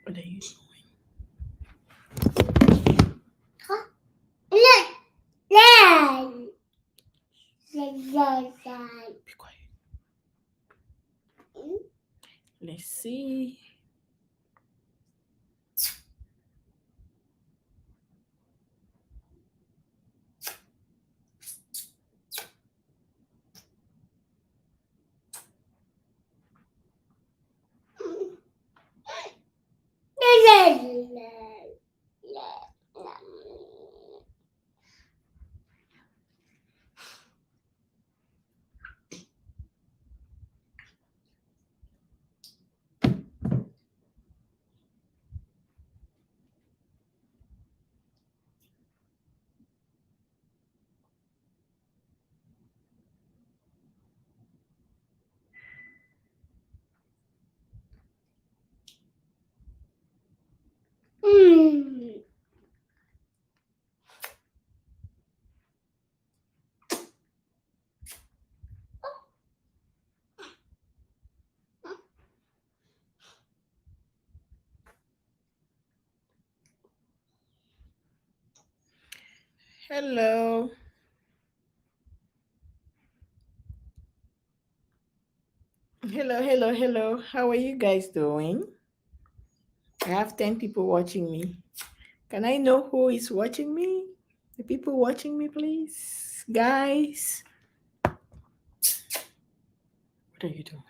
What are you doing? Be quiet. Let's see. Hello. Hello. How are you guys doing? I have 10 people watching me. Can I know who is watching me? The people watching me, please. Guys, what are you doing?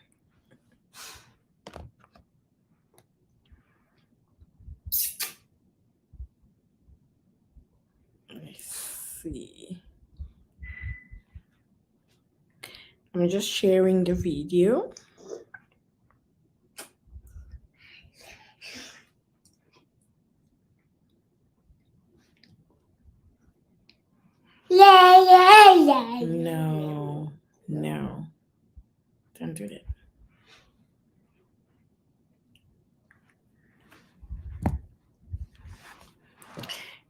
Let's see. I'm just sharing the video. No, no. Don't do that.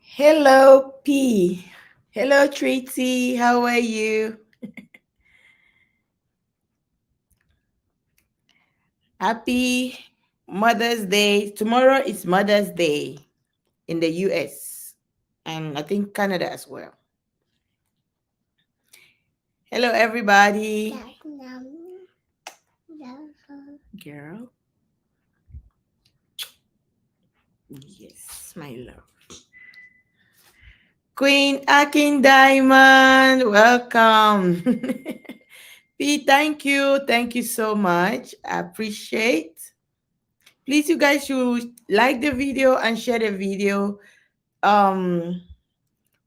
Hello, P. Hello, Treaty. How are you? Happy Mother's Day. Tomorrow is Mother's Day in the US and I think Canada as well. Hello, everybody. Girl. Yes, my love. Queen Akin Diamond, welcome. P, thank you. Thank you so much. I appreciate. Please, you guys should like the video and share the video. Um,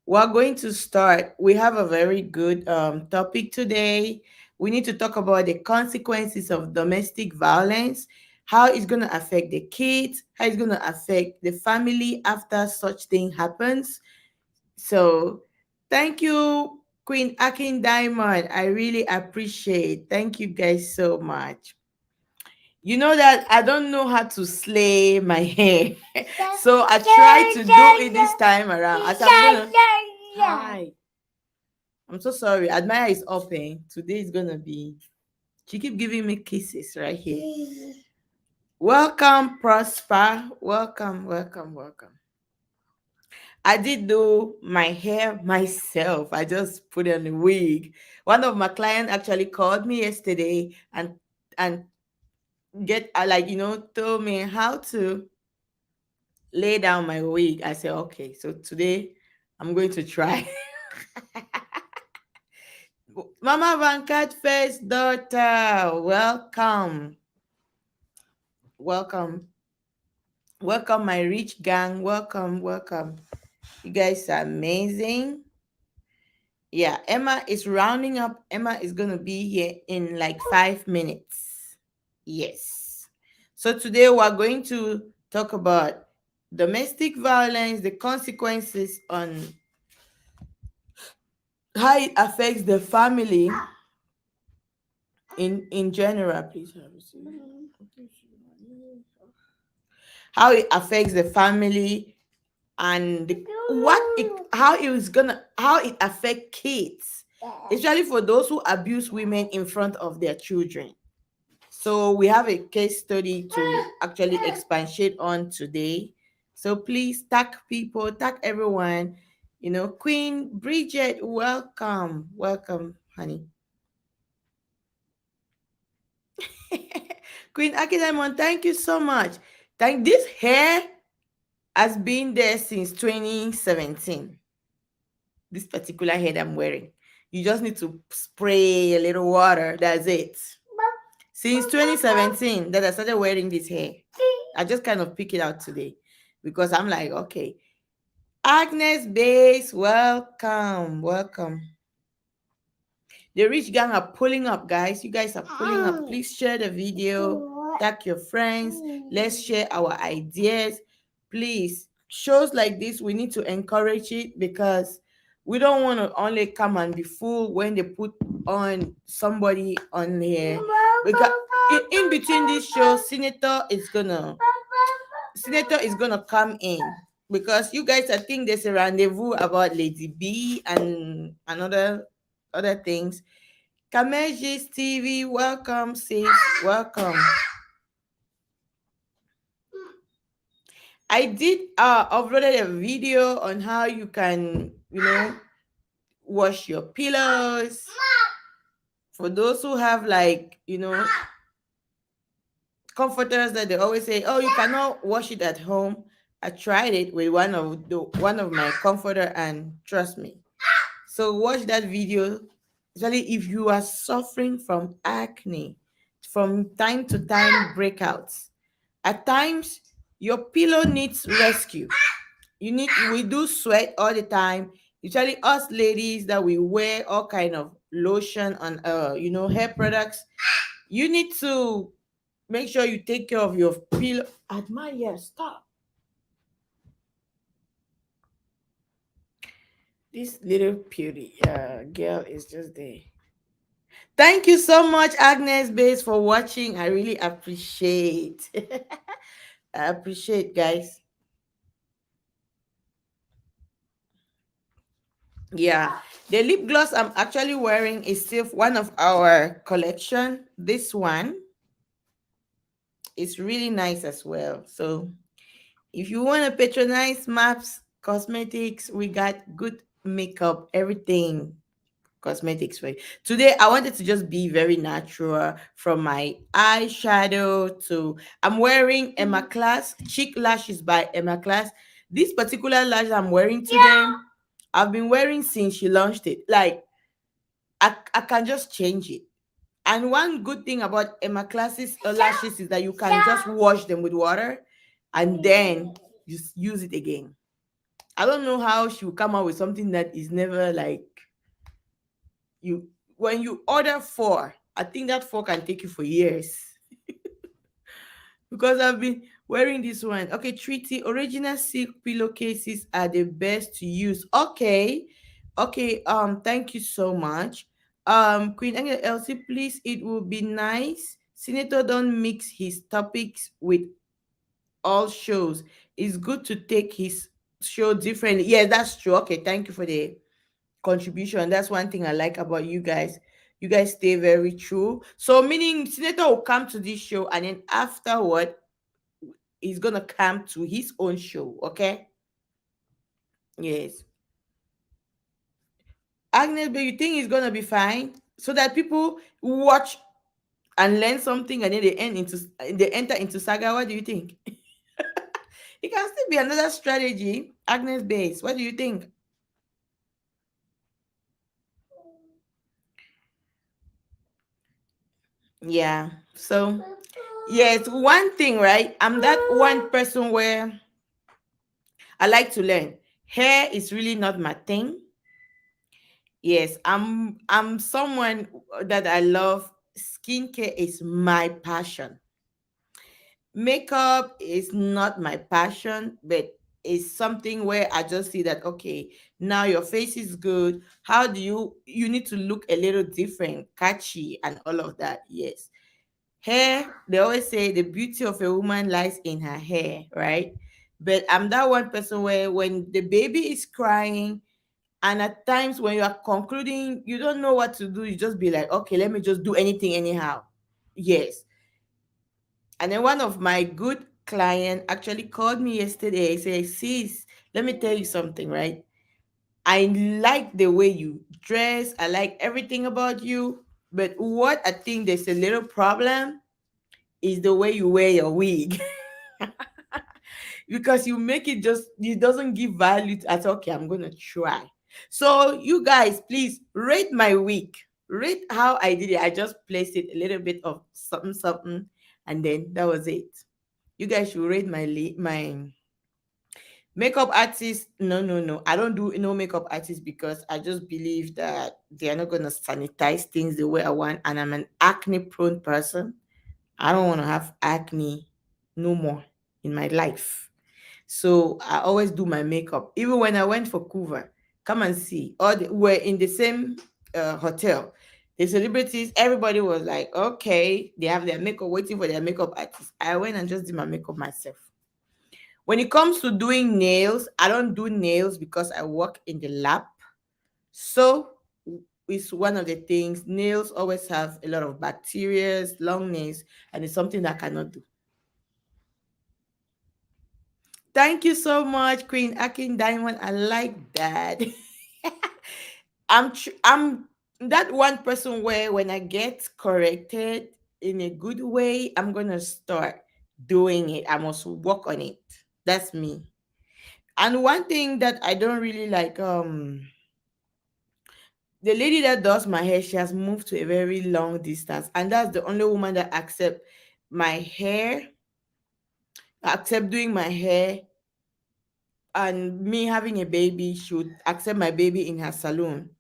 we're going to start. We have a very good topic today. We need to talk about the consequences of domestic violence, how it's going to affect the kids, how it's going to affect the family after such thing happens. So, thank you, Queen Akin Diamond. I really appreciate. Thank you guys so much. You know that I don't know how to slay my hair. So I try to do it this time around. As I'm gonna Hi. I'm so sorry. Admire is open. Today is gonna be she keep giving me kisses right here. Welcome, Prosper. Welcome. I did do my hair myself. I just put on a wig. One of my clients actually called me yesterday and get like told me how to lay down my wig. I said okay. So today I'm going to try. Mama Vankat first daughter, welcome, welcome, my rich gang. Welcome. You guys are amazing. Yeah, Emma is rounding up. Emma is going to be here in like 5 minutes. Yes. So today we're going to talk about domestic violence, the consequences on how it affects the family in general. Please have a seat. How it affects the family and how it affects kids, especially for those who abuse women in front of their children. So we have a case study to actually expatiate on today. So please tag people, tag everyone. Queen Bridget, welcome. Welcome, honey. Queen Akidamon, thank you so much. Thank this hair has been there since 2017. This particular hair that I'm wearing. You just need to spray a little water. That's it. Since 2017 that I started wearing this hair. I just kind of pick it out today because I'm like, okay. Agnes Base, welcome. Welcome. The rich gang are pulling up, guys. You guys are pulling up. Please share the video. Tag your friends. Let's share our ideas. Please, shows like this, we need to encourage it because we don't want to only come and be fooled when they put on somebody on here. Because in between this show, Senator is gonna come in because you guys, I think there's a rendezvous about Lady B and another other things. Kamejis TV, welcome, sis. Welcome. I did uploaded a video on how you can, wash your pillows. For those who have like, comforters that they always say, "Oh, you cannot wash it at home." I tried it with one of my comforter, and trust me. So watch that video, especially if you are suffering from acne, from time to time breakouts. At times, your pillow needs rescue. We do sweat all the time. Usually us ladies that we wear all kind of lotion on hair products. You need to make sure you take care of your pillow. Admire, stop. This little beauty girl is just there. Thank you so much, Agnes Base, for watching. I really appreciate. I appreciate, guys. Yeah, the lip gloss I'm actually wearing is still one of our collection. This one is really nice as well. So if you want to patronize Maps Cosmetics, we got good makeup, everything cosmetics for you. Today I wanted to just be very natural, from my eyeshadow to I'm wearing Emma Class cheek lashes by Emma Class. This particular lash I'm wearing today, I've been wearing since she launched it. Like I can just change it. And one good thing about Emma Class's lashes is that you can just wash them with water and then just use it again. I don't know how she will come out with something that is never like you. When you order four, I think that four can take you for years. Because I've been wearing this one. Okay, Treaty original silk pillowcases are the best to use. Okay. Okay, thank you so much. Queen Angel Elsie, please, it would be nice. Senator don't mix his topics with all shows. It's good to take his show differently. Yeah, that's true. Okay, thank you for the contribution. That's one thing I like about you guys. You guys stay very true. So meaning Senator will come to this show and then afterward he's gonna come to his own show. Okay. Yes. Agnes, but you think it's gonna be fine? So that people watch and learn something and then they enter into saga. What do you think? It can still be another strategy. Agnes base. What do you think? Yeah. So yes, one thing, right? I'm that one person where I like to learn. Hair is really not my thing. Yes, I'm someone that I love. Skincare is my passion. Makeup is not my passion, but it's something where I just see that okay, now your face is good. How do you need to look a little different, catchy, and all of that? Yes. Hair, they always say the beauty of a woman lies in her hair, right? But I'm that one person where when the baby is crying, and at times when you are concluding, you don't know what to do, you just be like, okay, let me just do anything anyhow. Yes. And then one of my good client actually called me yesterday. He said, sis, let me tell you something, right? I like the way you dress. I like everything about you. But what I think there's a little problem is the way you wear your wig. Because you make it just, it doesn't give value to, I said, okay, I'm gonna try. So you guys, please rate my wig. Rate how I did it. I just placed it a little bit of something, something, and then that was it. You guys should rate my makeup artist. No, no, no. I don't do no makeup artist because I just believe that they are not gonna sanitize things the way I want, and I'm an acne prone person. I don't want to have acne no more in my life. So I always do my makeup. Even when I went for Cuba, come and see. We're in the same hotel. The celebrities, everybody was like, okay, they have their makeup waiting for their makeup artist. I went and just did my makeup myself. When it comes to doing nails, I don't do nails because I work in the lab. So it's one of the things. Nails always have a lot of bacteria, long nails, and it's something that I cannot do. Thank you so much, Queen Akin Diamond. I like that. I'm that one person where when I get corrected in a good way, I'm gonna start doing it. I must work on it. That's me. And one thing that I don't really like, the lady that does my hair, she has moved to a very long distance, and that's the only woman that accept my hair, accept doing my hair, and me having a baby. She would accept my baby in her salon.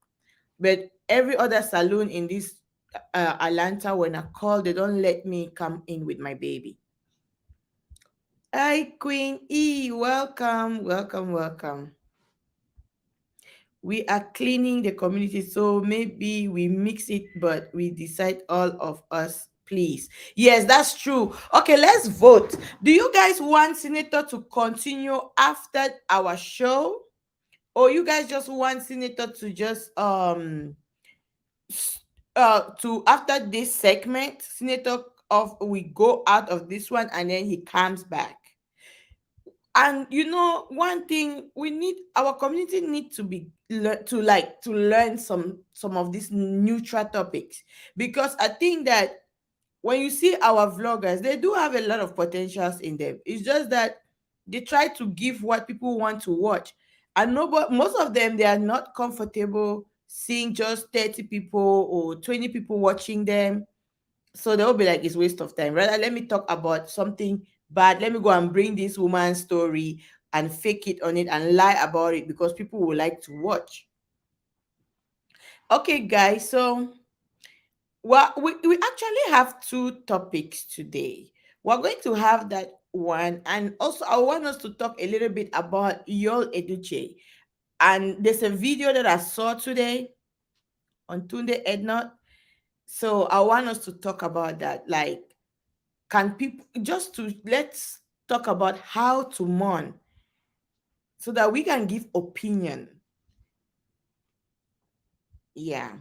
But every other salon in this Atlanta, when I call, they don't let me come in with my baby. Hi, Queen E. Welcome, welcome, welcome. We are cleaning the community, so maybe we mix it, but we decide all of us, please. Yes, that's true. Okay, let's vote. Do you guys want Senator to continue after our show? Or you guys just want Senator to just to after this segment, Senator of we go out of this one and then he comes back. And you know, one thing we need, our community need to be to learn some of these neutral topics, because I think that when you see our vloggers, they do have a lot of potentials in them. It's just that they try to give what people want to watch, and nobody, most of them, they are not comfortable seeing just 30 people or 20 people watching them. So they'll be like, it's waste of time. Rather, let me talk about something bad. Let me go and bring this woman's story and fake it on it and lie about it because people will like to watch. Okay, guys. So, well, we actually have two topics today. We're going to have that one. And also, I want us to talk a little bit about Yol Eduche. And there's a video that I saw today on Tunde Ednot. So I want us to talk about that. Like, can people just to let's talk about how to mourn so that we can give opinion. Yeah.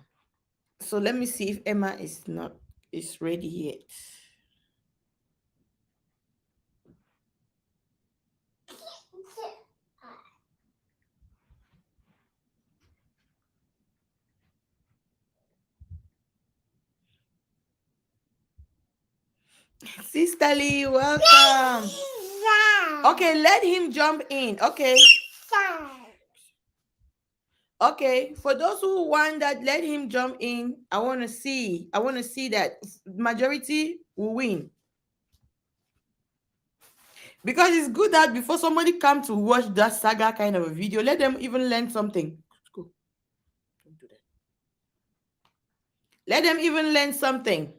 So let me see if Emma is ready yet. Sister Lee, welcome. Okay, let him jump in. Okay. Okay, for those who want that, let him jump in. I want to see. I want to see that majority will win. Because it's good that before somebody come to watch that saga kind of a video, let them even learn something. Go. Don't do that. Let them even learn something.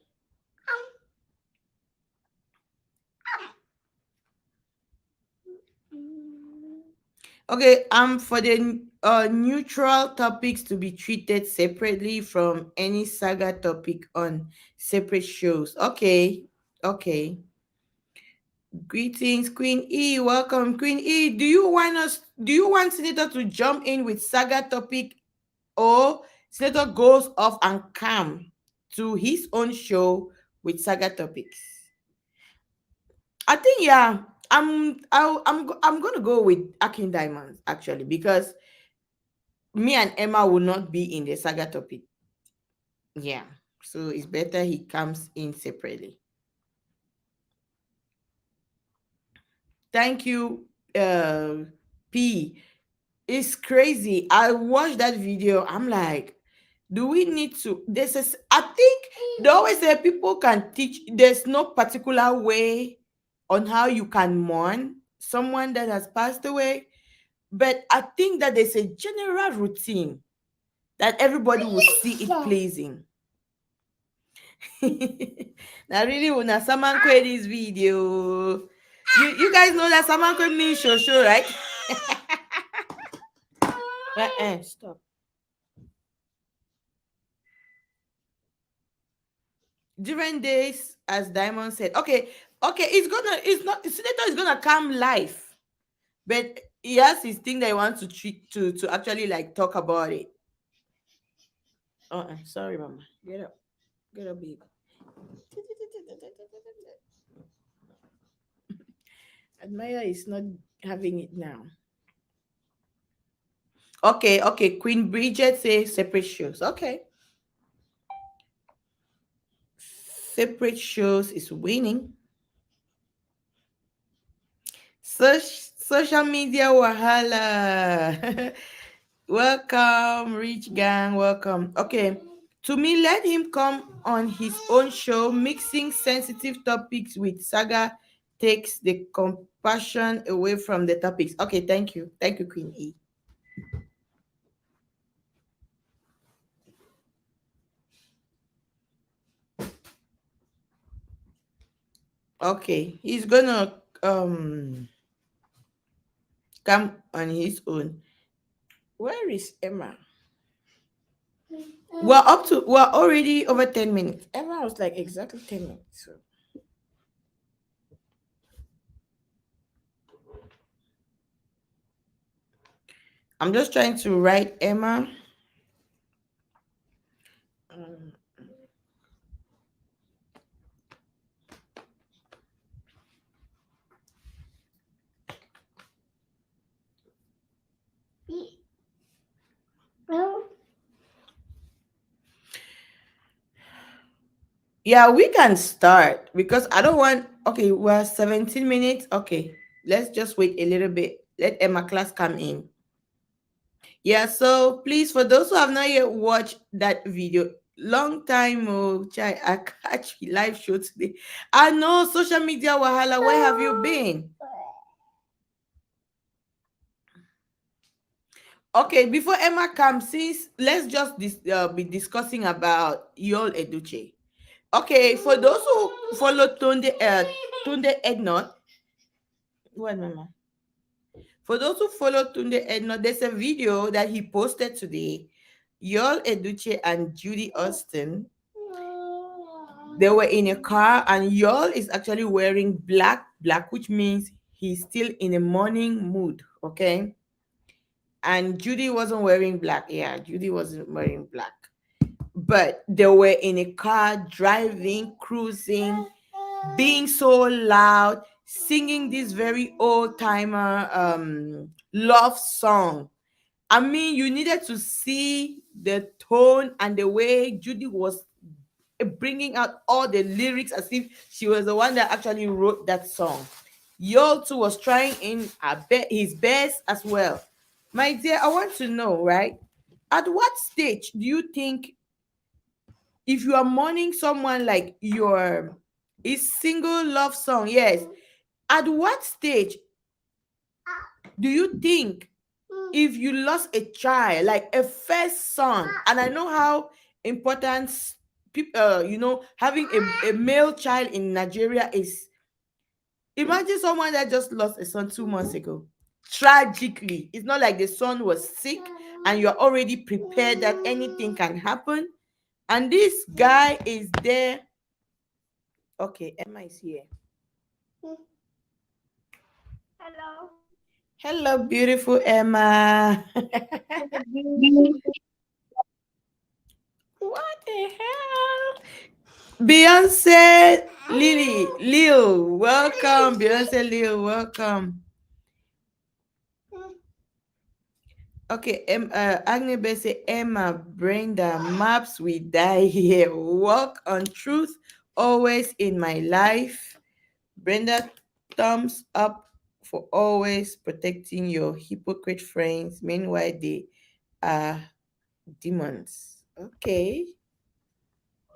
Okay, for the neutral topics to be treated separately from any saga topic on separate shows. Okay, okay. Greetings, Queen E. Welcome, Queen E. Do you want Senator to jump in with saga topic, or Senator goes off and come to his own show with saga topics? I think yeah. I'm gonna go with Akin Diamonds actually because me and Emma will not be in the saga topic. Yeah. So it's better he comes in separately. Thank you, P. It's crazy. I watched that video. I'm like, do we need to? This is, I think they always say people can teach, there's no particular way on how you can mourn someone that has passed away. But I think that there's a general routine that everybody will see it pleasing. Now really when someone create this video. You guys know that someone could mean shosho, right? Stop. Different days, as Diamond said. Okay, okay, it's not Senator is gonna come live. But he has his thing that he wants to treat to actually like talk about it. Sorry, mama. Get up. Get up, baby. Admire is not having it now. Okay, okay. Queen Bridget says separate shows. Okay. Separate shows is winning. Social media wahala. Welcome, Rich Gang. Welcome. Okay. To me, let him come on his own show. Mixing sensitive topics with saga takes the compassion away from the topics. Okay, thank you. Thank you, Queen E. Okay, he's gonna come on his own. Where is Emma? We're already over 10 minutes. Emma was like exactly 10 minutes. So I'm just trying to write Emma. Um, yeah, we can start because I don't want. Okay, we're 17 minutes. Okay, let's just wait a little bit. Let Emma class come in. Yeah, so please, for those who have not yet watched that video, long time, oh, chai, I catch the live show today. I know social media wahala. Where have you been? Okay, before Emma comes, since let's just be discussing about Yol Eduche. Okay, for those who follow Tunde Ednot, what mama? For those who follow Tunde Ednot, there's a video that he posted today. Yol Eduche and Judy Austin, they were in a car, and Yol is actually wearing black, which means he's still in a morning mood. Okay, and Judy wasn't wearing black. Yeah, Judy wasn't wearing black. But they were in a car driving, cruising, being so loud, singing this very old timer love song. I mean, you needed to see the tone and the way Judy was bringing out all the lyrics as if she was the one that actually wrote that song. Yol too was trying in his best as well. My dear, I want to know, right? At what stage do you think, if you are mourning someone like your is single love song, yes, at what stage do you think, if you lost a child like a first son, and I know how important having a male child in Nigeria is. Imagine someone that just lost a son 2 months ago, tragically. It's not like the son was sick and you're already prepared that anything can happen, and this guy is there. Okay, Emma is here. Hello. Hello, beautiful Emma. What the hell? Beyonce Lily Leo, welcome. Beyonce Leo, welcome. Okay, Agnebe say Emma, Brenda, Maps, we die here. Walk on truth, always in my life. Brenda, thumbs up for always protecting your hypocrite friends. Meanwhile, they are demons. Okay,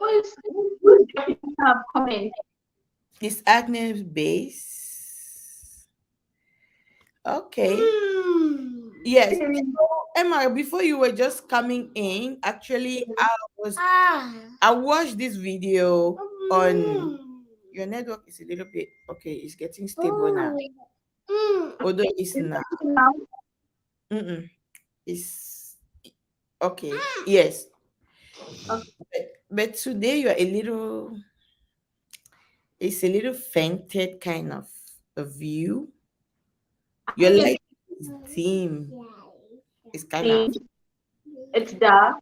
Who's dropping comment? it's Agnes base. Okay. Yes. Emma, before you were just coming in, actually, I watched this video on your network is a little bit okay, it's getting stable now. Although it's Is not. it now? Mm-mm. It's okay. Yes. Okay. But today you're a little it's a little fainted kind of a view. I Your think it's light is dim. It's kind of changed. It's dark.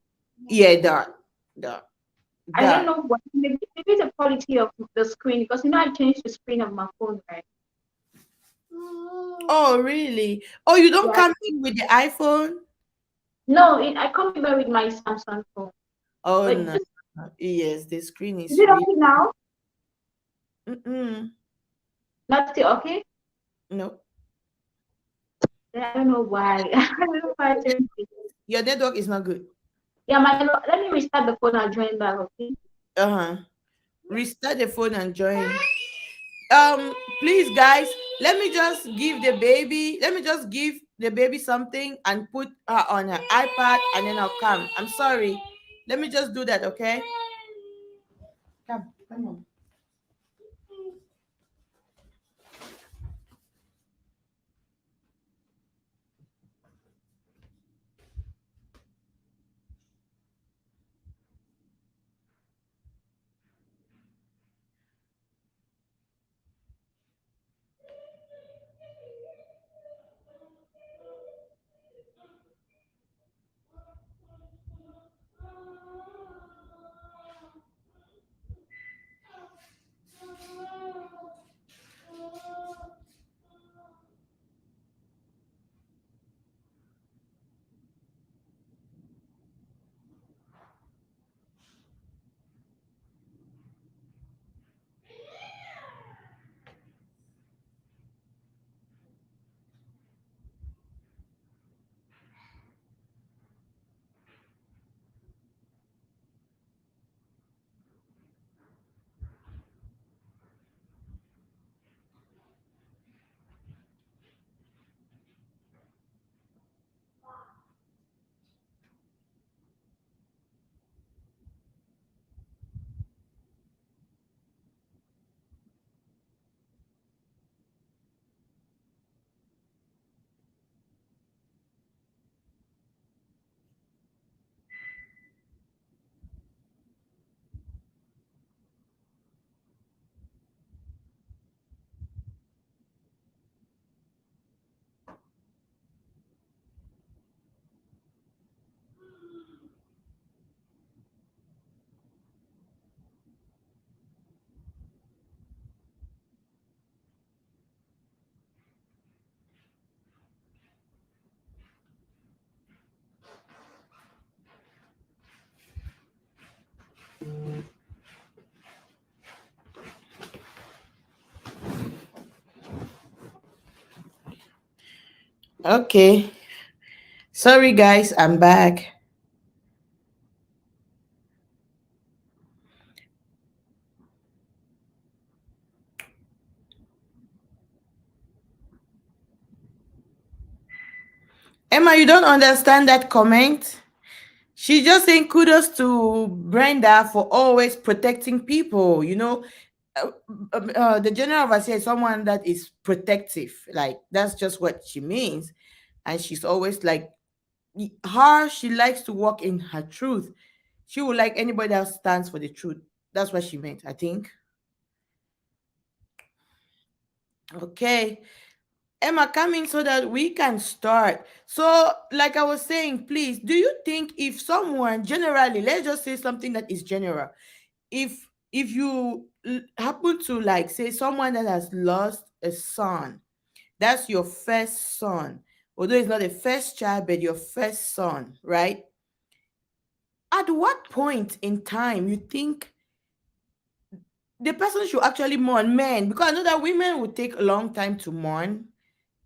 yeah, dark. Dark. I don't Dark. know what. Maybe the quality of the screen because I changed the screen of my phone, right? Oh really? Oh, you don't Yeah. come in with the iPhone? No, I come even with my Samsung phone. Oh But no. Yes, the screen is is it really okay now? mm-mm. Not still okay? No. Then I don't know why. I don't know why I changed it. Your network is not good. Yeah, let me restart the phone and join back, okay? Uh-huh. Restart the phone and join. Please guys, let me just give the baby something and put her on her iPad and then I'll come. I'm sorry. Let me just do that, okay? Come on. Okay. Sorry guys, I'm back. Emma, you don't understand that comment? She's just saying kudos to Brenda for always protecting people. Uh, the general overseer is someone that is protective. Like that's just what she means, and she's always like her. She likes to walk in her truth. She would like anybody that stands for the truth. That's what she meant, I think. Okay. Emma, come in so that we can start. So, like I was saying, please, do you think if someone generally, let's just say something that is general, if if you happen to like say someone that has lost a son, that's your first son, although it's not the first child, but your first son, right? At what point in time you think the person should actually mourn? Men, because I know that women would take a long time to mourn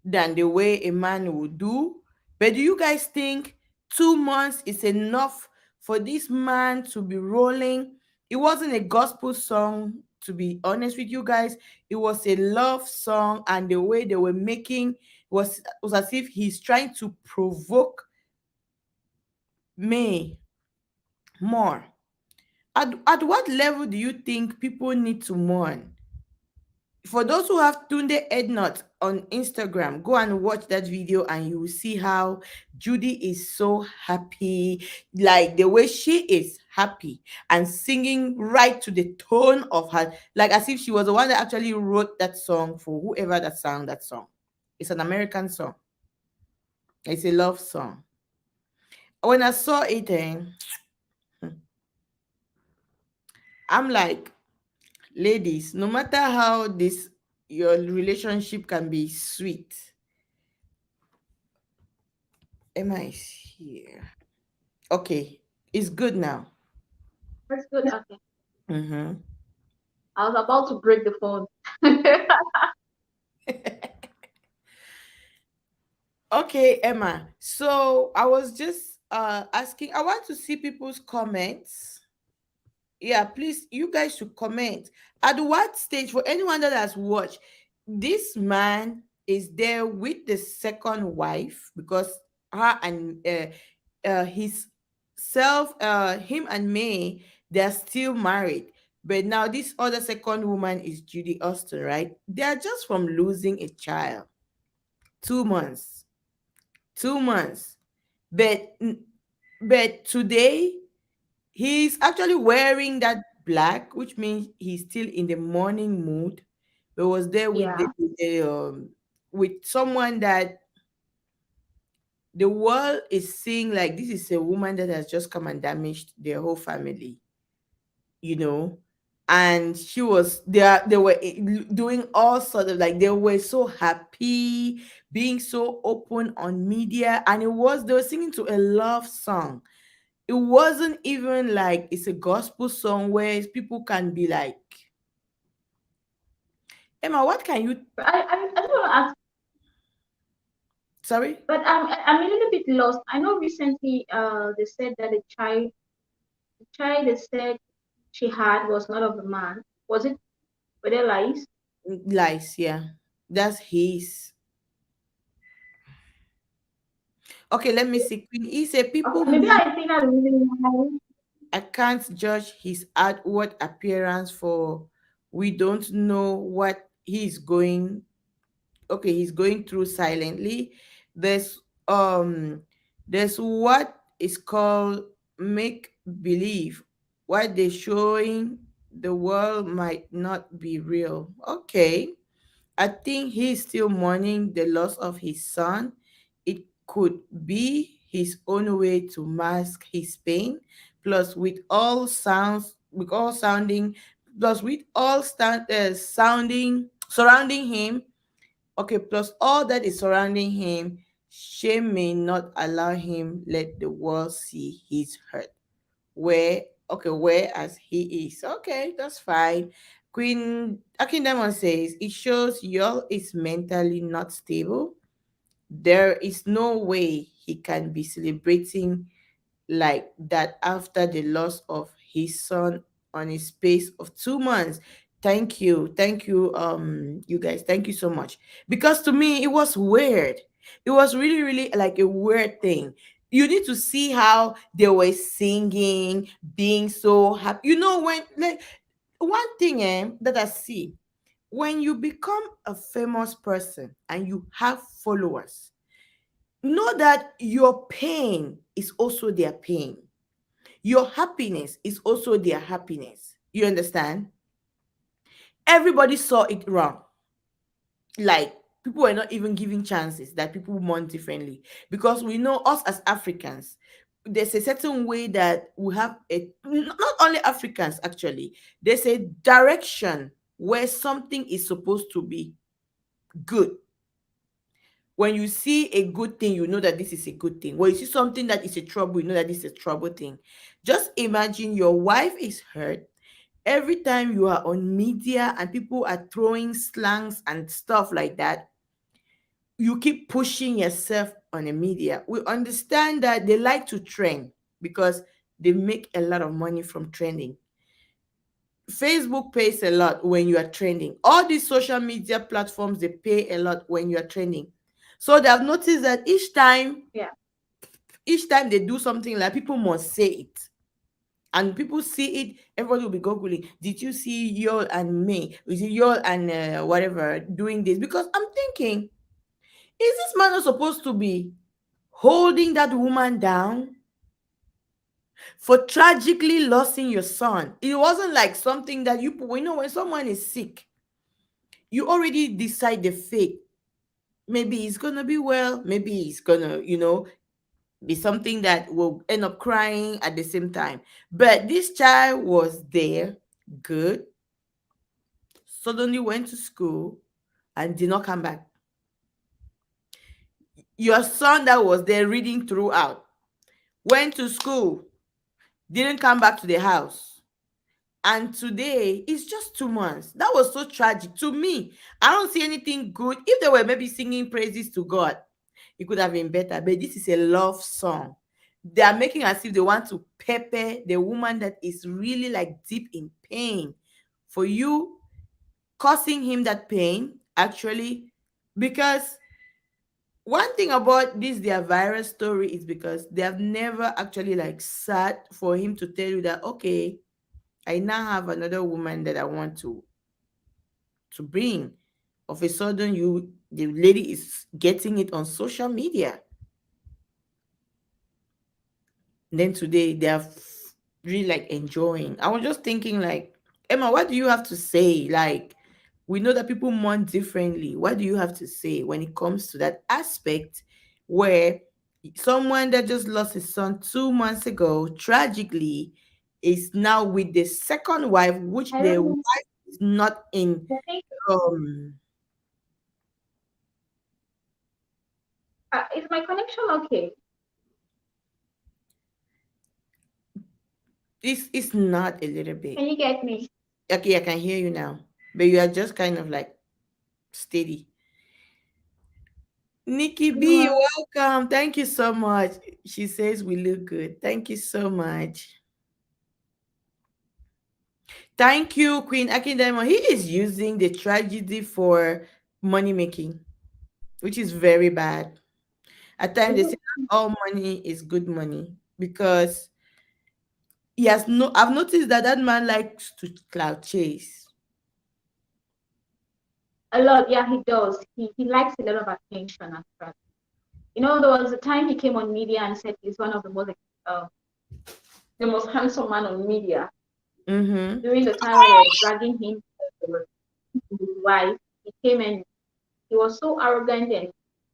than the way a man would do. But do you guys think 2 months is enough for this man to be rolling? It wasn't a gospel song, to be honest with you guys. It was a love song, and the way they were making was as if he's trying to provoke me more. At what level do you think people need to mourn? For those who have Tunde Ednut on Instagram, go and watch that video and you will see how Judy is so happy, like the way she is happy and singing right to the tone of her, like as if she was the one that actually wrote that song for whoever that sang that song. It's an American song. It's a love song. When I saw it, I'm like, ladies, no matter how this your relationship can be sweet, Emma is here. Okay, it's good now. That's good. Okay. Mm-hmm. I was about to break the phone. Okay, Emma. So I was just asking. I want to see people's comments. Yeah, please, you guys should comment. At what stage, for anyone that has watched, this man is there with the second wife, because her and his self, him and May, they're still married. But now this other second woman is Judy Austin, right? They are just from losing a child. 2 months. 2 months. But but today he's actually wearing that black, which means he's still in the morning mood. But was there with Yeah. with someone that the world is seeing like this is a woman that has just come and damaged their whole family, you know. And she was they were doing all sort of like, they were so happy, being so open on media, and it was they were singing to a love song. It wasn't even like it's a gospel song where people can be like, Emma, what can you, But I just want to ask, sorry? but I'm a little bit lost. I know recently they said that the child they said she had was not of a man. Was it? Were they lies? Lies, yeah. That's his. Okay, let me see. Queen E said people Okay, maybe mourn. I think that's the reason why. I can't judge his outward appearance, for we don't know what he's going, okay, he's going through silently. There's there's what is called make believe. What they're showing the world might not be real. Okay. I think he's still mourning the loss of his son. It could be his own way to mask his pain. Plus, with all sounds, with all sounding, plus with all sounding surrounding him. Okay, plus all that is surrounding him, shame may not allow him let the world see his hurt. Where, okay, where as he is. Okay, that's fine. Queen Akindamon says it shows y'all is mentally not stable. There is no way he can be celebrating like that after the loss of his son on a space of 2 months. Thank you, you guys. Thank you so much. Because to me, it was weird. It was really, really like a weird thing. You need to see how they were singing, being so happy. You know, when like one thing that I see, when you become a famous person and you have followers, know that your pain is also their pain, your happiness is also their happiness. You understand? Everybody saw it wrong. Like, people were not even giving chances that people mourn differently, because we know us as Africans. there's a certain way that we have a, not only Africans actually, there's a direction where something is supposed to be good. When you see a good thing, you know that this is a good thing. When you see something that is a trouble, you know that this is a trouble thing. Just imagine your wife is hurt. Every time you are on media and people are throwing slangs and stuff like that, you keep pushing yourself on the media. We understand that they like to trend because they make a lot of money from trending. Facebook pays a lot when you are trending. All these social media platforms, they pay a lot when you are trending. So they have noticed that Yeah. each time they do something, like, people must say it. And people see it, everybody will be googling. Did you see Yol and me? Is it Yol and whatever doing this? Because I'm thinking, is this man not supposed to be holding that woman down for tragically losing your son? It wasn't like something that when someone is sick, you already decide the fate. Maybe he's gonna be well, maybe he's gonna, be something that will end up crying at the same time. But this child was there, good, suddenly went to school and did not come back. Your son that was there reading throughout went to school, didn't come back to the house. And today it's just 2 months. That was so tragic to me. I don't see anything good. If they were maybe singing praises to God, it could have been better. But this is a love song. They are making as if they want to pepper the woman that is really like deep in pain. For you, causing him that pain, actually, because one thing about this their virus story is because they have never actually like sat for him to tell you that, okay, I now have another woman that I want to bring. Of a sudden, the lady is getting it on social media. And then today they are really like enjoying. I was just thinking, like, Emma, what do you have to say? Like, we know that people mourn differently. What do you have to say when it comes to that aspect where someone that just lost his son 2 months ago tragically is now with the second wife, which I the don't wife know. is not in, I think um is my connection okay? it's not a little Can bit. you get me? Okay, I can hear you now, but you are just kind of like steady. Nikki B, Well, welcome. Thank you so much. She says we look good. Thank you so much. Thank you, Queen Akindemo. He is using the tragedy for money making, which is very bad. At times they say not all money is good money because he has no. I've noticed that that man likes to cloud chase. a lot, yeah, he does. He likes a lot of attention and stuff. There was a time he came on media and said he's one of uh, the most handsome man on media. Mm-hmm. During the time when they were dragging him to his wife, he came and he was so arrogant and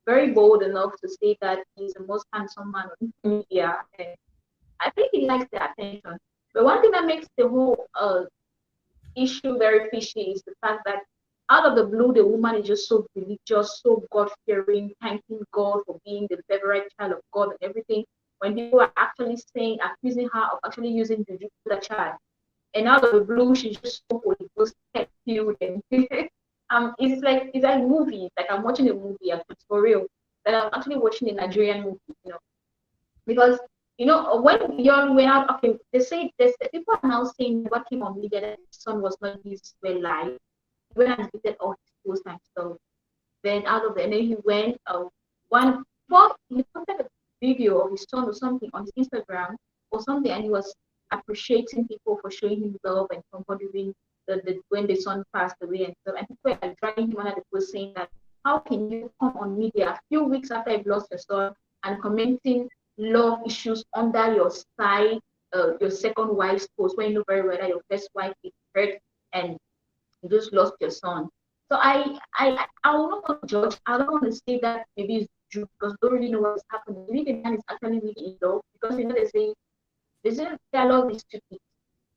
very bold enough to say that he's the most handsome man on media. And I think he likes the attention. But one thing that makes the whole issue very fishy is the fact that out of the blue, the woman is just so religious, so God fearing, thanking God for being the favorite child of God and everything. When people are actually saying, accusing her of actually using juju to the child, and out of the blue, she's just so Holy Ghost filled, and it's like movie. Like I'm watching a movie, and it's for real. That I'm actually watching a Nigerian movie. Because when Young went out, okay, they say this people are now saying what came on media that his son was not his real life. He went and deleted all his posts and stuff. Then out of it, and then he went one well, he posted a video of his son or something on his Instagram or something, and he was appreciating people for showing him love and comforting the when the son passed away and stuff. And people are dragging him under the post saying that how can you come on media a few weeks after you've lost your son and commenting love issues under your side, your second wife's post when you know very well that your first wife is hurt and you just lost your son. So I will not want to judge. I don't want to say that maybe it's juke because they don't really know what is happening. Maybe the man is actually really in love because they say love is stupid.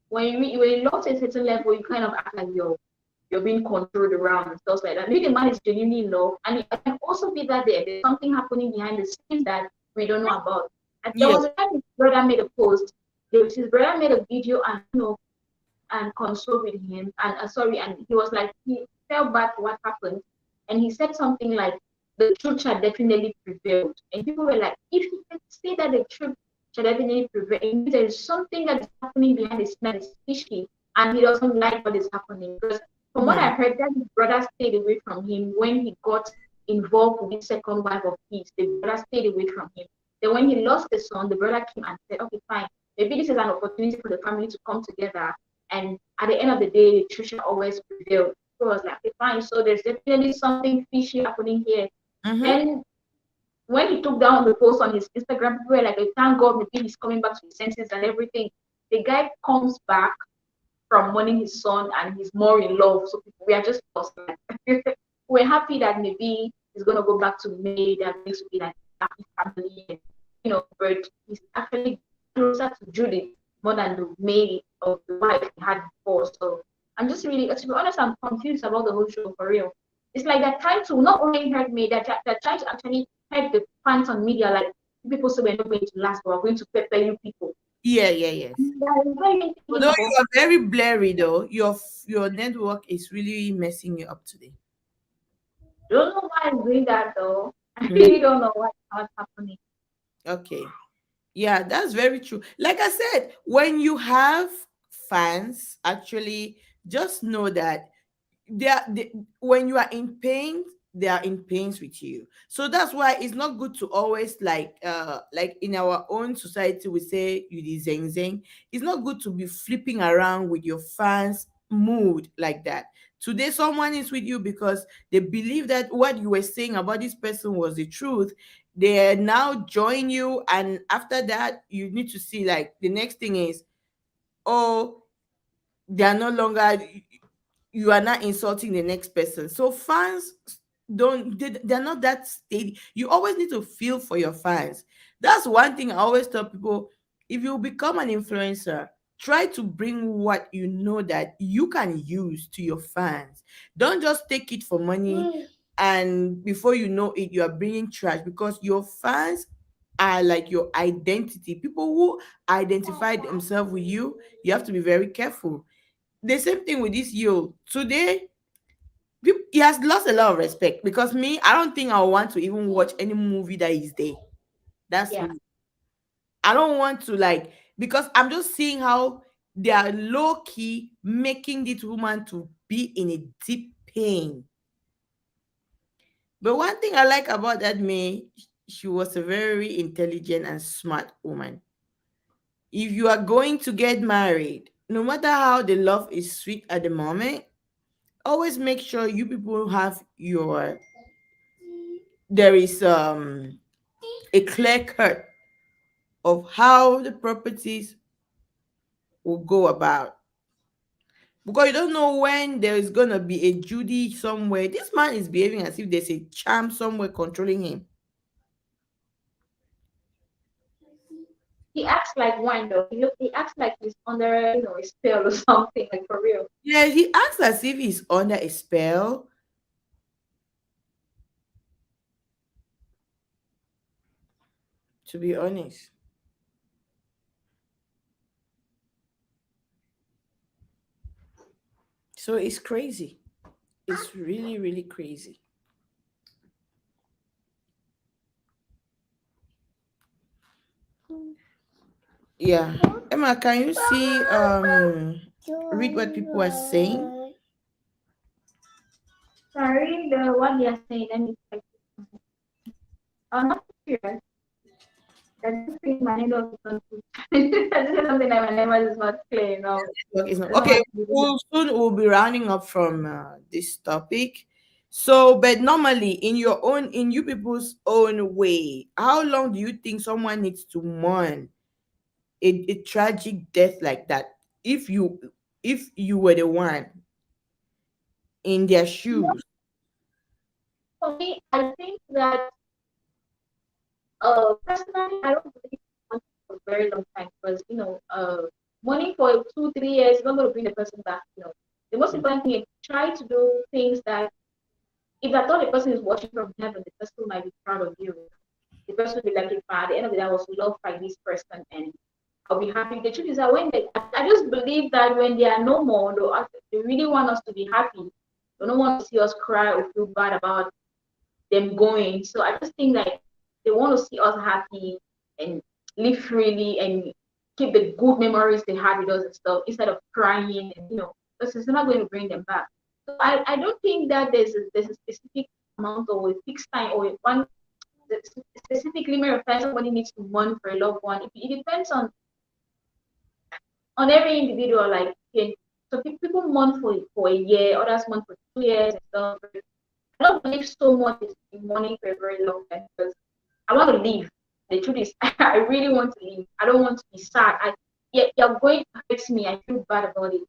When you love to a certain level, you kind of act like you're being controlled around and stuff like that. Maybe the man is genuinely in love, and it can also be that there's something happening behind the scenes that we don't know about. And there Yeah. was a time his brother made a post. His brother made a video and and console with him and sorry, and he was like he felt bad for what happened, and he said something like the truth shall definitely prevail, and people were like, if he can say that the truth shall definitely prevail, it means there is something that is happening behind the scene that is fishy, and he doesn't like what is happening because from what I Hmm. heard, that his brother stayed away from him when he got involved with the second wife of his. The brother stayed away from him. Then when he lost the son, the brother came and said, okay, fine, maybe this is an opportunity for the family to come together, and at the end of the day, the truth shall always prevail. So I was like, okay, fine. So there's definitely something fishy happening here. Hmm. Then when he took down the post on his Instagram, people were like, thank God, maybe he's coming back to his senses and everything. The guy comes back from mourning his son and he's more in love. So people, we are just lost. Like, we're happy that maybe he's gonna go back to May. They're going to be like a happy family, and but he's actually closer to Judith more than the May of the wife he had before. So I'm just really, to be honest, I'm confused about the whole show for real. It's like they're trying to not only hurt me, they're trying to actually hurt the fans on media. Like people say we're not going to last, but we're going to pepper you people. Yeah, yeah, yes. That is not even thinking Although about. you are very blurry though, your network is really messing you up today. Don't know why I'm doing that though. I Mhm. really don't know what's happening. Okay. Yeah, that's very true. Like I said, when you have fans, actually, just know that when you are in pain, they are in pains with you. So that's why it's not good to always like in our own society we say you the zeng zeng. It's not good to be flipping around with your fans mood like that. Today someone is with you because they believe that what you were saying about this person was the truth. They now join you, and after that you need to see like the next thing is, oh, they are no longer, you are not insulting the next person. So fans they're not that steady. You always need to feel for your fans. That's one thing I always tell people. If you become an influencer, try to bring what you know that you can use to your fans. Don't just take it for money, and before you know it you are bringing trash, because your fans are like your identity. People who identify themselves with you have to be very careful. The same thing with this yo today. He has lost a lot of respect, because me, I don't think I want to even watch any movie that is there. That's Yeah. me. I don't want to, like, because I'm just seeing how they are low key making this woman to be in a deep pain. But one thing I like about that May, she was a very intelligent and smart woman. If you are going to get married, no matter how the love is sweet at the moment, always make sure you people have your, there is a clear cut of how the properties will go about, because you don't know when there is gonna be a Judy somewhere. This man is behaving as if there's a charm somewhere controlling him. He acts like one though. He acts like he's under, a spell or something, like for real. Yeah, he acts as if he's under a spell, to be honest. So it's crazy. It's really, really crazy. Yeah. Emma, can you see read what people are saying? Sorry, the what they are saying, let me check. Not sure. I just think my network is not good. I just said something like my network is not clear enough. Network is not I don't know okay. what to do. We'll be rounding up from this topic. So, but normally in you people's own way, how long do you think someone needs to mourn a tragic death like that? If you were the one in their You know, shoes. for me, I think that Personally, I don't believe in money for a very long time because money for 2, 3 years is not going to bring the person back. The most important thing is try to do things that if I thought the person is watching from heaven, the person might be proud of you. The person will be like, if at the end of the day, I was loved by this person and I'll be happy. The truth is that I just believe that when they are no more, they really want us to be happy. They don't want to see us cry or feel bad about them going. So I just think like they want to see us happy and live freely and keep the good memories they had with us and stuff instead of crying and because it's not going to bring them back. So I don't think that there's a specific amount or a fixed time or one specific limit of time somebody needs to mourn for a loved one. It depends on every individual. Like okay, so people mourn for a year, others mourn for 2 years and stuff. I don't believe so much in mourning for a very long time because I want to live. The truth is, I really want to live. I don't want to be sad. Yeah, you're going to hurt me. I feel bad about it,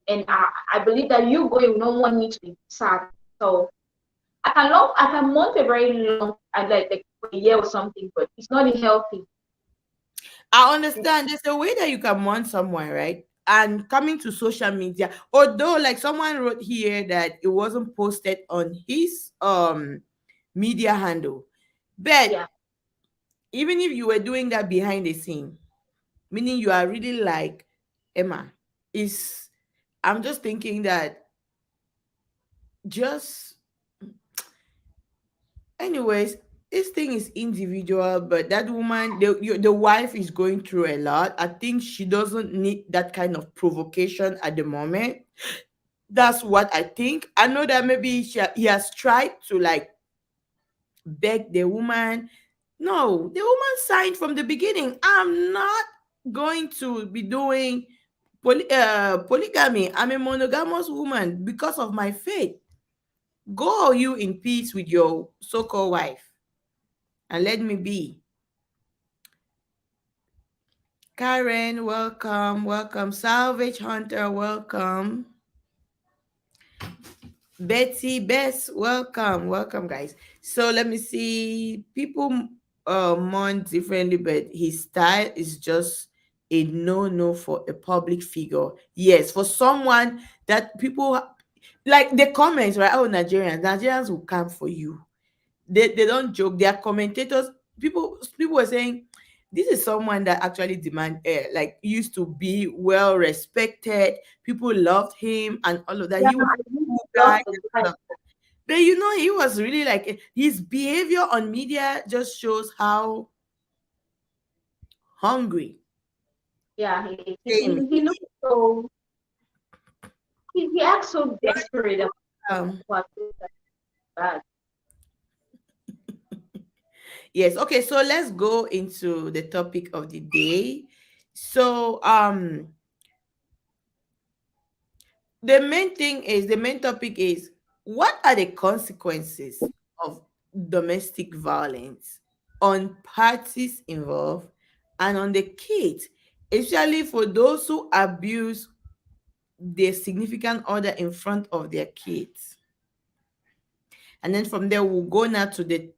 and I believe that you going will not want me to be sad. So I can mourn for a very long, like for a year or something, but it's not healthy. I understand there's a way that you can mourn someone, right? And coming to social media, although like someone wrote here that it wasn't posted on his media handle, but Yeah, even if you were doing that behind the scene, meaning you are really like Emma, is I'm just thinking that just anyways, this thing is individual, but that woman, the wife is going through a lot. I think she doesn't need that kind of provocation at the moment. That's what I think. I know that maybe he has tried to like beg the woman. No, the woman signed from the beginning. I'm not going to be doing polygamy. I'm a monogamous woman because of my faith. Go you in peace with your so-called wife and let me be. Karen, welcome, welcome. Salvage Hunter, welcome. Betty, Bess, welcome, welcome, guys. So let me see. People mourn differently, but his style is just a no for a public figure. Yes, for someone that people like the comments, right? Oh, Nigerians will come for you. They don't joke. They are commentators. People were saying this is someone that actually like used to be well respected. People loved him and all of that. yeah, He was I a really cool love guy the and guy. all of that. But he was really like his behavior on media just shows how hungry. Yeah, Same. he looks so he acts so desperate about Um, what bad. yes. Okay. So let's go into the topic of the day. So the main topic is what are the consequences of domestic violence on parties involved and on the kids, especially for those who abuse their significant other in front of their kids. And then from there we'll go now to the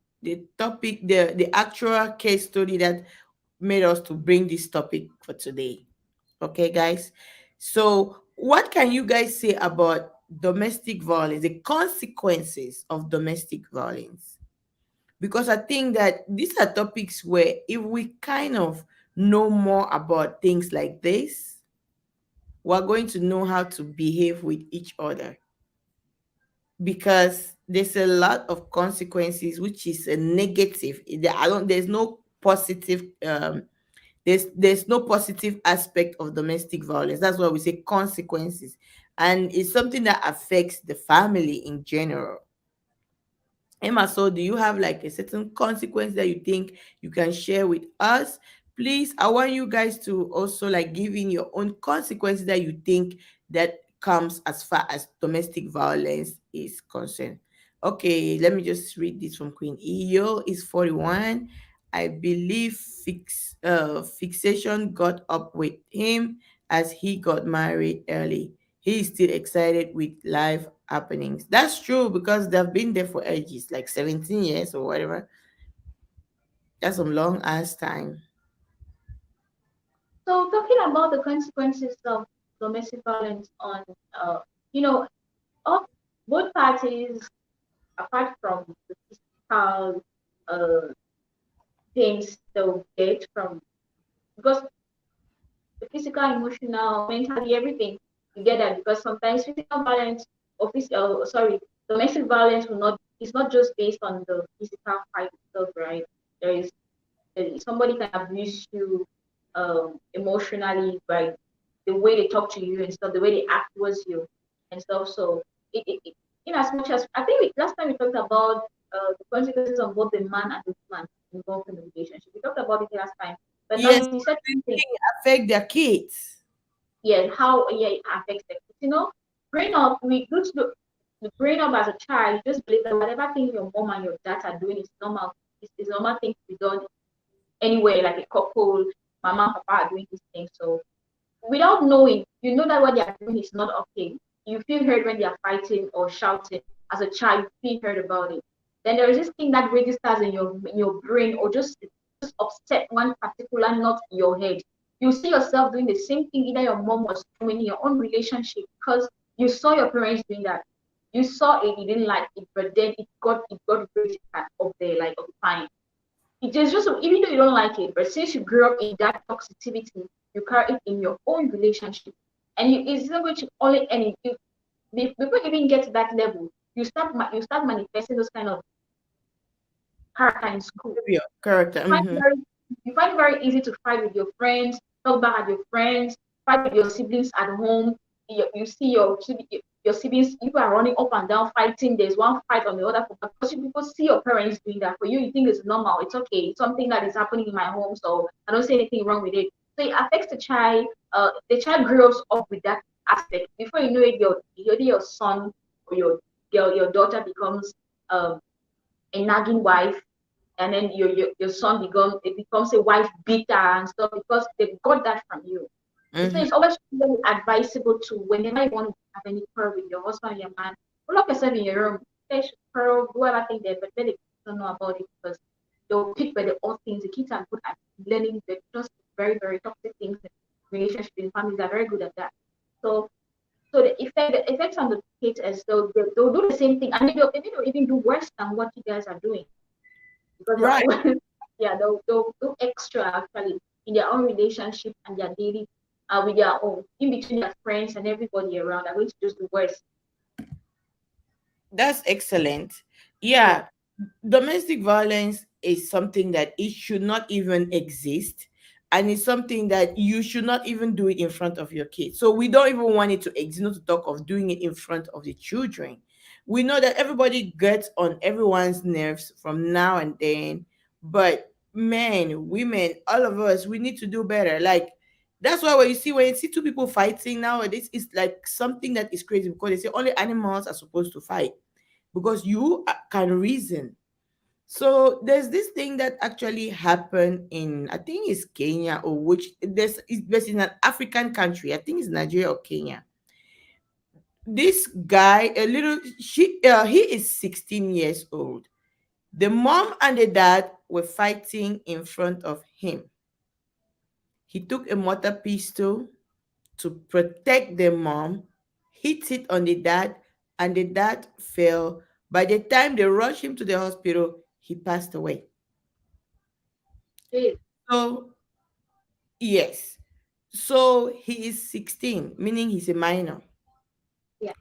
topic, the actual case study that made us to bring this topic for today. Okay, guys. So, what can you guys say about domestic violence, the consequences of domestic violence? Because I think that these are topics where if we kind of know more about things like this, we're going to know how to behave with each other. Because there's a lot of consequences, which is a negative. There's no positive there's no positive aspect of domestic violence. That's why we say consequences, and it's something that affects the family in general. Emma, so do you have like a certain consequence that you think you can share with us? Please, I want you guys to also like give in your own consequences that you think that comes as far as domestic violence is concerned. Okay, let me just read this from Queen Iyo. Is 41. I believe fixation got up with him as he got married early. He is still excited with life happenings. That's true because they've been there for ages, like 17 years or whatever. That's some long ass time. So talking about the consequences of domestic violence on, uh, you know, all, both parties, apart from the physical uh, pains they'll get from, because the physical, emotional, mentally, everything, you get that, because sometimes physical violence or sorry, domestic violence will not, it's not just based on the physical fight itself, right? There is, somebody can abuse you emotionally by the way they talk to you and stuff, the way they act towards you and stuff. So it in as much as I think last time we talked about the consequences on both the man and the woman involved in the relationship. We talked about it last time, but now Yes, you said something. affect their kids. Yeah, how, yeah, it affects the kids. Growing up, we go to growing up as a child, you just believe that whatever thing your mom and your dad are doing is normal. It's normal thing to be done anywhere, like a couple, mama and papa are doing these things. So without knowing, you know that what they are doing is not okay. You feel hurt when they are fighting or shouting. As a child, you feel hurt about it. Then there is this thing that registers in your brain, or just upset one particular knot in your head. You see yourself doing the same thing either your mom was doing in your own relationship, because you saw your parents doing that. You saw it, you didn't like it, but then it got registered up there, like, okay, fine. It is just, even though you don't like it, but since you grew up in that toxicity, you carry it in your own relationship, and it's not going to only end in you. Before you even get to that level, you start manifesting those kind of character in school. Behavior, character. find it very you find it very easy to fight with your friends, talk back at your friends, fight with your siblings at home. You see your siblings, people are running up and down fighting. There's one fight on the other, because you people see your parents doing that. For you, you think it's normal, it's okay, it's something that is happening in my home, so I don't see anything wrong with it. So it affects the child. The child grows up with that aspect. Before you know it, your son or your girl, your daughter becomes um, a nagging wife, and then your son becomes a wife beater and stuff, because they got that from you. So Mm-hmm. it's always really advisable to, whenever you want to have any quarrel with your husband or your man, lock yourself in your room. They should quarrel, do everything there, but let the kids don't know about it, because they'll pick by the odd things. The kids are good at learning the just very, very toxic things in relationships in families are very good at that. So the effects on the kids, as they'll do the same thing, and maybe they'll even do worse than what you guys are doing, because they're Right. always yeah, they'll do extra actually in their own relationship and their daily with their own, in between their friends and everybody around. They're going to just do worse. That's excellent. Yeah. Yeah, domestic violence is something that it should not even exist, and it's something that you should not even do it in front of your kids. So we don't even want it to exist, not to talk of doing it in front of the children. We know that everybody gets on everyone's nerves from now and then, but men, women, all of us, we need to do better. Like, that's why when you see two people fighting nowadays, it's like something that is crazy, because they say only animals are supposed to fight because you can reason. So there's this thing that actually happened in, I think it's Kenya, or which there's in an African country. I think it's Nigeria or Kenya. This guy, he is 16 years old. The mom and the dad were fighting in front of him. He took a mortar pistol to protect the mom, hit it on the dad, and the dad fell. By the time they rushed him to the hospital, he passed away. Jeez. So, yes. So he is 16, meaning he's a minor. Yeah.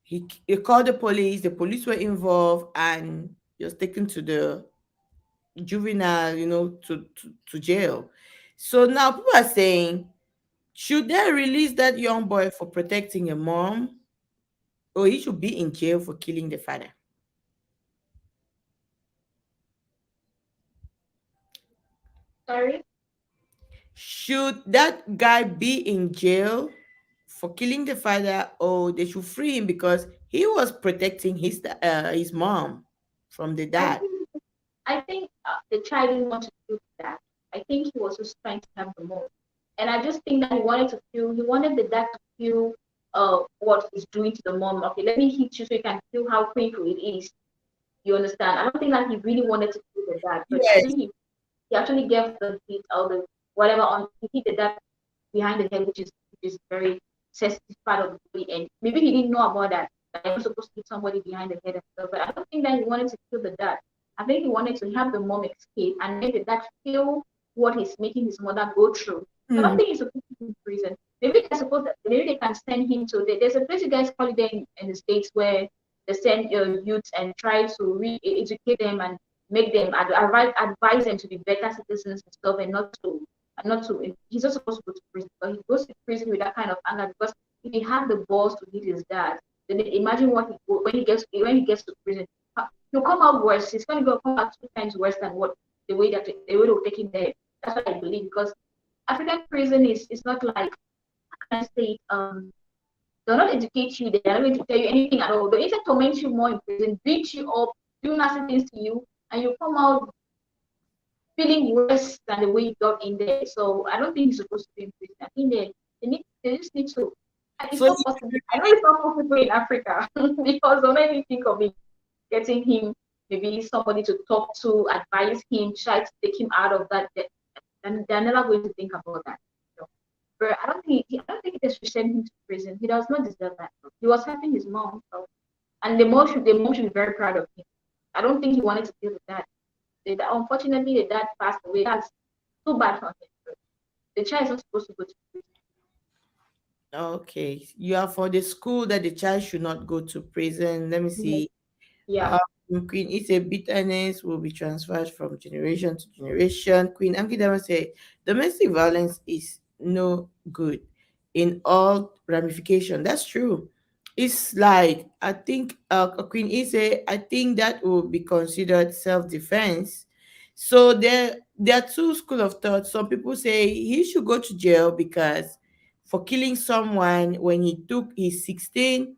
He called the police were involved, and he was taken to the juvenile, to jail. So now people are saying, should they release that young boy for protecting a mom, or he should be in jail for killing the father? Sorry. Should that guy be in jail for killing the father, or they should free him because he was protecting his mom from the I dad? think the child didn't want to do that. I think he was just trying to have the most, and I just think that he wanted the dad to feel what he's doing to the mom. Okay, let me hit you so you can feel how painful it is. You understand? I don't think that he really wanted to kill the dad, but I Yes, think he. he actually gave the hit or the whatever on he hit the dad behind the head, which is very sensitive part of the body, and maybe he didn't know about that he was supposed to hit somebody behind the head and stuff. But I don't think that he wanted to kill the dad. I think he wanted to have the mom escape and make the dad feel what he's making his mother go through. So I don't Mm. think he's supposed to be in prison. Maybe they're supposed that maybe they can send him to there's a place you guys call it in the States where they send your youths and try to educate them and make them advise them to be better citizens and stuff, and not to he's not supposed to go to prison, but he goes to prison with that kind of anger because if he had the balls to hit his dad, then imagine what when he gets to prison, he'll come out worse. He's going to come out 2 times worse than what the way they were taking there. That's what I believe because African prison is not like I say they'll not educate you. They're not going to tell you anything at all. They'll either torment you more in prison, beat you up, do nasty things to you, and you come out feeling worse than the way you got in there. So I don't think it's supposed to be in prison. I think they just need to. It's So not possible. I know it's not possible in Africa because don't let me think of it. Getting him, maybe somebody to talk to, advise him, try to take him out of that. And they're never going to think about that. So, but I don't think they should send him to prison. He does not deserve that. He was helping his mom, so, and the mom should be very proud of him. I don't think he wanted to deal with that. Unfortunately, the dad passed away. That's too bad for him. The child is not supposed to go to prison. okay, you are for the school that the child should not go to prison. Let me Yes. see. Yeah, Um, Queen Ise bitterness will be transferred from generation to generation. Queen Ankidama said domestic violence is no good in all ramification. That's true. It's like I think Queen Ise, I think that will be considered self-defense. So there are two school of thought. Some people say he should go to jail because for killing someone when he's 16,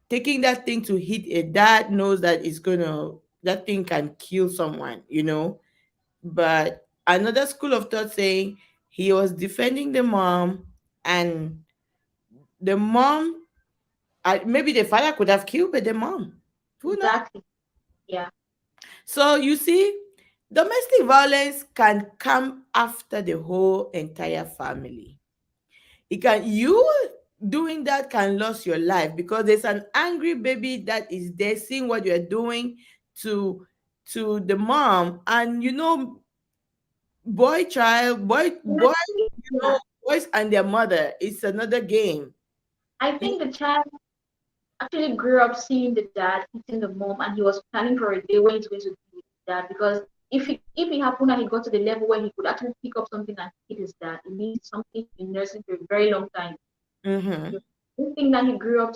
taking that thing to hit a dad knows that it's gonna that thing can kill someone, you know. But another school of thought saying he was defending the mom, and the mom, maybe the father could have killed but the mom, who knows. exactly. Yeah, So you see, domestic violence can come after the whole entire family. It can you doing that can lose your life because there's an angry baby that is there seeing what you're doing to the mom, and and I boy, think yeah, boys and their mother, it's another game. I You- think the child actually grew up seeing the dad hitting the mom, and he was planning for a day when he's going to be with his dad because if it happened and he got to the level where he could actually pick up something and hit his dad, it means something he's been nursing for a very long time. Mhm. This thing that he grew up,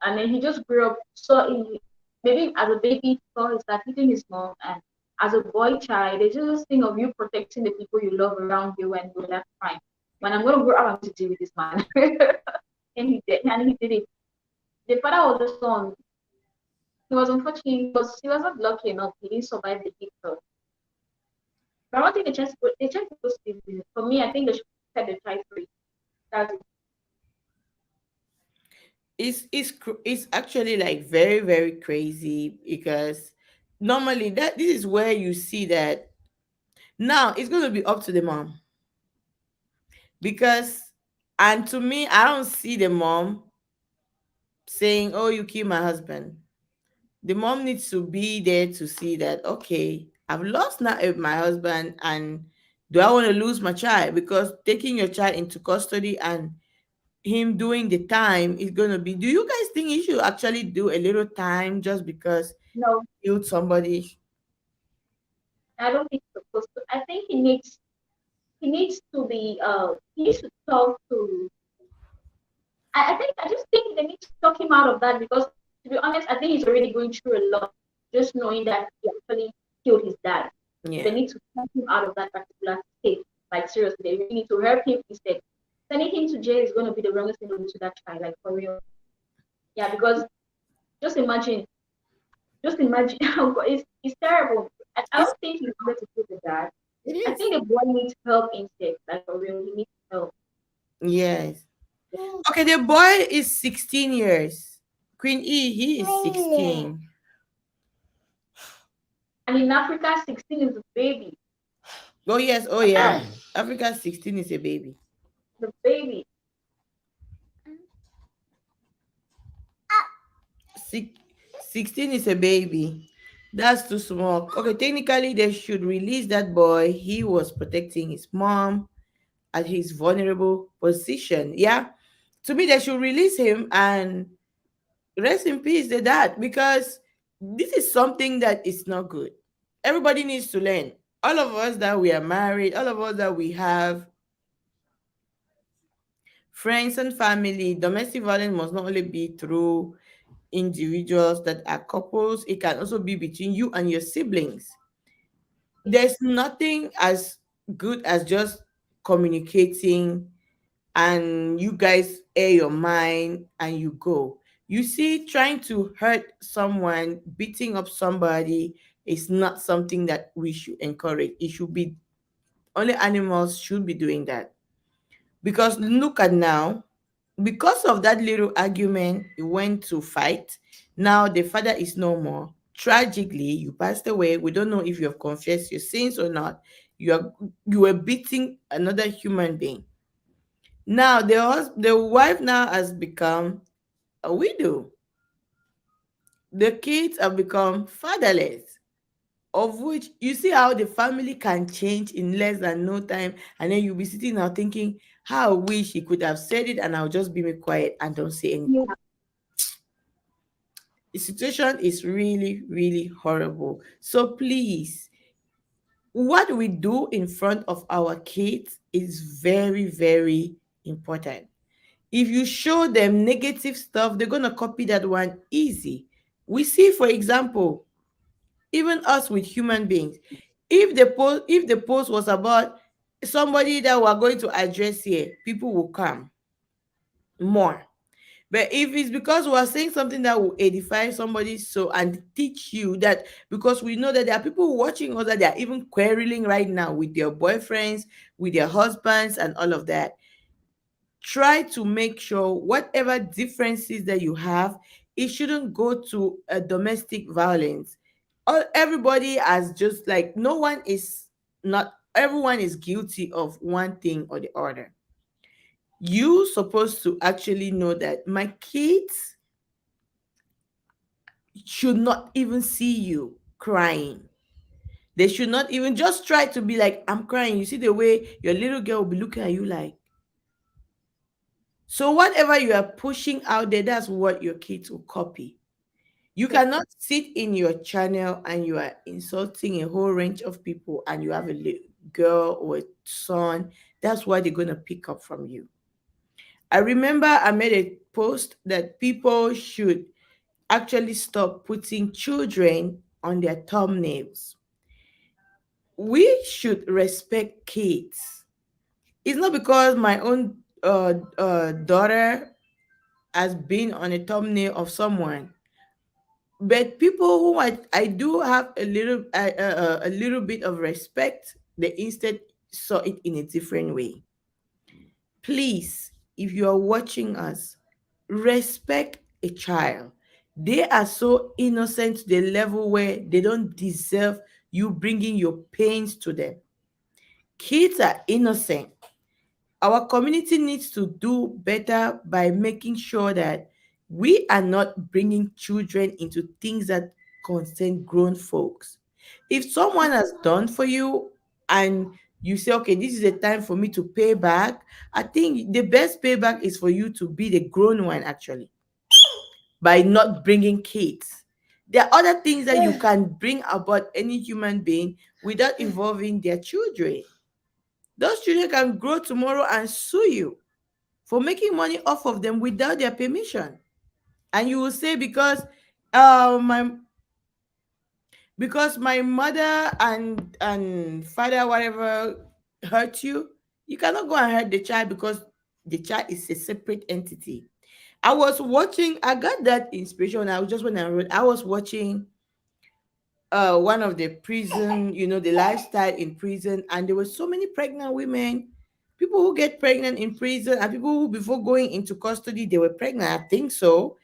and then he just grew up so maybe as a baby he saw his dad hitting his mom, and as a boy child, there's just this thing of you protecting the people you love around you and you're left fine. When I'm gonna grow up, I'm going to deal with this man. And he did it. The father of the son, he was unfortunate. He was not lucky enough. He didn't survive the hit. So, but I don't think the chance supposed to be for me. I think they should set the child free. That's it. It's actually like very very crazy because normally that this is where you see that now it's going to be up to the mom because, and to me, I don't see the mom saying, "Oh, you killed my husband." The mom needs to be there to see that, okay, I've lost now my husband, and do I want to lose my child? Because taking your child into custody and him doing the time is going to be, do you guys think he should actually do a little time just because No, he killed somebody? I don't think he's supposed to. I think he needs to talk to. I just think they need to talk him out of that because to be honest, I think he's already going through a lot just knowing that he actually killed his dad. So they Yeah. need to talk him out of that particular state. Like seriously, they really need to help him instead. Sending him to jail is going to be the wrongest thing to do to that child, like for real. Yeah, because just imagine, just imagine, it's terrible. I It's, don't think he's going to kill the dad. it I is. think the boy needs help instead, like for real, he needs help. Yes. Okay, the boy is 16 years. Queen E, he is 16. And in Africa, 16 is a baby. Oh yes, oh yeah. Africa 16 is a baby. The baby. Six, 16 is a baby. That's too small. Okay, technically they should release that boy. He was protecting his mom at his vulnerable position. Yeah. To me, they should release him and rest in peace, the dad, because this is something that is not good. Everybody needs to learn. All of us that we are married, all of us that we have friends and family, domestic violence must not only be through individuals that are couples, it can also be between you and your siblings. There's nothing as good as just communicating and you guys air your mind and you go. You see, trying to hurt someone, beating up somebody is not something that we should encourage. It should be only animals should be doing that. Because look at now, because of that little argument, you went to fight. Now the father is no more. Tragically, you passed away. We don't know if you have confessed your sins or not. You were beating another human being. Now the wife now has become a widow. The kids have become fatherless. Of which you see how the family can change in less than no time, and then you'll be sitting now thinking, how I wish he could have said it and I'll just be me quiet and don't say anything. Yeah. The situation is really, really horrible. So please, what we do in front of our kids is very, very important. If you show them negative stuff, they're gonna copy that one easy. We see, for example, even us with human beings. If the post was about somebody that we're going to address here, people will come more. But if it's because we are saying something that will edify somebody so and teach you that, because we know that there are people watching us that they are even quarreling right now with their boyfriends, with their husbands, and all of that. Try to make sure whatever differences that you have, it shouldn't go to a domestic violence. Everybody has just like no one is not everyone is guilty of one thing or the other. You supposed to actually know that my kids should not even see you crying. They should not even just try to be like, I'm crying. You see the way your little girl will be looking at you like. So whatever you are pushing out there, that's what your kids will copy. You Yeah. cannot sit in your channel and you are insulting a whole range of people and you have a little girl or a son. That's what they're going to pick up from you. I remember I made a post that people should actually stop putting children on their thumbnails. We should respect kids. It's not because my own daughter has been on a thumbnail of someone, but people who I do have a little bit of respect, they instead saw it in a different way. Please, if you are watching us, respect a child. They are so innocent to the level where they don't deserve you bringing your pains to them. Kids are innocent. Our community needs to do better by making sure that we are not bringing children into things that concern grown folks. If someone has done for you and you say, okay, this is a time for me to pay back, I think the best payback is for you to be the grown one actually, by not bringing kids. There are other things that you can bring about any human being without involving their children. Those children can grow tomorrow and sue you for making money off of them without their permission. And you will say my my mother and father whatever hurt you, you cannot go and hurt the child because the child is a separate entity. I got that inspiration. I was just when I wrote, I was watching one of the prison, the lifestyle in prison, and there were so many pregnant women, people who get pregnant in prison, and people who before going into custody they were pregnant, I think so.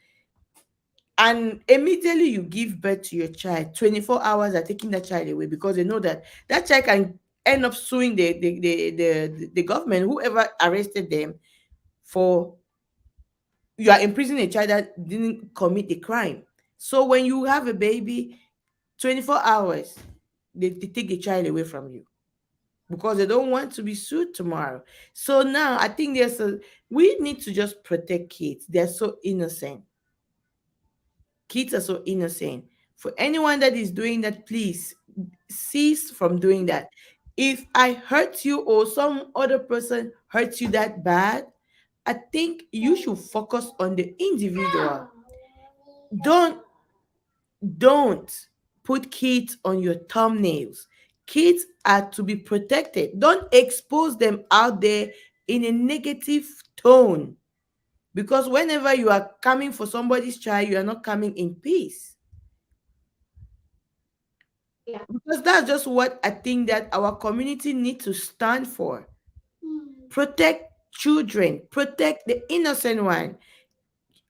And immediately you give birth to your child, 24 hours are taking that child away because they know that that child can end up suing the government, whoever arrested them, for you are imprisoning a child that didn't commit the crime. So when you have a baby, 24 hours, they take the child away from you because they don't want to be sued tomorrow. So now I think we need to just protect kids. They're so innocent. Kids are so innocent. For anyone that is doing that, please cease from doing that. If I hurt you or some other person hurts you that bad, I think you should focus on the individual. Don't don't put kids on your thumbnails. Kids are to be protected. Don't expose them out there in a negative tone. Because whenever you are coming for somebody's child, you are not coming in peace. Yeah. Because that's just what I think that our community needs to stand for. Protect children, protect the innocent one.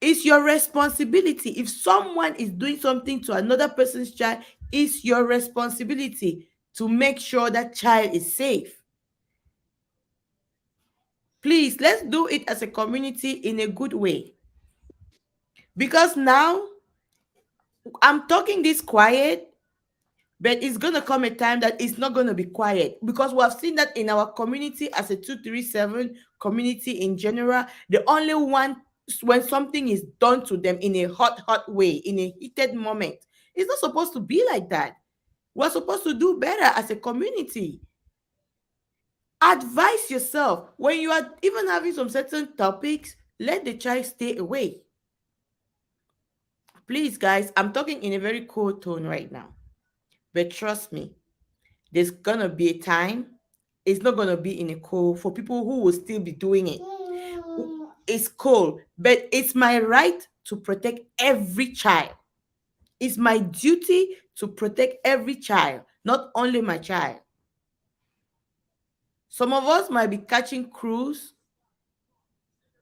It's your responsibility. If someone is doing something to another person's child, it's your responsibility to make sure that child is safe. Please, let's do it as a community in a good way. Because now I'm talking this quiet, but it's gonna come a time that it's not gonna be quiet because we have seen that in our community as a 237 community in general. The only one when something is done to them in a hot way, in a heated moment, it's not supposed to be like that. We're supposed to do better as a community. Advise yourself when you are even having some certain topics, let the child stay away. Please, guys, I'm talking in a very cool tone right now, but trust me, there's gonna be a time it's not gonna be in a cold for people who will still be doing it. It's cold, but it's my right to protect every child. It's my duty to protect every child, not only my child. Some of us might be catching cruise,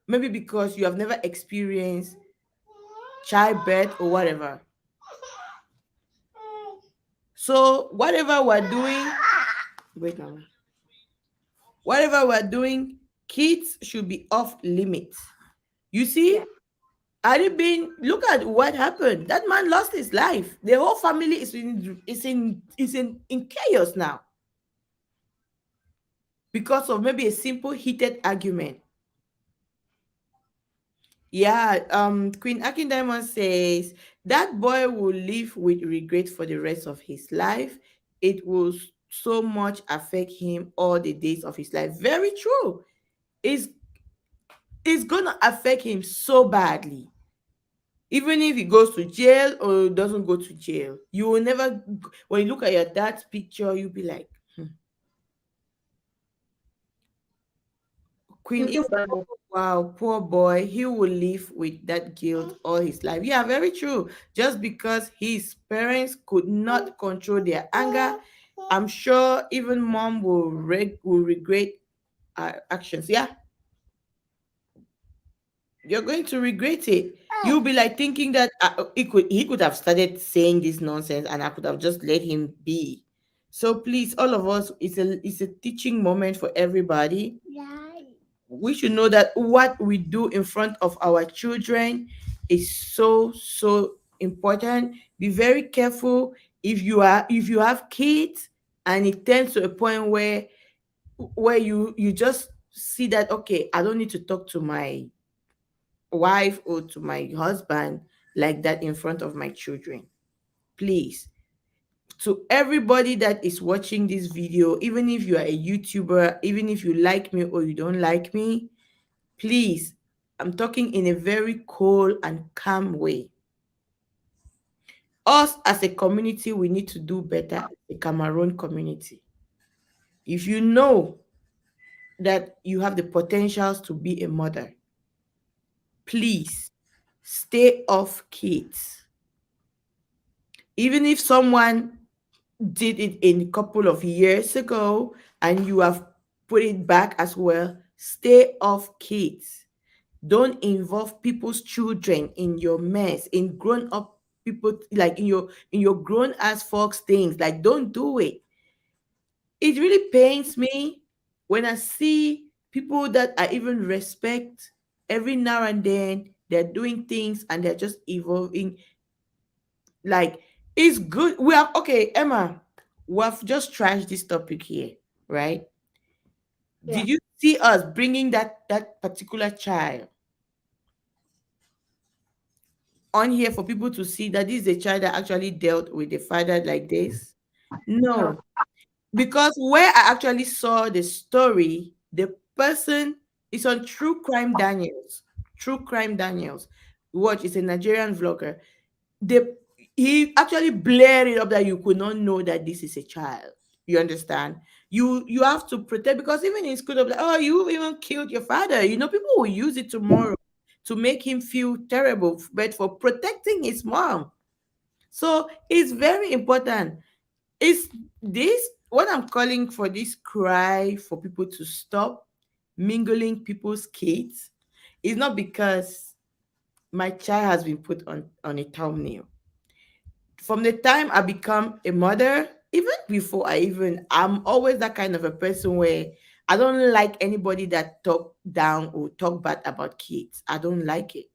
maybe because you have never experienced childbirth or whatever. So whatever we're doing, wait now. Whatever we're doing, kids should be off limits. You see, Yeah. had it been, look at what happened. That man lost his life. The whole family is in chaos now because of maybe a simple heated argument. Yeah, Queen Akin Diamond says that boy will live with regret for the rest of his life. It will so much affect him all the days of his life. Very true. It's it's gonna affect him so badly. Even if he goes to jail or doesn't go to jail, you will never. When you look at your dad's picture, you'll be like, "Hmm, Queen You feel If, bad. wow, poor boy, he will live with that guilt all his life." Yeah, very true. Just because his parents could not control their anger, I'm sure even mom will regret actions. Yeah, you're going to regret it. You'll be like thinking that he could have started saying this nonsense and I could have just let him be. So please, all of us, it's a teaching moment for everybody. We should know that what we do in front of our children is so important. Be very careful if you have kids and it turns to a point where you just see that, okay, I don't need to talk to my wife or to my husband like that in front of my children. Please, to everybody that is watching this video, even if you are a YouTuber, even if you like me or you don't like me, please, I'm talking in a very cool and calm way. Us as a community, we need to do better, the Cameroon community. If you know that you have the potentials to be a mother, please stay off kids. Even if someone did it in a couple of years ago and you have put it back as well, stay off kids. Don't involve people's children in your mess, in grown up people, like in your grown ass folks things. Like, don't do it. it really pains me when I see people that I even respect every now and then they're doing things and they're just evolving. Like, it's good. We have, okay, Emma, we have just trashed this topic here, right? Yeah. Did you see us bringing that particular child on here for people to see that this is a child that actually dealt with the father like this? No. No, because where I actually saw the story, the person is on True Crime Daniels. True Crime Daniels. Watch, it's a Nigerian vlogger. The He actually blared it up that you could not know that this is a child. You understand? You have to protect, because even in school, they'll be like, oh, you even killed your father. People will use it tomorrow to make him feel terrible, but for protecting his mom. So it's very important. Is this what I'm calling for, this cry for people to stop mingling people's kids? Is not because my child has been put on a thumbnail. From the time I become a mother, even before I'm always that kind of a person where I don't like anybody that talk down or talk bad about kids. I don't like it.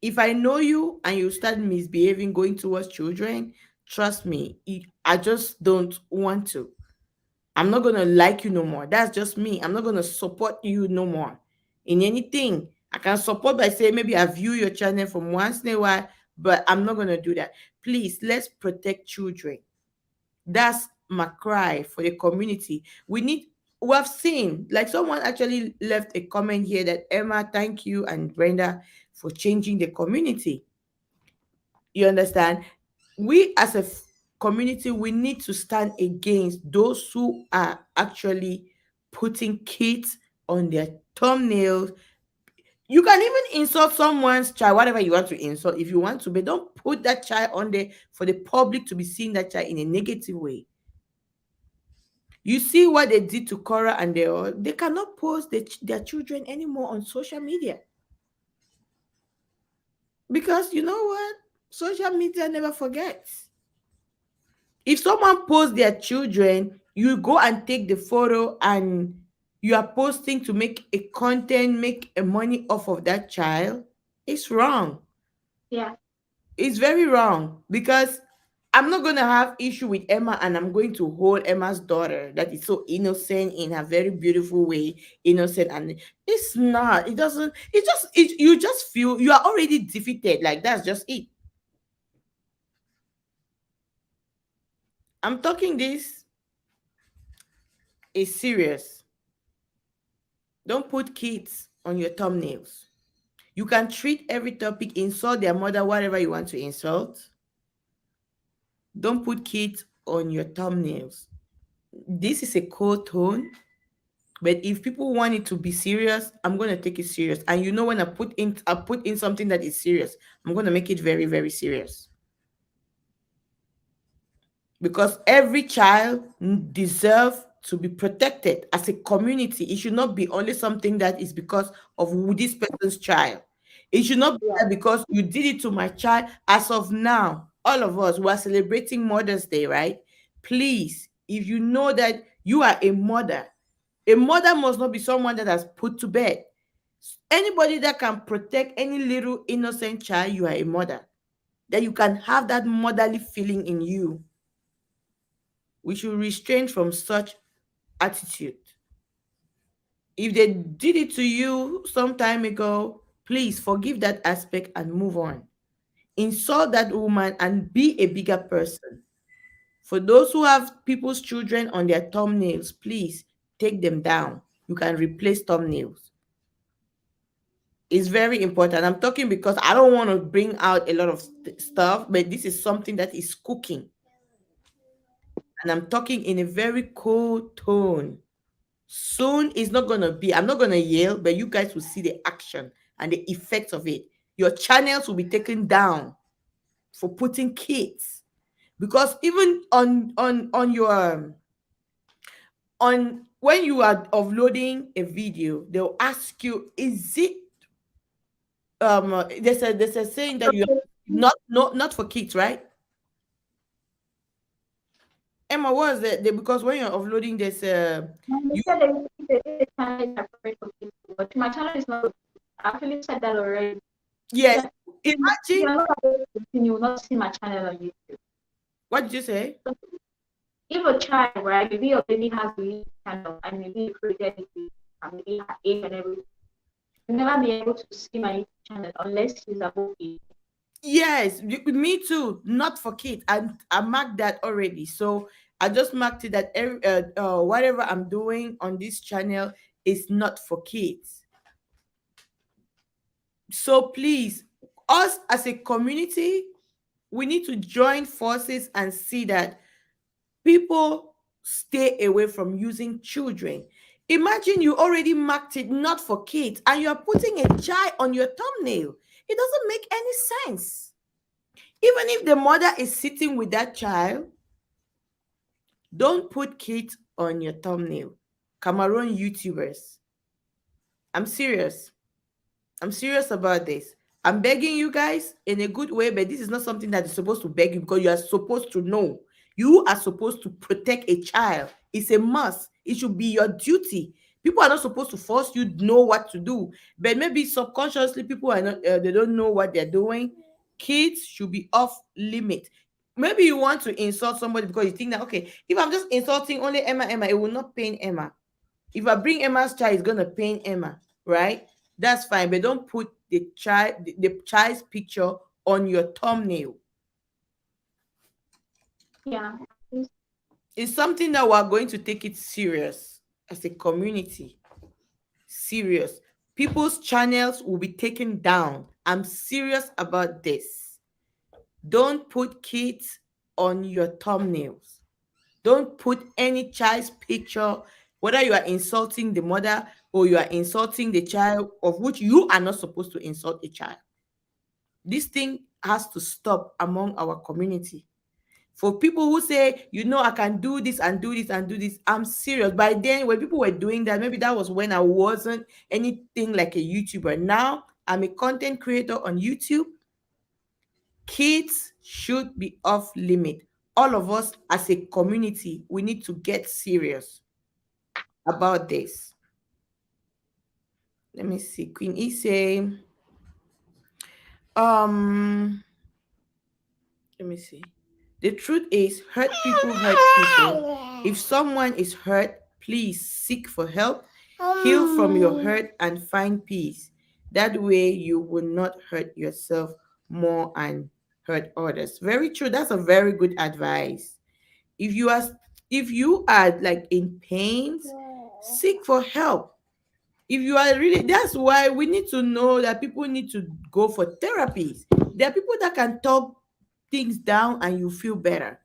If I know you and you start misbehaving, going towards children, trust me, I just don't want to. I'm not gonna like you no more. That's just me. I'm not gonna support you no more in anything. I can support by saying maybe I view your channel from once in a while, but I'm not gonna do that. Please, let's protect children. That's my cry for the community. We have seen, like, someone actually left a comment here that, Emma, thank you, and Brenda, for changing the community. You understand? We as a community, we need to stand against those who are actually putting kids on their thumbnails. You can even insult someone's child, whatever you want to insult if you want to, but don't put that child on there for the public to be seeing that child in a negative way. You see what they did to Cora, and they cannot post their children anymore on social media, because you know what? Social media never forgets. If someone posts their children, you go and take the photo and you are posting to make a content, make a money off of that child, it's wrong. Yeah. It's very wrong, because I'm not going to have issue with Emma and I'm going to hold Emma's daughter that is so innocent in a very beautiful way, innocent, and it's not. It doesn't. You just feel you are already defeated. Like, that's just it. I'm talking this is serious. Don't put kids on your thumbnails. You can treat every topic, insult their mother, whatever you want to insult. Don't put kids on your thumbnails. This is a cold tone, but if people want it to be serious, I'm gonna take it serious. And when I put in something that is serious, I'm gonna make it very, very serious. Because every child deserve to be protected as a community. It should not be only something that is because of this person's child. It should not be Yeah. that because you did it to my child. As of now, all of us, we are celebrating Mother's Day, right? Please, if you know that you are a mother must not be someone that has put to bed. Anybody that can protect any little innocent child, you are a mother. That you can have that motherly feeling in you. We should restrain from such attitude. If they did it to you some time ago, please forgive that aspect and move on. Insult that woman and be a bigger person. For those who have people's children on their thumbnails, please take them down. You can replace thumbnails. It's very important. I'm talking because I don't want to bring out a lot of stuff, but this is something that is cooking. And I'm talking in a very cool tone. Soon it's not gonna be, I'm not gonna yell, but you guys will see the action and the effects of it. Your channels will be taken down for putting kids. Because even on your on when you are uploading a video, they'll ask you, is it there's a saying that you not for kids, right? Emma, what was that? Because when you're uploading this, And they you said that if the channel is appropriate for kids, but my channel is not. I actually said that already. yes, That you imagine. are not able to continue, you will not see my channel on YouTube. What did you say? So if a child, right, maybe your baby has a YouTube channel and maybe you created it with maybe her age and everything, you'll never be able to see my YouTube channel unless he's above 18. Yes, me too. Not for kids. I marked that already. So I just marked it that whatever I'm doing on this channel is not for kids. So please, us as a community, we need to join forces and see that people stay away from using children. Imagine you already marked it not for kids and you're putting a child on your thumbnail. It doesn't make any sense. Even if the mother is sitting with that child, don't put kids on your thumbnail. Cameroon YouTubers. I'm serious. I'm serious about this. I'm begging you guys in a good way, but this is not something that is supposed to beg you because you are supposed to know. You are supposed to protect a child. It's a must. It should be your duty. People are not supposed to force you to know what to do, but maybe subconsciously people are not. They don't know what they're doing. Kids should be off limit. Maybe you want to insult somebody because you think that okay, if I'm just insulting only Emma, it will not pain Emma. If I bring Emma's child, it's gonna pain Emma, right? That's fine, but don't put the child's picture on your thumbnail. Yeah. It's something that we're going to take it serious as a community. Serious. People's channels will be taken down. I'm serious about this. Don't put kids on your thumbnails. Don't put any child's picture, whether you are insulting the mother or you are insulting the child, of which you are not supposed to insult a child. This thing has to stop among our community. For people who say, I can do this and do this and do this, I'm serious. By then, when people were doing that, maybe that was when I wasn't anything like a YouTuber. Now, I'm a content creator on YouTube. Kids should be off limit. All of us as a community, we need to get serious about this. Let me see. Queen Ise. Um, let me see. The truth is, hurt people hurt people. If someone is hurt, please seek for help, heal from your hurt, and find peace. That way, you will not hurt yourself more and hurt others. Very true. That's a very good advice. If you are if you are like in pains, seek for help. If you are really, that's why we need to know that people need to go for therapies. There are people that can talk things down and you feel better.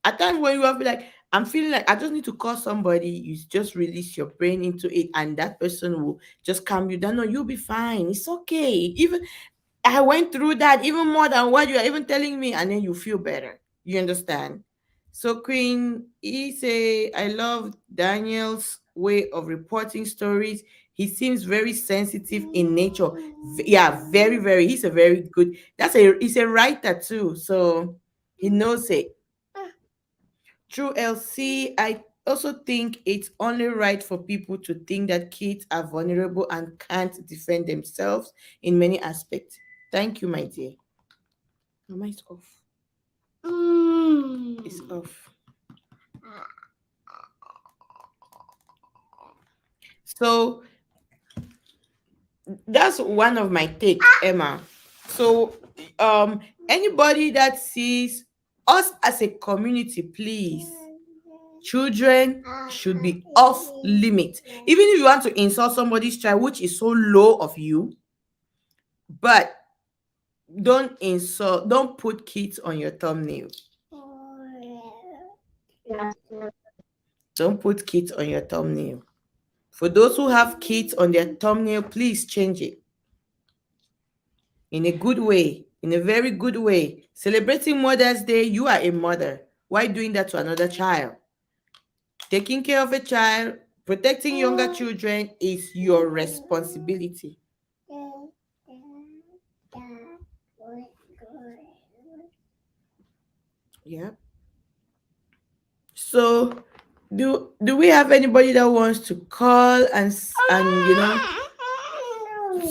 At times when you have like, I'm feeling like I just need to call somebody, you just release your brain into it and that person will just calm you down. No, you'll be fine. It's okay. Even I went through that even more than what you are even telling me, and then you feel better. You understand? So, Queen say, I love Daniel's way of reporting stories. He seems very sensitive in nature. Yeah, very, very. He's a very good. He's a writer too, so he knows it. True LC, I also think it's only right for people to think that kids are vulnerable and can't defend themselves in many aspects. Thank you, my dear. Mama is off. It's off. So that's one of my take, Emma. So anybody that sees us as a community, please, children should be off limit. Even if you want to insult somebody's child, which is so low of you, but don't put kids on your thumbnail. Yes, yes. Don't put kids on your thumbnail. For those who have kids on their thumbnail, please change it in a good way, in a very good way. Celebrating Mother's Day, you are a mother. Why doing that to another child? Taking care of a child, protecting younger children is your responsibility. Yeah. So, do we have anybody that wants to call and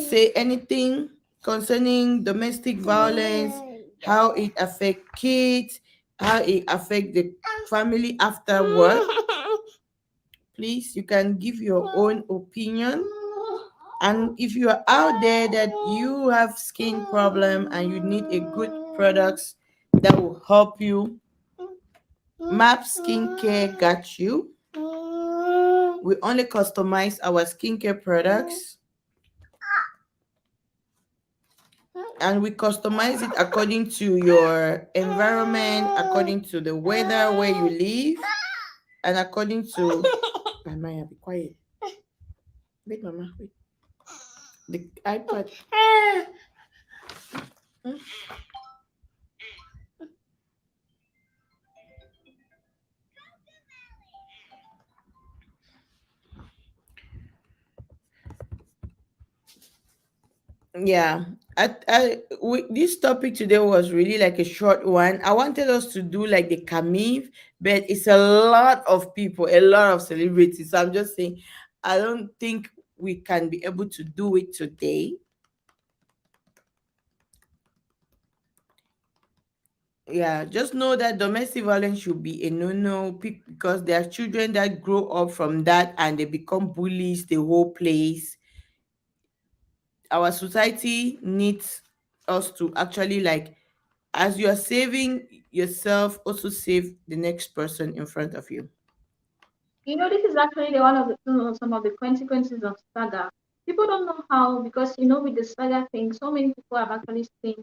say anything concerning domestic violence, how it affect kids, how it affect the family afterward? Please, you can give your own opinion. And if you are out there that you have skin problem and you need a good products that will help you, Map Skincare got you. We only customize our skincare products and we customize it according to your environment, according to the weather where you live, and according to. Maya, be quiet. Wait, Mama, wait. The iPad. Yeah. This topic today was really like a short one. I wanted us to do like the Camille, but it's a lot of people, a lot of celebrities. So I'm just saying, I don't think we can be able to do it today. Yeah, just know that domestic violence should be a no-no because there are children that grow up from that and they become bullies the whole place. Our society needs us to actually like, as you are saving yourself, also save the next person in front of you. This is actually the one of the some of the consequences of saga. People don't know how because with the saga thing, so many people have actually seen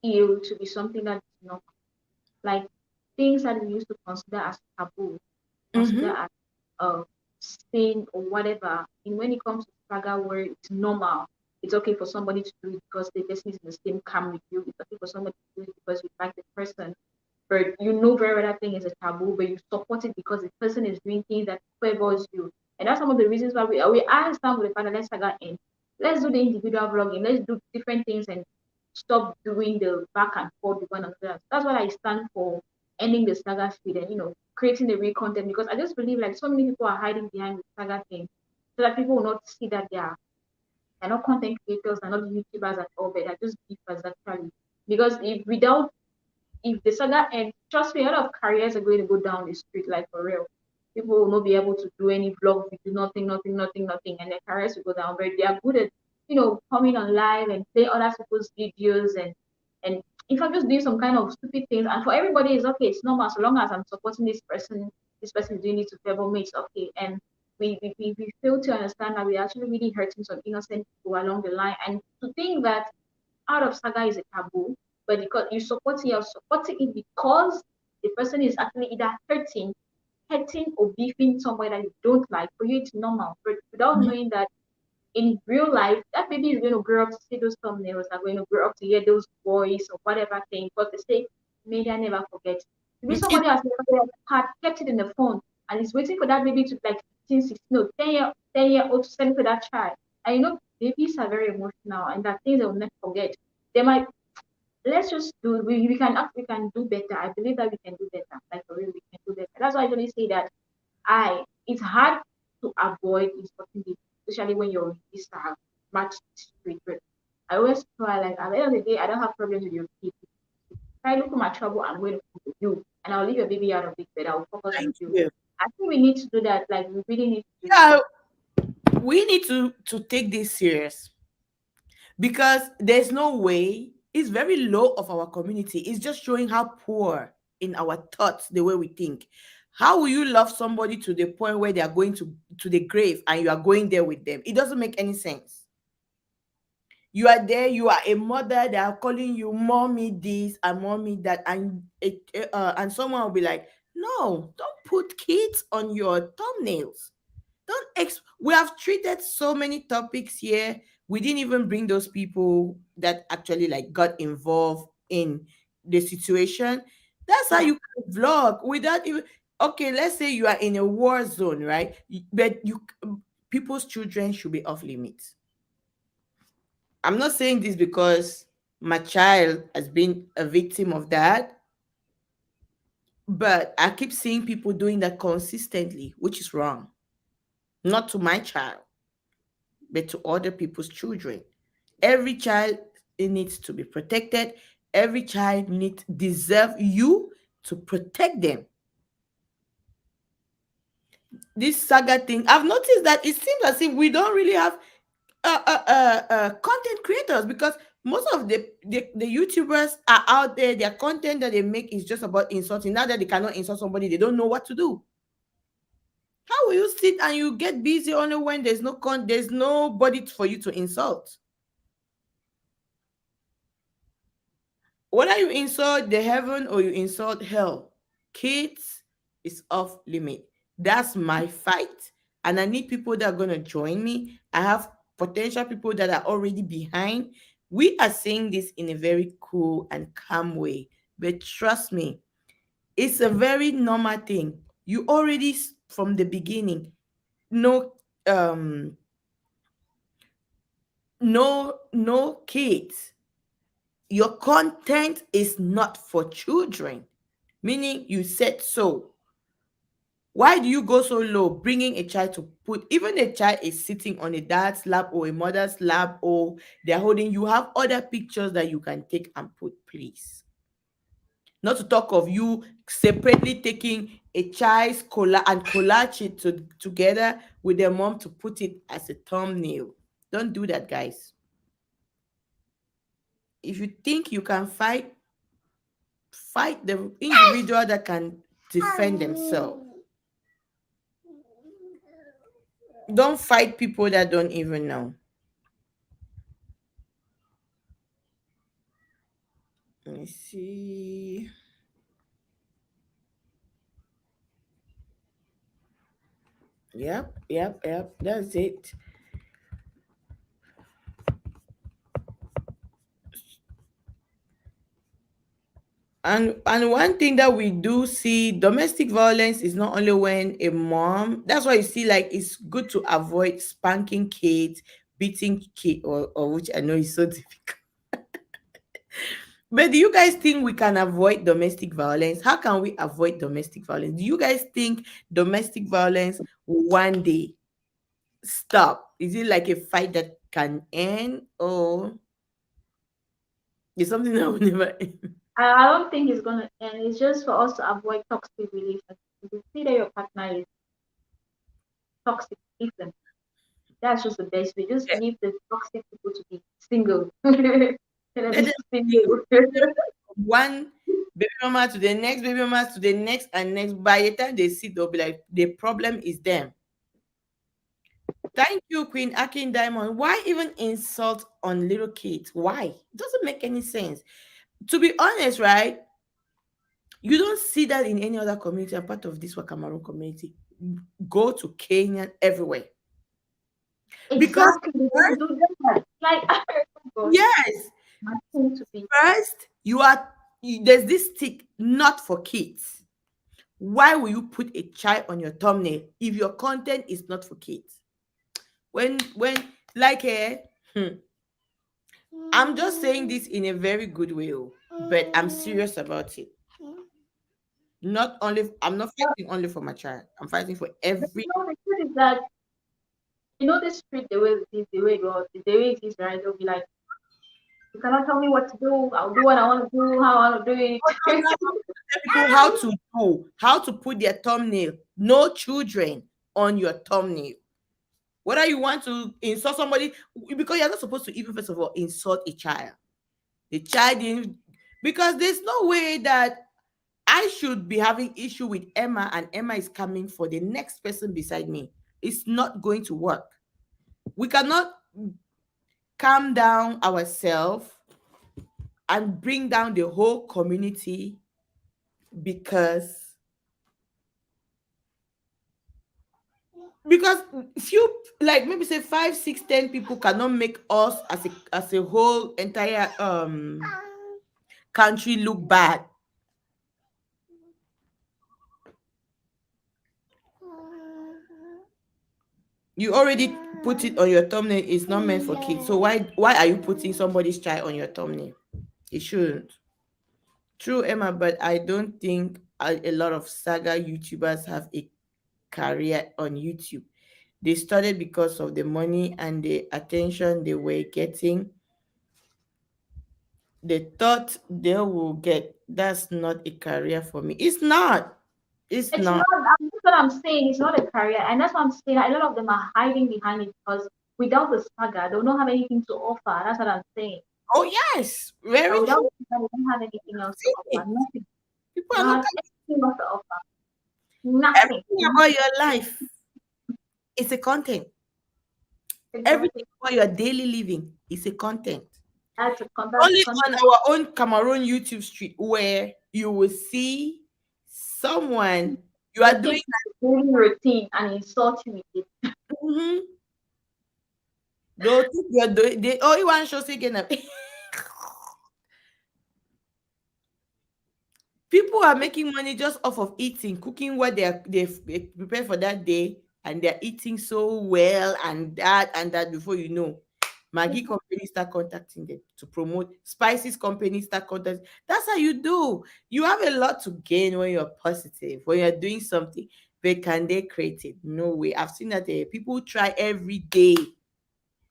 ill to be something that is not like things that we used to consider as taboo, consider Mm-hmm. as uh sin or whatever. And when it comes to saga where it's normal, it's okay for somebody to do it because the person is in the same camp with you. It's okay for somebody to do it because you like the person, but you know very well that thing is a taboo, but you support it because the person is doing things that favors you. And that's some of the reasons why we I stand with the father, let's saga end. Let's do the individual vlogging, let's do different things and stop doing the back and forth with one another. That's what I stand for, ending the saga feed and creating the real content because I just believe like so many people are hiding behind the saga thing so that people will not see that they're not content creators, they're not YouTubers at all, but they're just beefers actually. Because if the saga ends, trust me, a lot of careers are going to go down the street, like for real. People will not be able to do any vlog, do nothing, nothing, nothing, nothing, and their careers will go down. But they are good at, coming on live and play other people's videos and if I'm just doing some kind of stupid things, and for everybody it's okay, it's normal, so long as I'm supporting this person is doing it to favor me, it's okay. And we fail to understand that we're actually really hurting some innocent people along the line. And to think that out of saga is a taboo, but because you're supporting it because the person is actually either hurting or beefing somewhere that you don't like. For you, it's normal, but without knowing that in real life, that baby is going to grow up to see those thumbnails, are going to grow up to hear those voice or whatever thing. But they say media never forgets. Maybe It, somebody has never had kept it in the phone and is waiting for that baby to like 15, 16, no, 10-year old to send it to that child. And babies are very emotional and that things they will never forget. They might let's just do we can do better. I believe that we can do better. Like for real, we can do better. That's why I usually say that I it's hard to avoid insulting people, especially when you're in this match street. But I always try like at the end of the day, I don't have problems with your kids. If I look at my trouble, I'm going to come to you and I'll leave your baby out of it, but I'll focus on thank you. you. I think we need to do that. Like we really need to do Yeah, we need to take this serious because there's no way. It's very low of our community. It's just showing how poor in our thoughts the way we think. How will you love somebody to the point where they are going to the grave and you are going there with them? It doesn't make any sense. You are there, you are a mother, they are calling you mommy this and mommy that, and someone will be like, no, don't put kids on your thumbnails. Don't we have treated so many topics here. We didn't even bring those people that actually like got involved in the situation. That's how yeah. you can vlog without even, okay, let's say you are in a war zone, right? But people's children should be off limits. I'm not saying this because my child has been a victim of that, But I keep seeing people doing that consistently, which is wrong. Not to my child, but to other people's children. Every child, it needs to be protected. Every child needs deserve you to protect them. This saga thing, I've noticed that it seems as if we don't really have content creators, because most of the YouTubers are out there. Their content that they make is just about insulting. Now that they cannot insult somebody, they don't know what to do. How will you sit and you get busy only when there's nobody for you to insult? Whether you insult the heaven or you insult hell, kids is off limit. That's my fight. And I need people that are going to join me. I have potential people that are already behind. We are saying this in a very cool and calm way. But trust me, it's a very normal thing. You already, from the beginning, know, no kids. Your content is not for children, meaning you said so. Why do you go so low bringing a child to put, even a child is sitting on a dad's lap or a mother's lap, or they're holding, you have other pictures that you can take and put, please. Not to talk of you separately taking a child's and collage it together with their mom to put it as a thumbnail. Don't do that, guys. If you think you can fight, fight the individual that can defend themselves. Don't fight people that don't even know. Let me see. Yep. That's it. And one thing that we do see, domestic violence is not only when a mom. That's why you see, like, it's good to avoid spanking kids, beating kid, or which I know is so difficult. But do you guys think we can avoid domestic violence? How can we avoid domestic violence? Do you guys think domestic violence will one day stop? Is it like a fight that can end, or it's something that will never end? I don't think it's gonna end. It's just for us to avoid toxic relationships. If you see that your partner is toxic, leave them. That's just the best way. Just Yeah. leave the toxic people to be single. Let them Let be them be. single. Let them from one baby mama to the next baby mama to the next and next. By the time they see, they'll be like, the problem is them. Thank you, Queen Akin Diamond. Why even insult on little kids? Why? It doesn't make any sense. To be honest, right? You don't see that in any other community. I'm part of this Wakamaru community. Go to Kenya, everywhere. Because Exactly, they don't first, do that. Like, oh God, yes, my thing to be. first there's this stick not for kids. Why will you put a child on your thumbnail if your content is not for kids? When like I'm just saying this in a very good way, oh, but I'm serious about it. Not only I'm not fighting only for my child. I'm fighting for But every. the truth is that this street the way it is, right? They'll be like, you cannot tell me what to do. I'll do what I want to do, how I want to do No, no, it. no. Tell people how to put their thumbnail. No children on your thumbnail. Whether you want to insult somebody, because you're not supposed to even first of all insult a child. The child didn't, because there's no way that I should be having issue with Emma and Emma is coming for the next person beside me. It's not going to work. We cannot calm down ourselves and bring down the whole community because few, like maybe say 5, 6, 10 people cannot make us as a whole entire country look bad. You already put it on your thumbnail. It's not meant for kids, so why are you putting somebody's child on your thumbnail? It shouldn't. True, Emma, but I don't think a lot of saga YouTubers have a career on YouTube. They started because of the money and the attention they were getting. They thought they will get. That's not a career for me. It's not. It's It's not. not. That's what I'm saying. It's not a career, and that's what I'm saying. A lot of them are hiding behind it because without the saga, they don't have anything to offer. That's what I'm saying. Oh yes, very Without true. the saga, they don't have anything else to See offer. it. Nothing. People They are don't looking have at anything else to offer. Nothing. everything about your life. It's a content. Everything Exactly. about your daily living is a content. That's a Only on content. our own Cameroon YouTube street where you will see someone you They are doing. take daily routine and insult you with it. Mhm. They'll think you're doing. They oh you want to show say again. People are making money just off of eating, cooking what they prepare for that day, and they're eating so well and that before you know, Maggie companies start contacting them to promote. Spices companies start contacting. That's how you do. You have a lot to gain when you're positive, when you're doing something. But can they create it? No way. I've seen that people try every day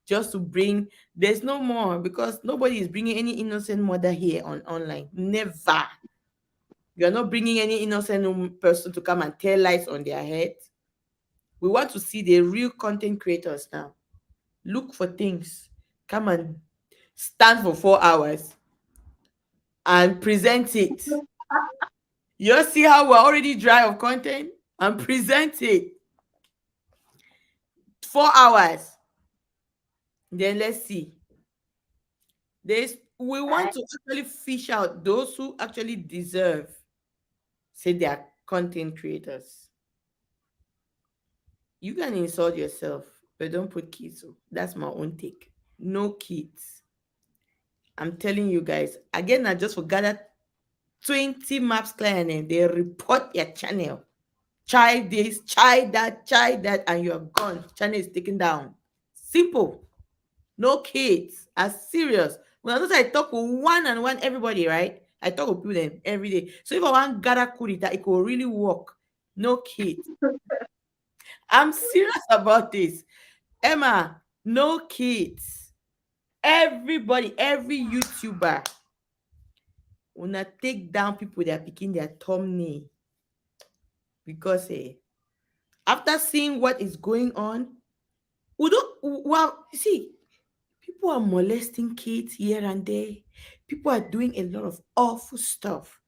just to bring. There's no more because nobody is bringing any innocent mother here on online. Never. You're not bringing any innocent person to come and tell lies on their head. We want to see the real content creators now. Look for things. Come and stand for 4 hours and present it. You see how we're already dry of content? And present it. 4 hours. Then let's see. We want Right? to actually fish out those who actually deserve, say they are content creators. You can insult yourself, but don't put kids. Oh. That's my own take. No kids. I'm telling you guys. Again, I just forgot that 20 maps client and they report your channel. Try this, try that, and you're gone. Channel is taken down. Simple. No kids. As serious. When I notice I talk with one and one everybody, right? I talk with people them every day. So if I want gather kurita, it will really work. No kids. I'm serious about this. Emma, no kids. Everybody, every YouTuber wanna take down people that are picking their thumbnail because after seeing what is going on, we don't well see people are molesting kids here and there. People are doing a lot of awful stuff.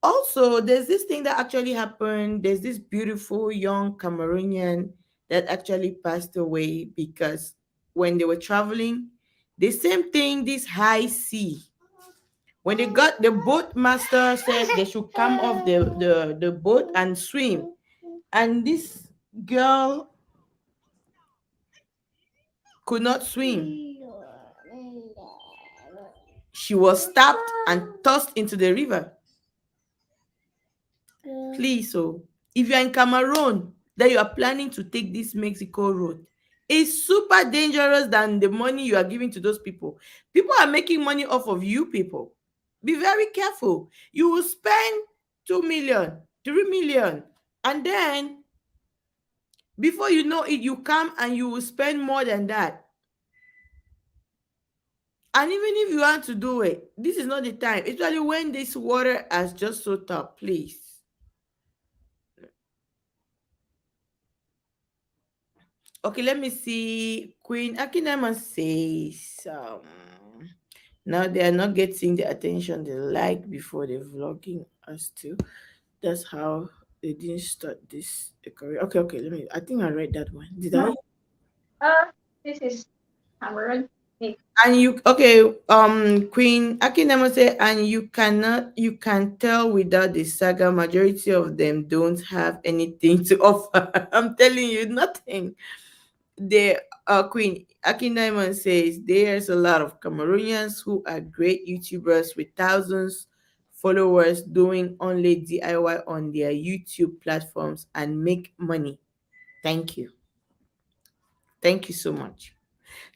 Also, there's this thing that actually happened. There's this beautiful young Cameroonian that actually passed away because when they were traveling, the same thing, this high sea. When they got the boat master said they should come off the boat and swim. And this girl could not swim. She was stabbed and tossed into the river. Please, so if you're in Cameroon that you are planning to take this Mexico road, it's super dangerous than the money you are giving to those people. People are making money off of you people. Be very careful. You will spend 2 million, 3 million, and then before you know it, you come and you will spend more than that. And even if you want to do it, this is not the time. Especially when this water has just so up, please. Okay, let me see. Queen Akinama says, now they are not getting the attention they like before they're vlogging us too. That's how they didn't start this career. Okay, okay, let me. I think I read that one. Did I? Uh, this is Cameron. And you okay? Queen Akinama said, and you can tell without the saga. Majority of them don't have anything to offer. I'm telling you, nothing. The Queen Akinaiman says there's a lot of Cameroonians who are great YouTubers with thousands followers doing only DIY on their YouTube platforms and make money. Thank you. Thank you so much.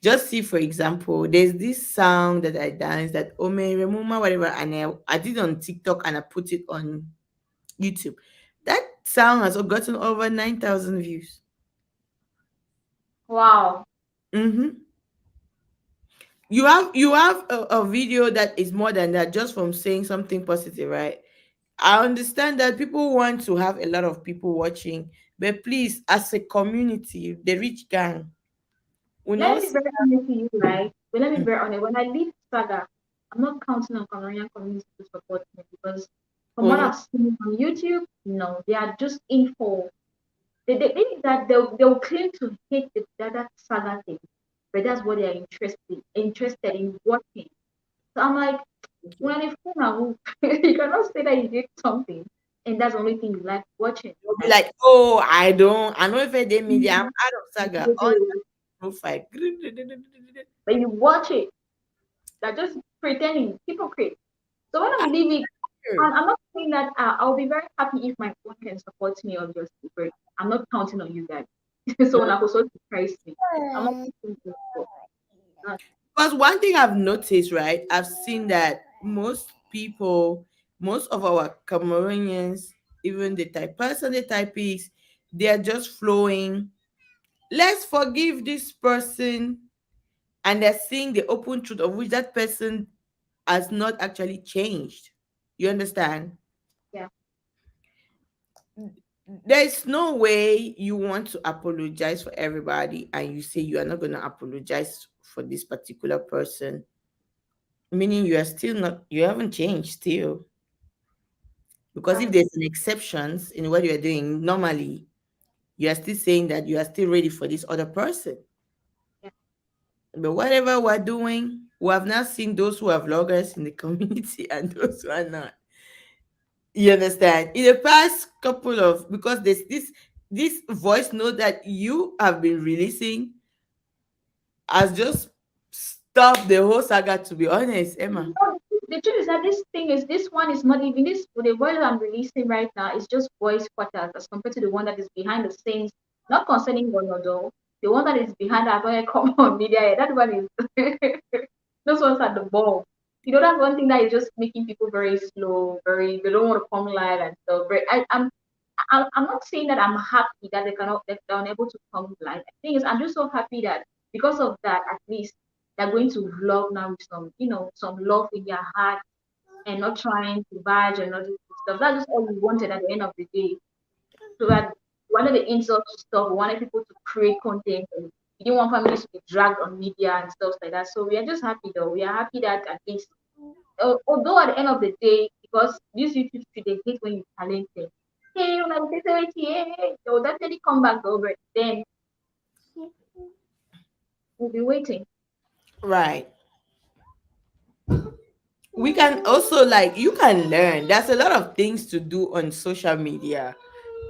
Just see, for example, there's this song that I danced that Ome Remuma, whatever, and I did on TikTok and I put it on YouTube. That sound has gotten over 9,000 views. Wow. Mm-hmm. You have a video that is more than that just from saying something positive, right? I understand that people want to have a lot of people watching, but please, as a community, the rich gang, we Let know. me be very honest with you, right? But let me be very honest. When I leave Saga, I'm not counting on Cameroonian community to support me because from Oh what yeah, I've seen on YouTube, no, they are just in for they think that they'll claim to hate that Saga thing, but that's what they are interested in watching. So I'm like, when I phone now, you cannot say that you did something and that's the only thing you like watching. they'll be Like, like, "Oh, I know if they media, I'm mhm, out of Saga on profile." but you watch it, they're just pretending, hypocrite. So when I'm leaving, I'm not saying that I'll be very happy if my phone can support me, obviously, but I'm not counting on you guys. So when I was so surprised me, I'm not counting on you. Not, Because one thing I've noticed, right? I've seen that most people, most of our Cameroonians, even the type person, the typists, they are just flowing. Let's forgive this person, and they're seeing the open truth of which that person has not actually changed. You understand? yeah, There's no way you want to apologize for everybody and you say you are not going to apologize for this particular person, meaning you are still not, you haven't changed still. Because if um, there's an exceptions in what you're doing, normally you are still saying that you are still ready for this other person. yeah, But whatever we're doing, we have now seen those who are vloggers in the community and those who are not. You understand? In the past couple of, because there's this voice note that you have been releasing has just stopped the whole saga. To be honest, Emma. no, the truth is that this one is not even this the voice I'm releasing right now is just voice quarters as compared to the one that is behind the scenes, not concerning Bonodo. The one that is behind that don't come on media. That one is those ones at the ball. You know, that's one thing that is just making people very slow, very they don't want to come live and stuff. But I'm not saying that I'm happy that they cannot that they're unable to come live. The thing is, I'm just so happy that because of that, at least they're going to vlog now with some, some love in their heart and not trying to badge and all this stuff. That's just all we wanted at the end of the day. So that one of the insults stuff, we wanted people to create content and we didn't want families to be dragged on media and stuff like that. So we are just happy though. We are happy that at least, although at the end of the day, because this YouTube street, they hate when you talented. Hey, you know, they'll definitely come back over it. Then we'll be waiting. Right. We can also, like, you can learn. There's a lot of things to do on social media.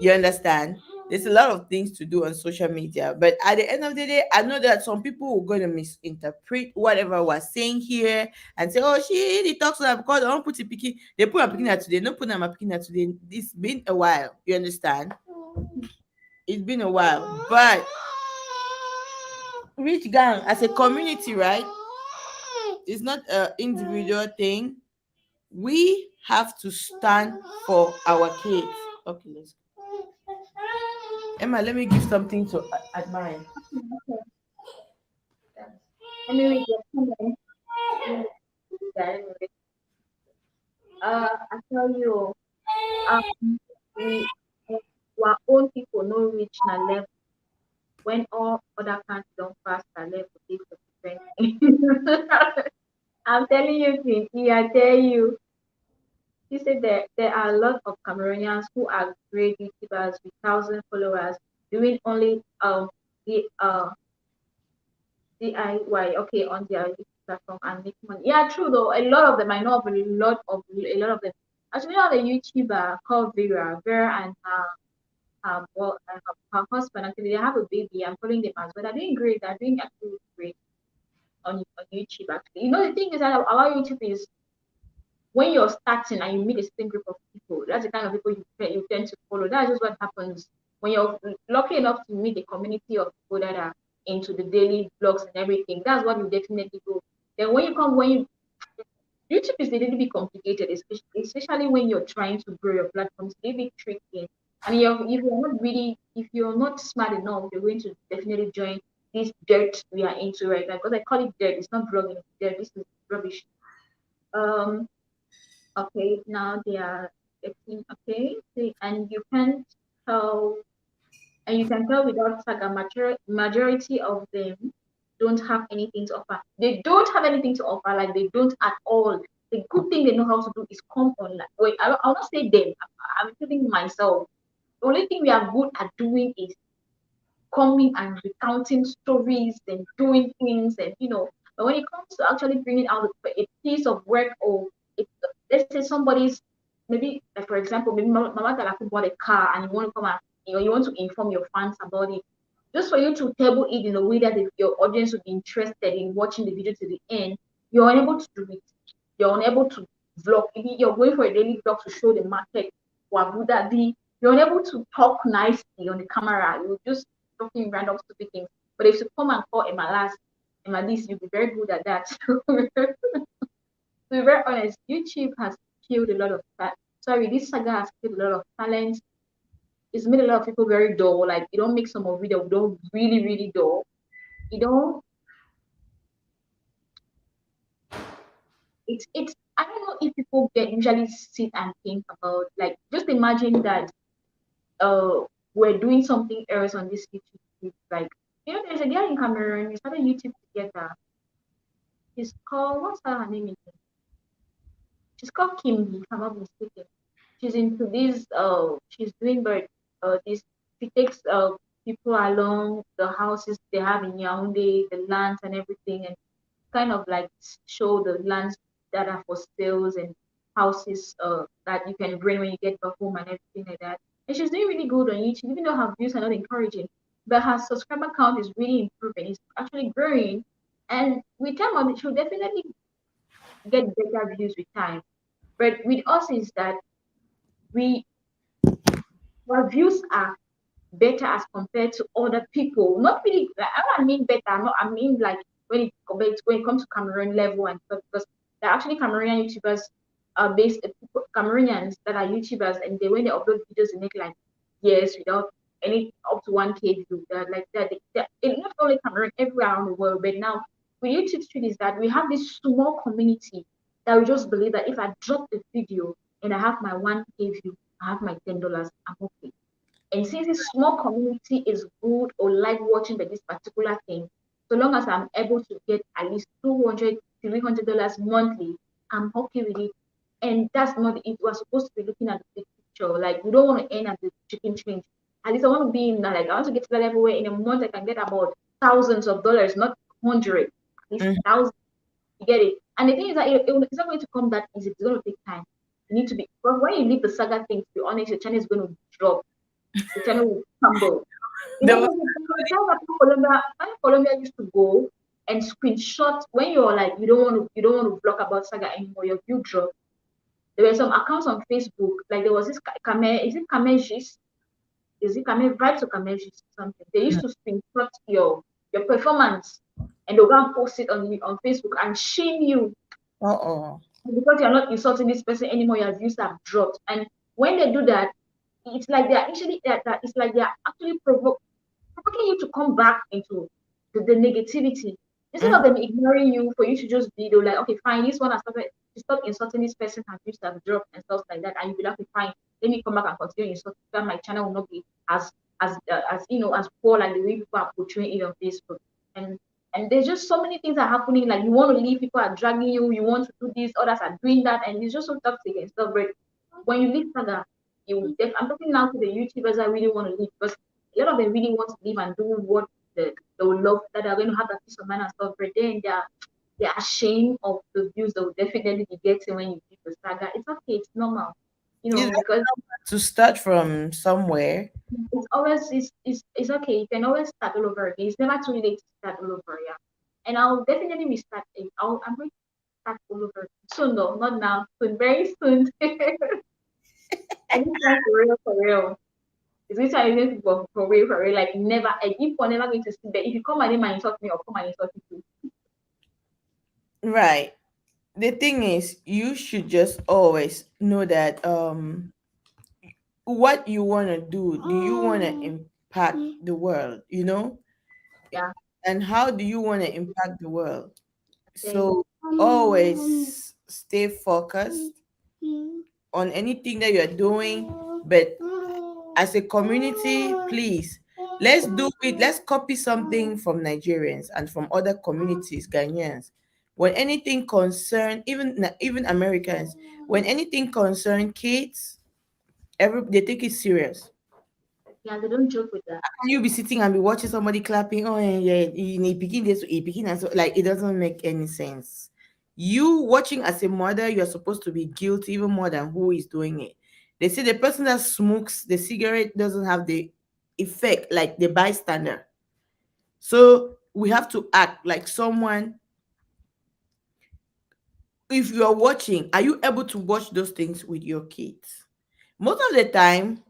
You understand? There's a lot of things to do on social media. But at the end of the day, I know that some people are going to misinterpret whatever we're saying here and say, oh, she talks like because I don't put it picking. They put a picking at today. No put them a picking at today. It's been a while. You understand? It's been a while. But Rich Gang, as a community, right? It's not an individual thing. We have to stand for our kids. Okay, let's go. Emma, let me give something to admire. Okay. Let me read your comment. Let me read that anyway. I tell you, um, we our own people no reach na level when all other countries don't pass na level dey for different things. I'm telling you, Quincy, I tell you. She said that there are a lot of Cameroonians who are great YouTubers with thousand followers doing only the DIY okay on their YouTube platform and make money. Yeah, true though. A lot of them I know of a lot of them. Actually, one of the YouTuber called Vera, Vera and her husband actually they have a baby. I'm following them as well. They're doing great. They're doing actually great on YouTube. Actually, you know the thing is that our YouTube is when you're starting and you meet the same group of people, that's the kind of people you tend to follow. That's just what happens when you're lucky enough to meet the community of people that are into the daily vlogs and everything. That's what you definitely go. Then when you come, when you YouTube is a little bit complicated, especially when you're trying to grow your platform. It's a little bit tricky. And if you're not smart enough, you're going to definitely join this dirt we are into right now. Because I call it dirt. It's not vlogging, it's dirt. This is rubbish. Um, okay, now they are getting, okay. And you can't tell, and you can tell without saga, majority of them don't have anything to offer. They don't have anything to offer, like they don't at all. The good thing they know how to do is come online. Wait, I'll not say them. I'm including myself. The only thing we are good at doing is coming and recounting stories and doing things, and but when it comes to actually bringing out a piece of work, or it, let's say somebody's, maybe like for example, maybe Mama Talaku bought a car and you want to come and you want to inform your fans about it, just for you to table it in a way that if your audience would be interested in watching the video to the end, you're unable to do it. You're unable to vlog. Maybe you're going for a daily vlog to show the market what would that be. You're unable to talk nicely on the camera. You're just talking random stupid things. But if you come and call Emma last, Emma this, you'll be very good at that. To be very honest, YouTube has killed a lot of that. Sorry, this saga has killed a lot of talent. It's made a lot of people very dull. Like you don't make some of video don't really, really dull. You don't it's I don't know if people get usually sit and think about, like, just imagine that uh we're doing something else on this YouTube. Like, there's a girl in Cameroon, we started YouTube together. She's called, what's her name again? She's called Kimby, if I'm not mistaken. She's into this she's doing but this she takes people along the houses they have in Yaoundé, the lands and everything, and kind of like show the lands that are for sales and houses that you can bring when you get back home and everything like that. And she's doing really good on YouTube, even though her views are not encouraging. But her subscriber count is really improving. It's actually growing. And with time on it, she'll definitely get better views with time. But with us is that we our views are better as compared to other people. Not really. Like, I don't mean better. Not. I mean like when it comes to Cameroon level and stuff, because there are actually Cameroonian YouTubers, based Cameroonians that are YouTubers, and they when they upload videos, they make like years without any up to 1K view. That like that. Not only Cameroon, everywhere around the world. But now with YouTube Street is that we have this small community that we just believe that if I drop the video and I have my 1K view, I have my $10, I'm okay. And since this small community is good or like watching this particular thing, so long as I'm able to get at least $200, $300 monthly, I'm okay with it. And that's not it. We're supposed to be looking at the big picture. Like, we don't want to end at the chicken change. At least I want to be in that, like, I want to get to that level where in a month I can get about thousands of dollars, not hundred, at least Mhm. thousands. You get it? And the thing is that it's not going to come that easy. It's going to take time. You need to be, but when you leave the saga thing, to be honest, your channel is going to drop, the channel will crumble. You There know, was the time that Colombia used to go and screenshot when you're like you don't want to vlog about saga anymore, your view drop. There were some accounts on Facebook, like there was this is it Kamejis? Is it Kame Vibes or Kamejis something? They used to screenshot your performance and they'll go and post it on Facebook and shame you uh-oh. because you're not insulting this person anymore, your views have dropped. And when they do that, it's like they're actually that it's like they're actually provoking you to come back into the negativity. Instead of Mhm. them ignoring you for you to just be they're like, okay, fine, this one has started to stop insulting this person has used to have dropped and stuff like that, and you'll be like, okay, fine, let me come back and continue insulting that my channel will not be as poor like the way people are portraying it on Facebook. And there's just so many things are happening. Like you want to leave, people are dragging you. You want to do this, others are doing that, and it's just so toxic and stuff. But when you leave Saga, I'm talking now to the YouTubers that really want to leave because a lot of them really want to live and do what they will love, that they're going to have that peace of mind and stuff. But then they're ashamed of the views they will definitely be getting when you leave the saga. It's okay, it's normal, It's very because normal to start from somewhere. it's okay. You can always start all over again. It's never too late to start all over, yeah. And I'll definitely restart it. I'm going to start all over soon though, not now, soon, very soon. Anytime for real, for real. It's which I even for real, like never. If you're never going to sit there, if you call my name and insult me, or call my insult you too. Right. the thing is, you should just always know that what you want to do you want to impact the world, Yeah, and how do you want to impact the world? okay. So always stay focused on anything that you're doing, but as a community, please, let's do it. Let's copy something from Nigerians and from other communities, Ghanaians. When anything concern, even Americans, when anything concern kids, they take it serious. Yeah, they don't joke with that. Can you be sitting and be watching somebody clapping? Oh, yeah, he begin this, he begin, and so like it doesn't make any sense. You watching as a mother, you're supposed to be guilty even more than who is doing it. They say the person that smokes the cigarette doesn't have the effect like the bystander. So we have to act like someone. If you are watching, are you able to watch those things with your kids? Most of the time,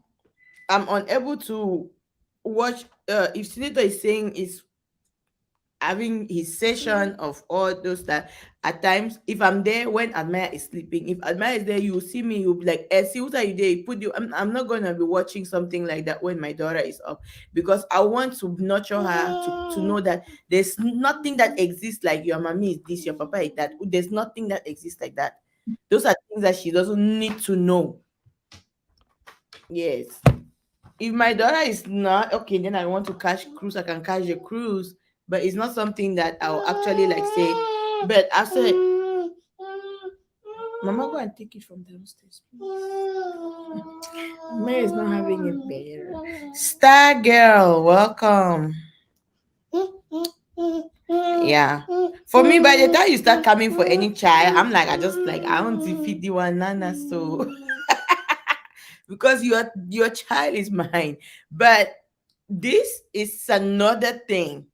I'm unable to watch. If senator is saying is having his session of all those that at times if I'm there when Admire is sleeping, if Admire is there, you will see me, you'll be like, see what are you there? You put you I'm not gonna be watching something like that when my daughter is up because I want to nurture her to know that there's nothing that exists like your mommy is this, your papa is that. There's nothing that exists like that. Those are things that she doesn't need to know. Yes. If my daughter is not okay, then I want to catch cruise, I can catch the cruise, but it's not something that I'll actually like say. But after, Mama, go and take it from downstairs, please. Mary is not having it better. Star girl, welcome. Yeah. For me, by the time you start coming for any child, I'm like, I just like I want to feed the one nana, so because your child is mine. But this is another thing.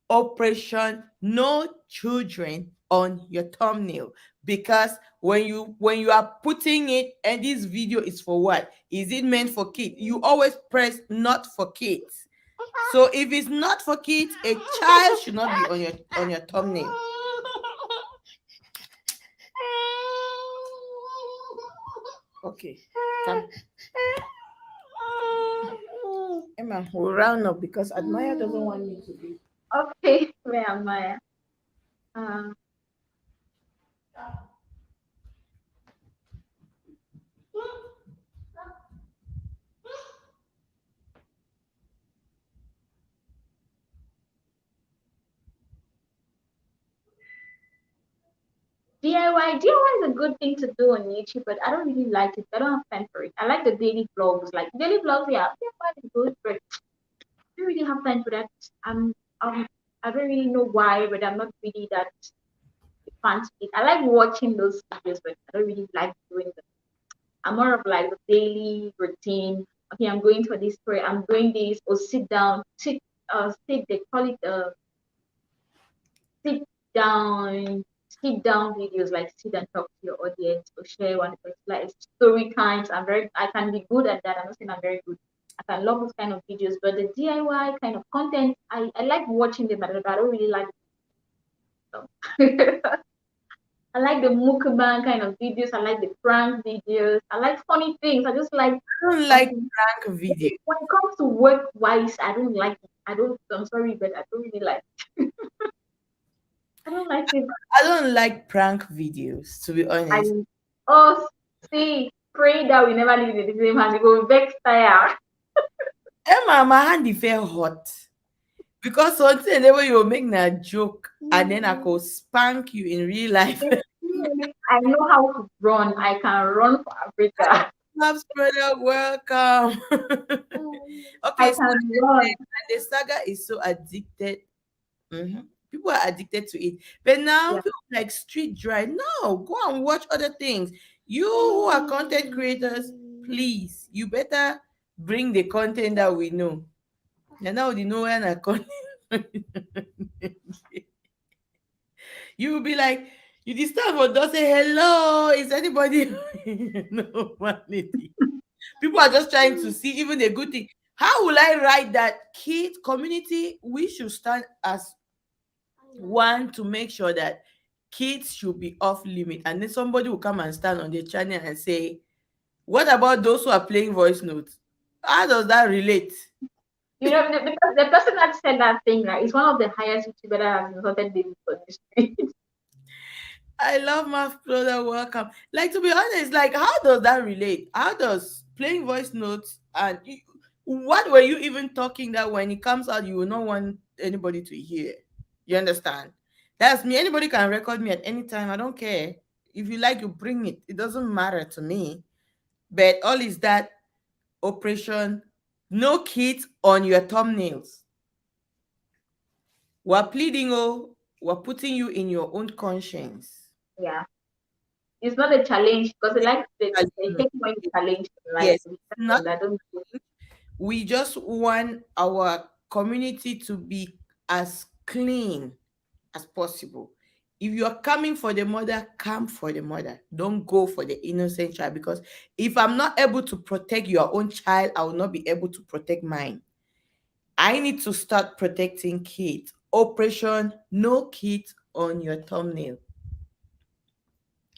Operation No Children on your thumbnail. Because when you are putting it, and this video is for what? Is it meant for kids? You always press not for kids. So if it's not for kids, a child should not be on your thumbnail. Okay. Come. Emma, we'll round up because Admire doesn't want me to be. Okay, where am I? Uh, DIY is a good thing to do on YouTube, but I don't really like it. I don't have time for it. I like the daily vlogs. Like daily vlogs, yeah, DIY is good, but I don't really have time for that. Um, I don't really know why, but I'm not really that fan to it. I like watching those videos, but I don't really like doing them. I'm more of like the daily routine. Okay, I'm going for this prayer. I'm doing this, or sit down, sit. They call it sit down, sit down videos, like sit and talk to your audience or share one particular story times. I can be good at that. I'm not saying I'm very good. I can love those kind of videos, but the DIY kind of content, I like watching them, but I don't really like them. I like the mukbang kind of videos. I like the prank videos. I like funny things. I just like I don't like something. prank video. When it comes to work wise, I don't like it. I don't. I'm sorry, but I don't really like. I don't like it. I don't like prank videos, to be I honest. oh see, pray that we never live in the same house. You go vex tire. Emma, my hand is very hot. Because something the way you will make a joke and then I could spank you in real life. I know how to run. I can run for Africa. Loves brother, welcome. I Okay, so can run. the saga is so addicted. Mhm. People are addicted to it. But now Yeah. people like street dry. No, go and watch other things. You who are content creators, please, you better bring the content that we know. And now we know when I content. You will be like, you disturb for don't say hello. Is anybody no vanity? People are just trying to see even a good thing. How will I write that kid community? We should stand as one to make sure that kids should be off limit, and then somebody will come and stand on the channel and say, what about those who are playing voice notes? How does that relate? You know, the person that said that thing, right, is one of the highest YouTuber that has insulted David for this street. I love my brother. Welcome. Like, to be honest, like, how does that relate? How does playing voice notes and what were you even talking that when it comes out you will not want anybody to hear? You understand? That's me. Anybody can record me at any time. I don't care. If you like, you bring it. It doesn't matter to me. But all is that operation, no kids on your thumbnails. We're pleading, oh, we're putting you in your own conscience. Yeah, it's not a challenge because they hate when you challenge them, like Yes, we it's tell not. them that don't do We just want our community to be as clean as possible. If you are coming for the mother, come for the mother. Don't go for the innocent child, because if I'm not able to protect your own child, I will not be able to protect mine. I need to start protecting kids. Operation No Kids on Your Thumbnail,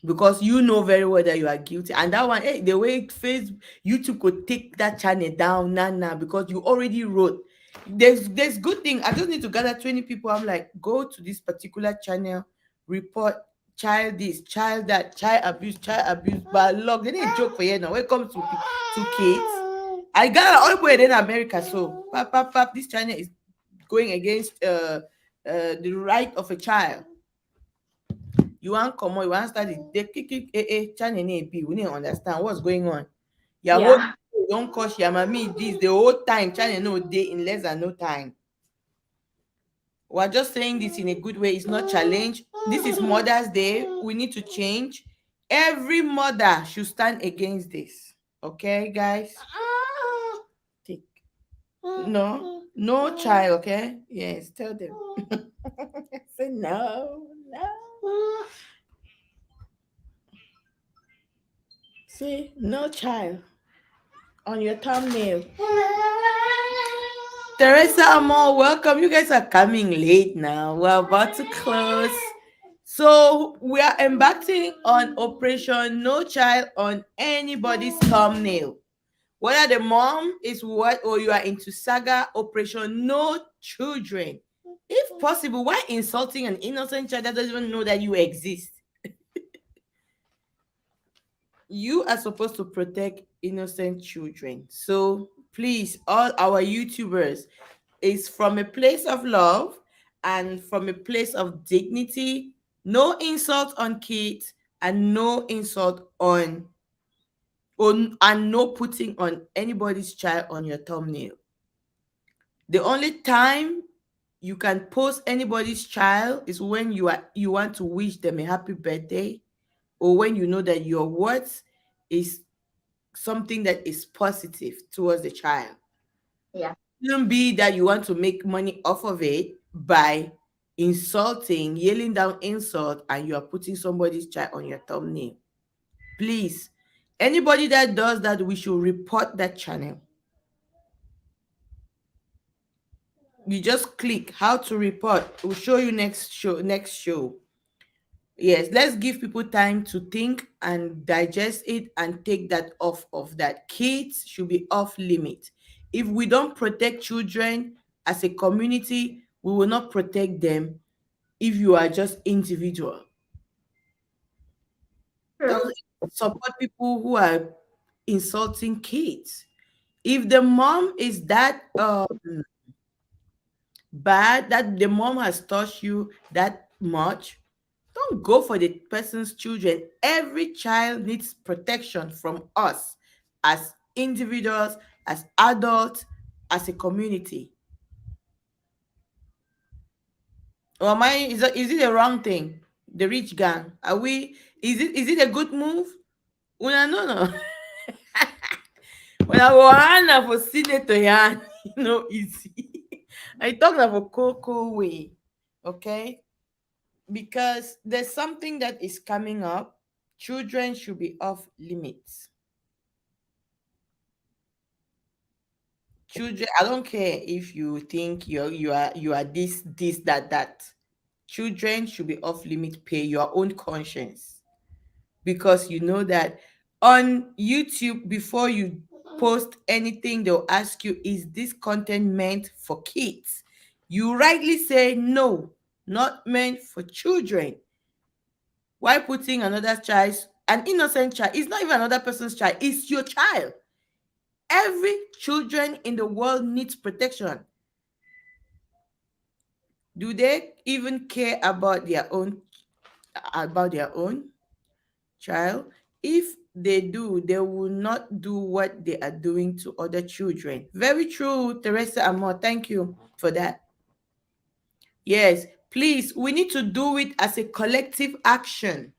because you know very well that you are guilty. And that one, the way Facebook, YouTube could take that channel down, nah, because you already wrote. There's good thing. I just need to gather 20 people. I'm like, go to this particular channel, report child this, child that, child abuse. But look, they didn't joke for you now. When it comes to kids, I got all the way in America. So, pap, this channel is going against the right of a child. You want come on, you want start the channel name be, we need to understand what's going on. Your whole yeah, don't cost your mommy this the whole time channel no day in less than no time. We're just saying this in a good way. It's not challenge. This is Mother's Day. We need to change. Every mother should stand against this. Okay, guys? Take. No, no child, okay? Yes, tell them. Say no, no. See, no child on your thumbnail. Teresa Amor, welcome. You guys are coming late now. We're about to close. So we are embarking on Operation No Child on anybody's thumbnail. Whether the mom is what or you are into saga, Operation No Children. If possible, why insulting an innocent child that doesn't even know that you exist? You are supposed to protect innocent children. So please, all our YouTubers, is from a place of love and from a place of dignity. No insult on kids and no insult on and no putting on anybody's child on your thumbnail. The only time you can post anybody's child is when you want to wish them a happy birthday, or when you know that your words is something that is positive towards the child. yeah, Shouldn't be that you want to make money off of it by insulting, yelling down insult, and you are putting somebody's child on your thumbnail. Please, anybody that does that, we should report that channel. You just click how to report. We'll show you next show. Next show. Yes, let's give people time to think and digest it and take that off of that. Kids should be off limit. If we don't protect children as a community, we will not protect them if you are just individual. true. Don't support people who are insulting kids. If the mom is that bad, that the mom has touched you that much, don't go for the person's children. Every child needs protection from us as individuals, as adults, as a community. Or am I, is it a wrong thing? The rich gang. Are we, is it a good move? Una no no. When I want for senator yan, easy. I talk about cocoa way. Okay? Because there's something that is coming up. Children should be off limits. Children, I don't care if you think you are this, that. children should be off limit pay, your own conscience, because you know that on YouTube, before you post anything, they'll ask you, is this content meant for kids? You rightly say no, not meant for children. Why putting another child, an innocent child, it's not even another person's child, it's your child. Every children in the world needs protection. Do they even care about their own child? If they do, they will not do what they are doing to other children. Very true, Teresa Amor. Thank you for that. Yes, please, we need to do it as a collective action.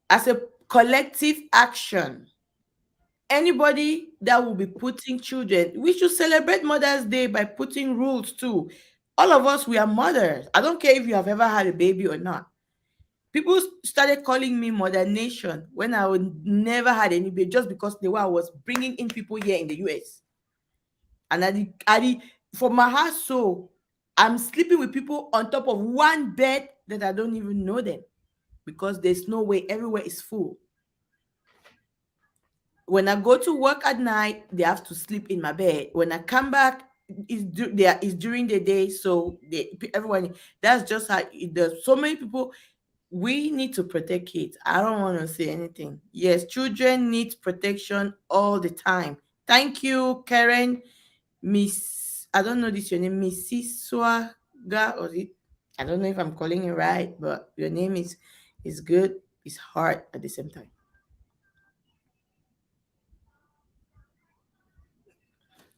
As a collective action. Anybody that will be putting children, we should celebrate Mother's Day by putting rules too. All of us, we are mothers. I don't care if you have ever had a baby or not. People started calling me Mother Nation when I would never had any baby, just because the way I was bringing in people here in the US. And for my heart, so I'm sleeping with people on top of one bed that I don't even know them, because there's no way, everywhere is full. When I go to work at night, they have to sleep in my bed. When I come back, is during the day, so everyone. That's just how there's so many people. We need to protect kids. I don't want to say anything. Yes, children need protection all the time. Thank you, Karen. Miss, I don't know this your name, Mrs. Swaga, or it? I don't know if I'm calling it right, but your name is good. It's hard at the same time.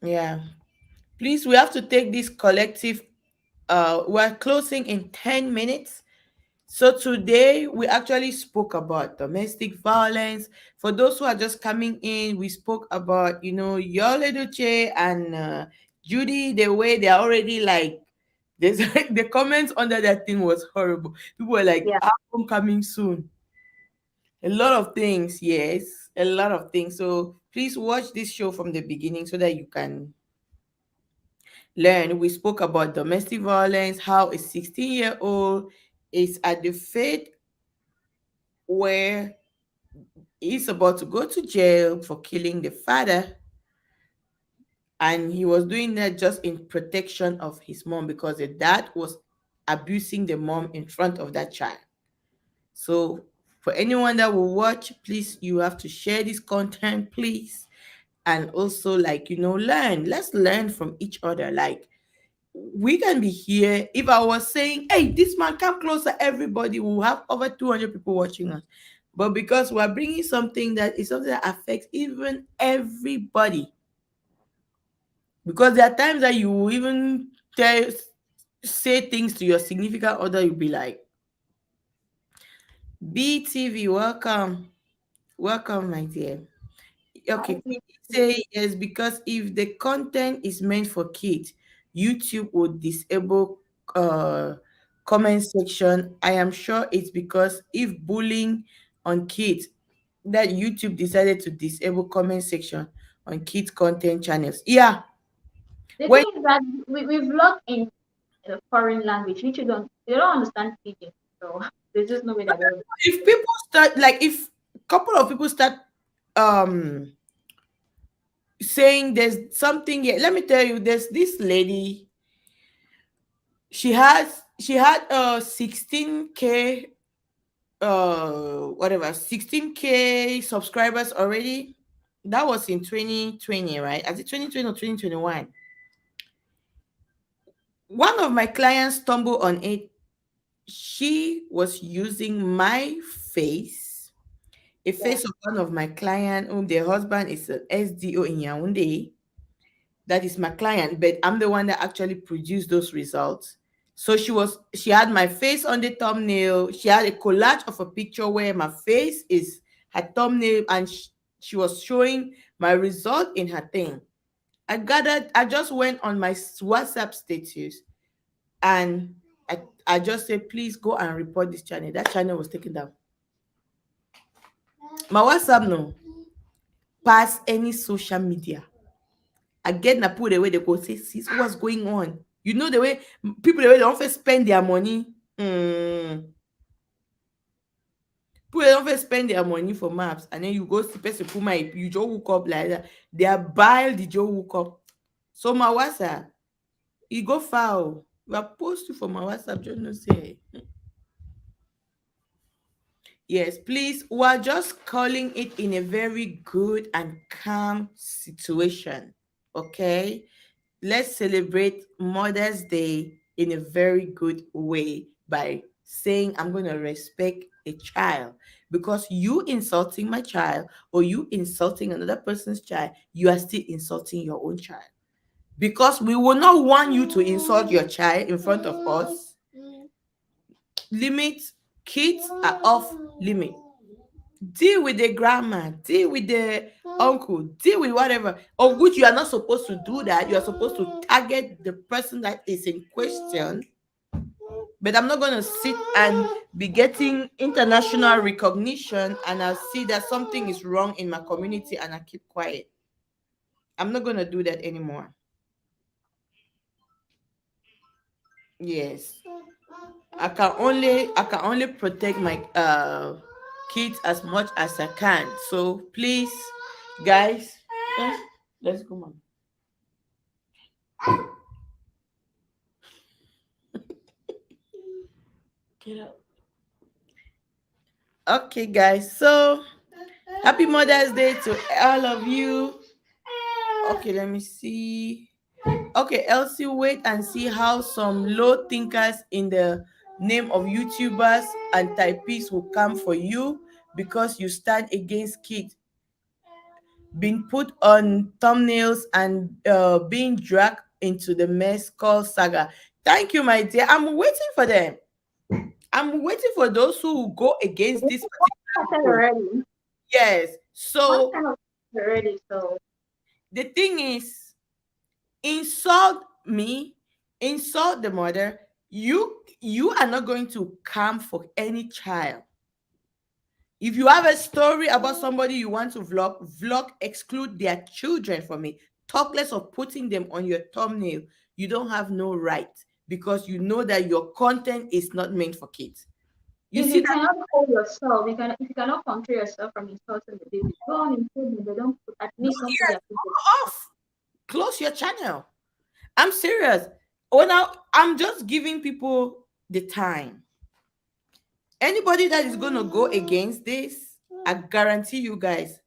Yeah. Please, we have to take this collective. We're closing in 10 minutes. So today we actually spoke about domestic violence. For those who are just coming in, we spoke about, Yole Duce and Judy, the way they're already like, there's the comments under that thing was horrible. People were like, Yeah. album coming soon. A lot of things, yes, a lot of things. So please watch this show from the beginning so that you can learn. We spoke about domestic violence, how a 16-year-old is at the fate where he's about to go to jail for killing the father, and he was doing that just in protection of his mom, because the dad was abusing the mom in front of that child. So for anyone that will watch, please, you have to share this content, please. And also, like, learn. Let's learn from each other. Like, we can be here. If I was saying, hey, this man, come closer, everybody will have over 200 people watching us. But because we're bringing something that is something that affects even everybody, because there are times that you will even say things to your significant other, you'll be like, BTV, welcome. Welcome, my dear. Okay, I say yes, because if the content is meant for kids, YouTube would disable comment section. I am sure it's because if bullying on kids, that YouTube decided to disable comment section on kids content channels. Yeah, The when thing is that we've logged in a foreign language, which they don't understand speaking. So there's just no way that they'll. if people start, like, if a couple of people start um saying there's something here, let me tell you, there's this lady. She had 16K, whatever, 16K subscribers already. That was in 2020, right? As it 2020 or 2021. One of my clients stumbled on it. She was using my face, a Yeah. face of one of my client whom their husband is an SDO in Yaoundé. That is my client, but I'm the one that actually produced those results. So she had my face on the thumbnail. She had a collage of a picture where my face is her thumbnail, and she was showing my result in her thing. I just went on my WhatsApp status, and I just said, please go and report this channel. That channel was taken down. My WhatsApp no pass any social media. I get put the way they go say, sis, what's going on? You know the way people, the way they often spend their money. Mm. People don't first spend their money for maps and then you go see person put my you just hook up like that. They are bile the Joe hook up. So my WhatsApp, you go foul. We are post you for my WhatsApp, just no say. Yes, please. We are just calling it in a very good and calm situation. Okay? Let's celebrate Mother's Day in a very good way by saying, I'm going to respect a child. Because you insulting my child or you insulting another person's child, you are still insulting your own child. Because we will not want you to insult your child in front of us. Limit, kids are off limit. Deal with the grandma, deal with the uncle, deal with whatever, of which you are not supposed to do that. You are supposed to target the person that is in question. But I'm not going to sit and be getting international recognition and I see that something is wrong in my community and I keep quiet. I'm not going to do that anymore. Yes. I can only protect my kids as much as I can. So please, guys, let's go, mom. Get up. Okay, guys. So happy Mother's Day to all of you. Okay, let me see. Okay, Elsie, wait and see how some low thinkers in the name of YouTubers and typists will come for you because you stand against kids being put on thumbnails and being dragged into the mess called saga. Thank you, my dear. I'm waiting for them. I'm waiting for those who will go against this particular Started group. already. Yes. One So kind of already. So the thing is, insult me, insult the mother. You are not going to come for any child. If you have a story about somebody you want to vlog, exclude their children from it. Talk less of putting them on your thumbnail. You don't have no right because you know that your content is not meant for kids. You if see you that? cannot hold yourself, you can if you cannot control yourself from insulting the baby, go on insult them. They don't put, at least don't put Yes, their people. off. Close your channel. I'm serious. I'm just giving people the time. Anybody that is going to go against this, I guarantee you guys.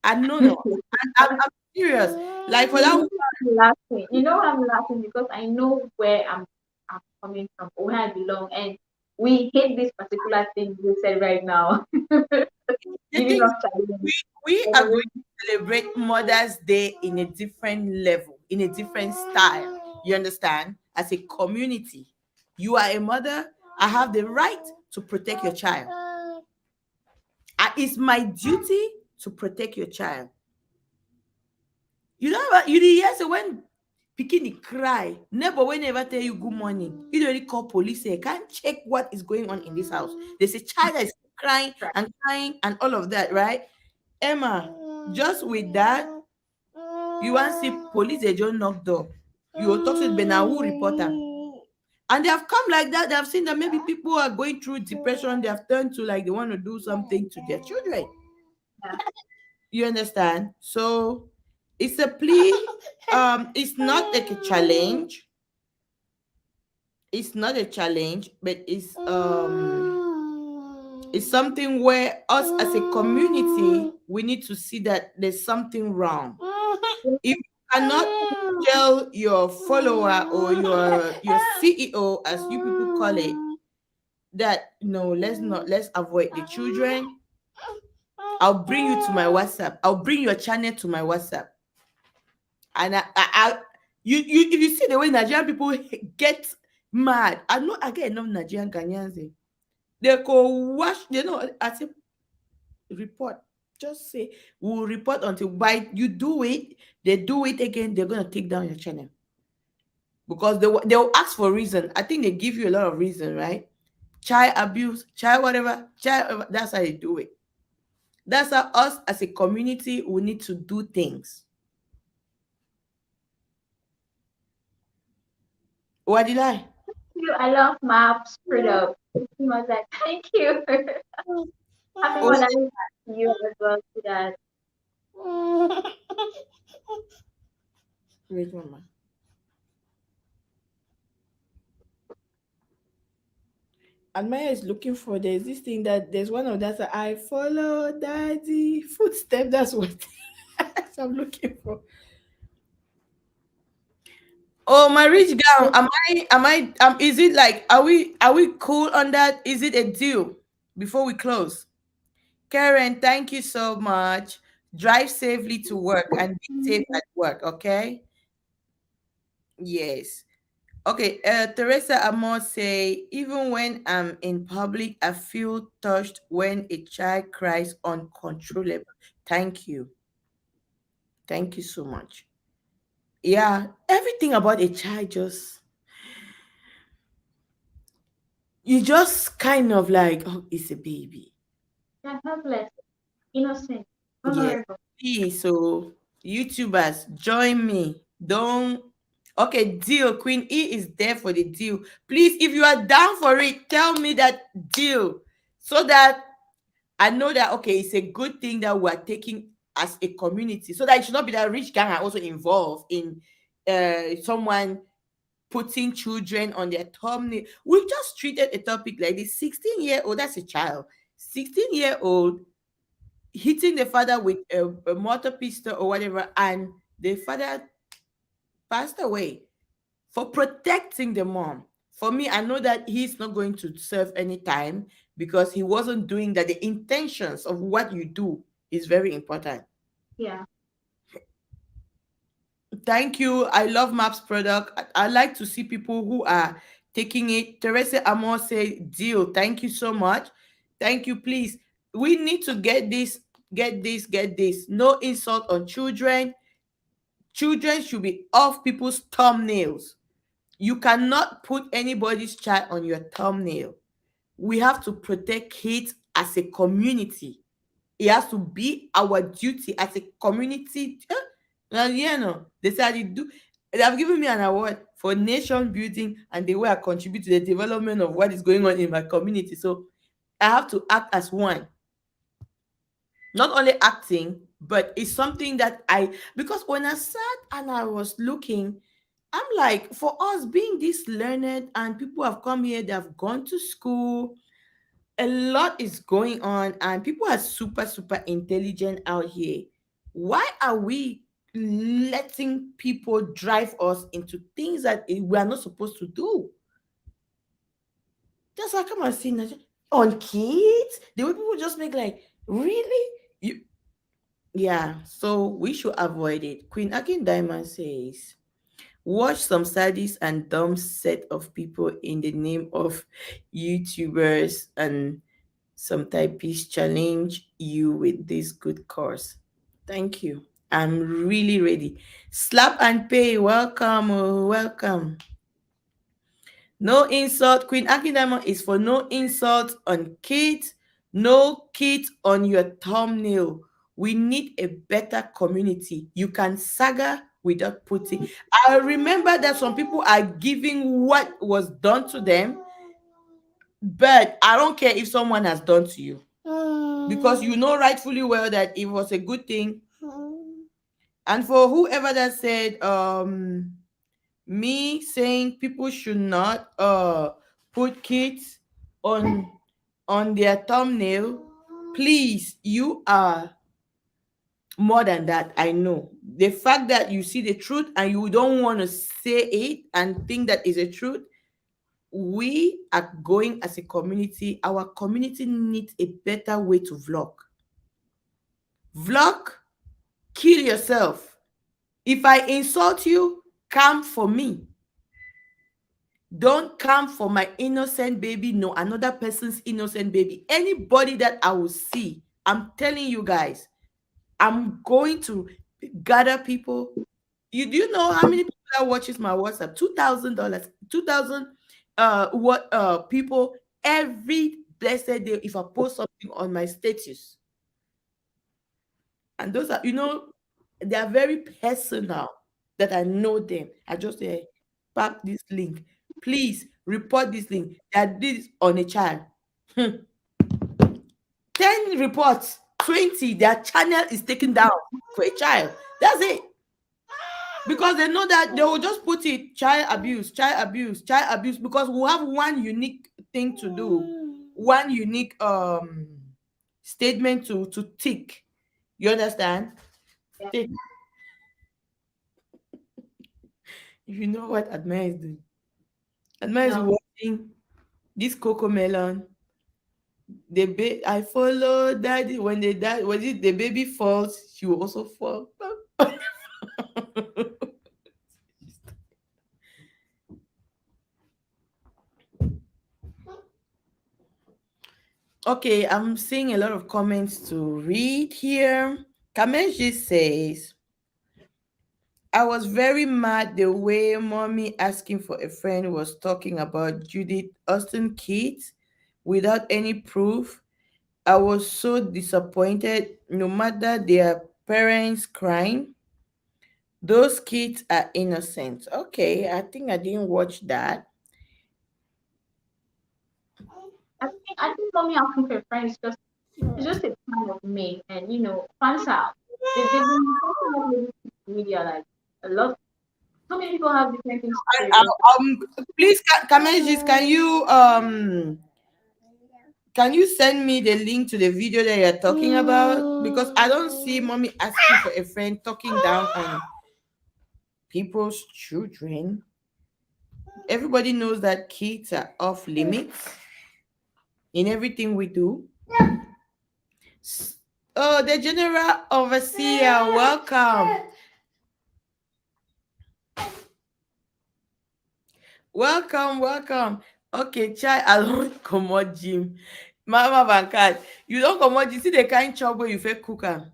I know, no. I'm serious. Like for You that. know I'm laughing. You know I'm laughing because I know where I'm coming from, where I belong, and we hate this particular thing you said right now. The Giving thing us we challenge. we are going to celebrate Mother's Day in a different level, in a different style. You understand? As a community, you are a mother. I have the right to protect your child. It's my duty to protect your child. You know what? You did hear say when pikin cry, neighbor will never tell you good morning. You don't call police. Say can't check what is going on in this house. There's a child that is crying and crying and all of that, right? Emma, just with that, you want to see police, they just knock door. You will talk to the Benawu reporter. And they have come like that. They have seen that maybe people are going through depression. They have turned to like they want to do something to their children. Yeah. You understand? So it's a plea. It's not like a challenge. It's not a challenge, but it's something where us as a community we need to see that there's something wrong. If you cannot tell your follower or your CEO, as you people call it, that no, let's avoid the children. I'll bring you to my WhatsApp. I'll bring your channel to my WhatsApp. And you if you see the way Nigerian people get mad, I get enough Nigerian Ghanaians. They go watch, I say report. Just say we'll report until by you do it, they do it again, they're gonna take down your channel. Because they'll ask for reason. I think they give you a lot of reason, right? Child abuse, child whatever, that's how they do it. That's how us as a community we need to do things. What did I? you. I love maps product. He was like, thank you. Happy Oh, Mother's Day to you as well to that. wait, mama. And Maya is looking for there's this thing that there's one of that I follow daddy footstep. That's what I'm looking for. Oh, my rich gown. Is it like, are we cool on that? Is it a deal before we close? Karen, thank you so much. Drive safely to work and be safe at work, okay? Yes. Okay, Teresa Amor say, even when I'm in public, I feel touched when a child cries uncontrollable. Thank you. Thank you so much. Yeah, everything about a child just, you just kind of like, oh, it's a baby. They're helpless, innocent, Yes. vulnerable. Please, so YouTubers, join me. Don't. Okay, deal. Queen E is there for the deal. Please, if you are down for it, tell me that deal so that I know that, okay, it's a good thing that we're taking as a community, so that it should not be that rich gang are also involved in someone putting children on their thumbnail. We just treated a topic like this. 16-year-old, that's a child. 16-year-old hitting the father with a mortar pistol or whatever, and the father passed away for protecting the mom. For me, I know that he's not going to serve any time because he wasn't doing that. The intentions of what you do is very important. Yeah, Thank you. I love Maps product. I like to see people who are taking it. Teresa Amor say deal. Thank you so much. Thank you. Please, we need to get this, get this, get this. No insult on children. Children should be off people's thumbnails. You cannot put anybody's child on your thumbnail. We have to protect kids as a community. It has to be our duty as a community. And yeah, no, they said they do. They have given me an award for nation building and the way I contribute to the development of what is going on in my community. So I have to act as one. Not only acting, but it's something that because when I sat and I was looking, I'm like, for us being this learned and people have come here, they have gone to school, a lot is going on, and people are super, super intelligent out here. Why are we letting people drive us into things that we are not supposed to do? Just like come and see on kids, the way people just make like, really? You Yeah, so we should avoid it. Queen Akin Diamond says, watch some sadist and dumb set of people in the name of YouTubers and some typists challenge you with this good course. Thank you. I'm really ready. Slap and pay. Welcome. Oh, welcome. No insult. Queen Akindama is for no insult on kids, no kids on your thumbnail. We need a better community. You can saga without putting. I remember that some people are giving what was done to them, but I don't care if someone has done to you because you know rightfully well that it was a good thing. And for whoever that said, me saying people should not put kids on their thumbnail, please, you are more than that. I know the fact that you see the truth and you don't want to say it and think that is a truth. We are going as a community, our community needs a better way to vlog. Kill yourself. If I insult you, come for me. Don't come for my innocent baby, no another person's innocent baby. Anybody that I will see, I'm telling you guys, I'm going to gather people. You do you know how many people that watches my WhatsApp? $2,000, 2,000 what people every blessed day if I post something on my status. And those are, they are very personal that I know them. I just say, pack this link. Please report this thing that this on a child. Hmm. 10 reports, 20, their channel is taken down for a child. That's it. Because they know that they will just put it child abuse, child abuse, child abuse, because we have one unique thing to do, one unique statement to tick. You understand? Yeah. Tick. If you know what Admire is doing, Admire is No. watching this cocoa melon. I follow daddy when they die. Was it the baby falls? She will also fall. Okay, I'm seeing a lot of comments to read here. Kamenji says, I was very mad the way mommy asking for a friend was talking about Judith Austin kids without any proof. I was so disappointed. No matter their parents' crime, those kids are innocent. Okay, I think I didn't watch that. I think mommy asking for a friend is just it's just a time of May, and fans are they've been talking about it on social media like a lot. So many people have different things to say about Please, Kamenji, can you send me the link to the video that you're talking about? Because I don't see mommy asking for a friend talking down on people's children. Everybody knows that kids are off limits in everything we do. Oh, the general overseer, welcome. Welcome, welcome. Okay, chai, I don't commode gym. Mama Bankat, you don't commode. You see the kind trouble you fake cook am.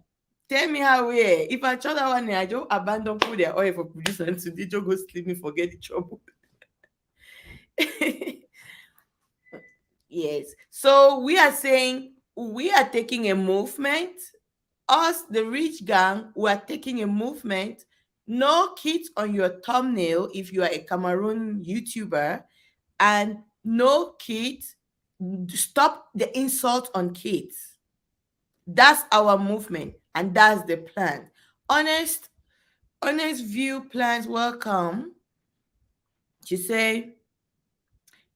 Tell me how where. If I try that one, I just abandon food their oil for producer and today just go sleep me forget the trouble. Yes. So we are saying we are taking a movement. Us, the rich gang, we are taking a movement. No kids on your thumbnail if you are a Cameroon YouTuber, and no kids. Stop the insult on kids. That's our movement, and that's the plan. Honest, honest view plans. Welcome. She say,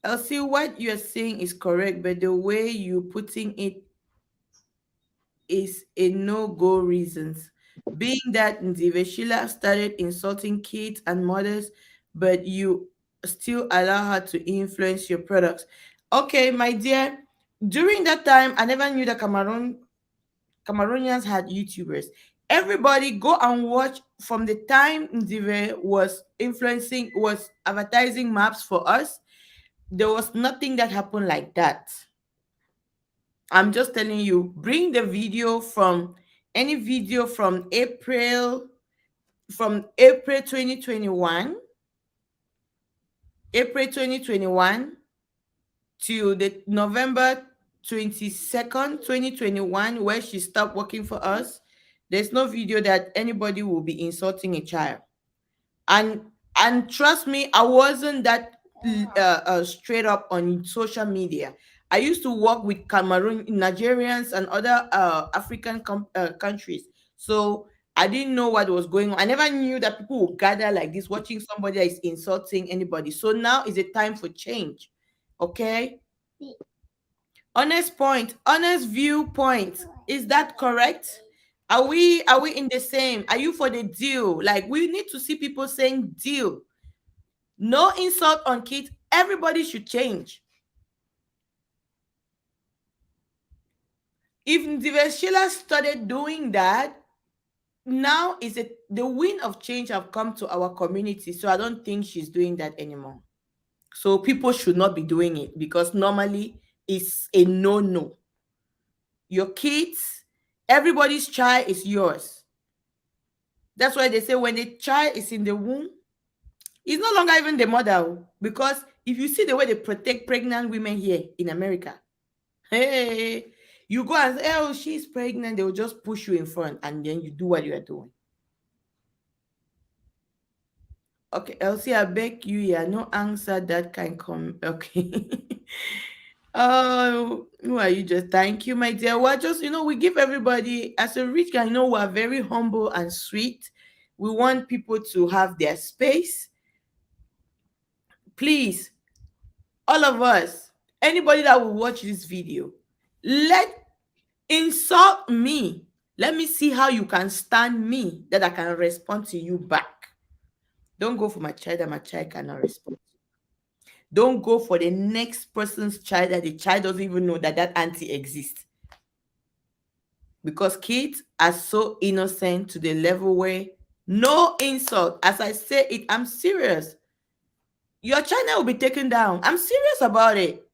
Elsie, what you're saying is correct, but the way you putting it is a no-go reasons. Being that Ndiveshila started insulting kids and mothers, but you still allow her to influence your products. Okay, my dear, during that time, I never knew that Cameroonians had YouTubers. Everybody go and watch from the time Ndive was advertising maps for us. There was nothing that happened like that. I'm just telling you, bring the video from any video from April 2021, April 2021 to the November 22nd, 2021, where she stopped working for us. There's no video that anybody will be insulting a child. and and trust me, I wasn't that straight up on social media. I used to work with Cameroon Nigerians and other African countries, so I didn't know what was going on. I never knew that people would gather like this watching somebody that is insulting anybody. So now is a time for change. Okay, honest point, honest viewpoint, is that correct? Are we in the same? Are you for the deal? Like, we need to see people saying deal. No insult on kids. Everybody should change. If Sheila started doing that, now is it the wind of change have come to our community. So I don't think she's doing that anymore. So people should not be doing it because normally it's a no-no. Your kids, everybody's child is yours. That's why they say when the child is in the womb, it's no longer even the mother. Because if you see the way they protect pregnant women here in America, hey, you go and say, oh, she's pregnant, they will just push you in front and then you do what you are doing. Okay, Elsie, I beg you, yeah, no answer that can come. Okay. Oh, who are you? Just thank you, my dear. Well, just we give everybody as a rich guy. We're very humble and sweet. We want people to have their space. Please, all of us, anybody that will watch this video, let insult me. Let me see how you can stand me that I can respond to you back. Don't go for my child that my child cannot respond. Don't go for the next person's child that the child doesn't even know that that auntie exists. Because kids are so innocent to the level where no insult. As I say it, I'm serious. Your channel will be taken down. I'm serious about it.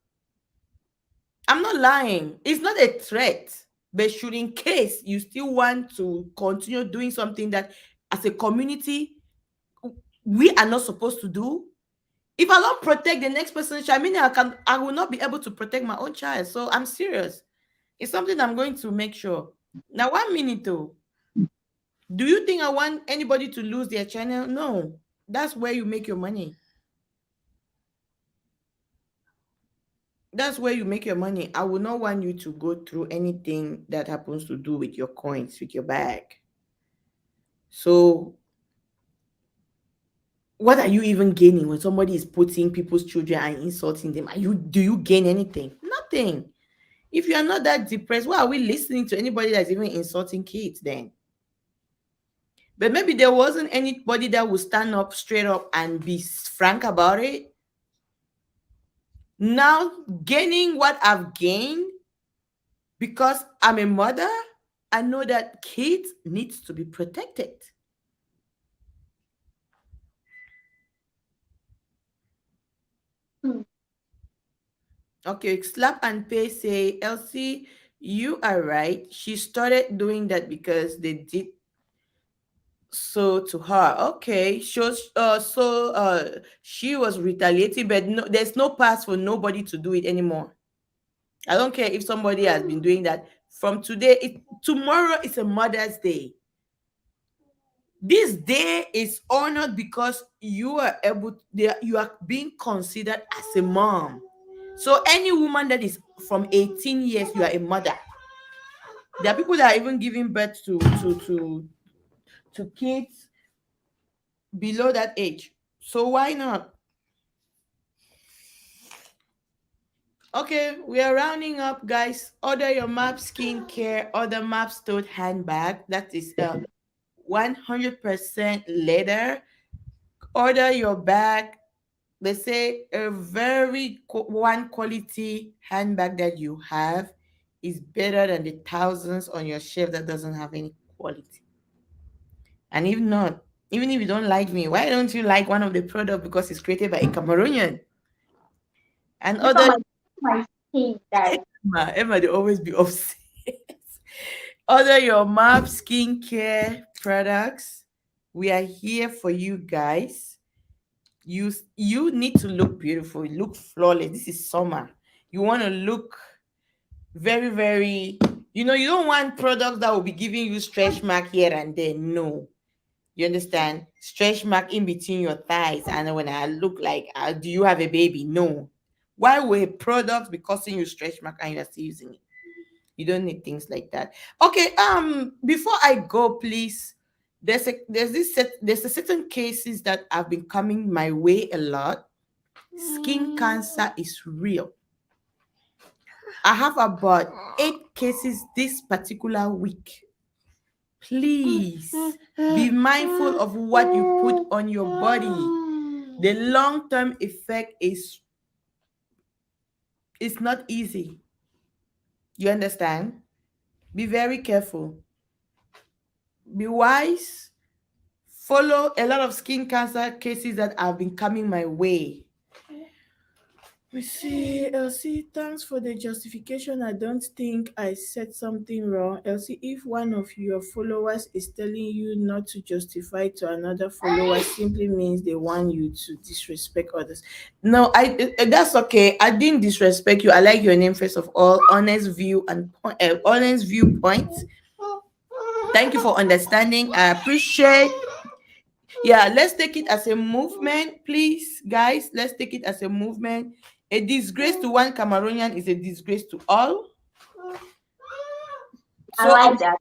I'm not lying. It's not a threat. But should in case you still want to continue doing something that as a community we are not supposed to do, if I don't protect the next person's child, meaning I will not be able to protect my own child. So I'm serious. It's something I'm going to make sure. Now, 1 minute though. Do you think I want anybody to lose their channel? No. That's where you make your money. That's where you make your money. I will not want you to go through anything that happens to do with your coins, with your bag. So, what are you even gaining when somebody is putting people's children and insulting them? Do you gain anything? Nothing. If you are not that depressed, why are we listening to anybody that's even insulting kids then? But maybe there wasn't anybody that would stand up straight up and be frank about it. Now, gaining what I've gained because I'm a mother, I know that kids needs to be protected. Hmm. Okay, slap and pay say, Elsie, you are right. She started doing that because they did so to her. Okay, she was retaliating, but no, there's no pass for nobody to do it anymore. I don't care if somebody has been doing that from today. Tomorrow is a Mother's Day. This day is honored because you are you are being considered as a mom. So any woman that is from 18 years, you are a mother. There are people that are even giving birth to kids below that age. So why not? Okay, we are rounding up, guys. Order your MAP skincare, order MAP stowed handbag. That is 100% leather. Order your bag. They say a one quality handbag that you have is better than the thousands on your shelf that doesn't have any quality. And if not, even if you don't like me, why don't you like one of the products because it's created by a Cameroonian? And Look at other my skin, guys. Emma, they always be upset. Order your MAP skincare products. We are here for you guys. You need to look beautiful, look flawless. This is summer. You want to look very, very, you don't want products that will be giving you stretch mark here and there. No. You understand? Stretch mark in between your thighs. And when I look like, do you have a baby? No. Why will a product be causing you stretch mark and you're still using it? You don't need things like that. Okay, before I go, please, there's a certain cases that have been coming my way a lot. Skin cancer is real. I have about 8 cases this particular week. Please be mindful of what you put on your body. The long-term effect is not easy. You understand? Be very careful. Be wise. Follow a lot of skin cancer cases that have been coming my way. We see, Elsie, thanks for the justification. I don't think I said something wrong. Elsie, if one of your followers is telling you not to justify to another follower, simply means they want you to disrespect others. No, that's okay. I didn't disrespect you. I like your name first of all. Honest view and honest viewpoint. Thank you for understanding. I appreciate. Yeah, let's take it as a movement, please, guys. Let's take it as a movement. A disgrace to one Cameroonian is a disgrace to all. I So, like that.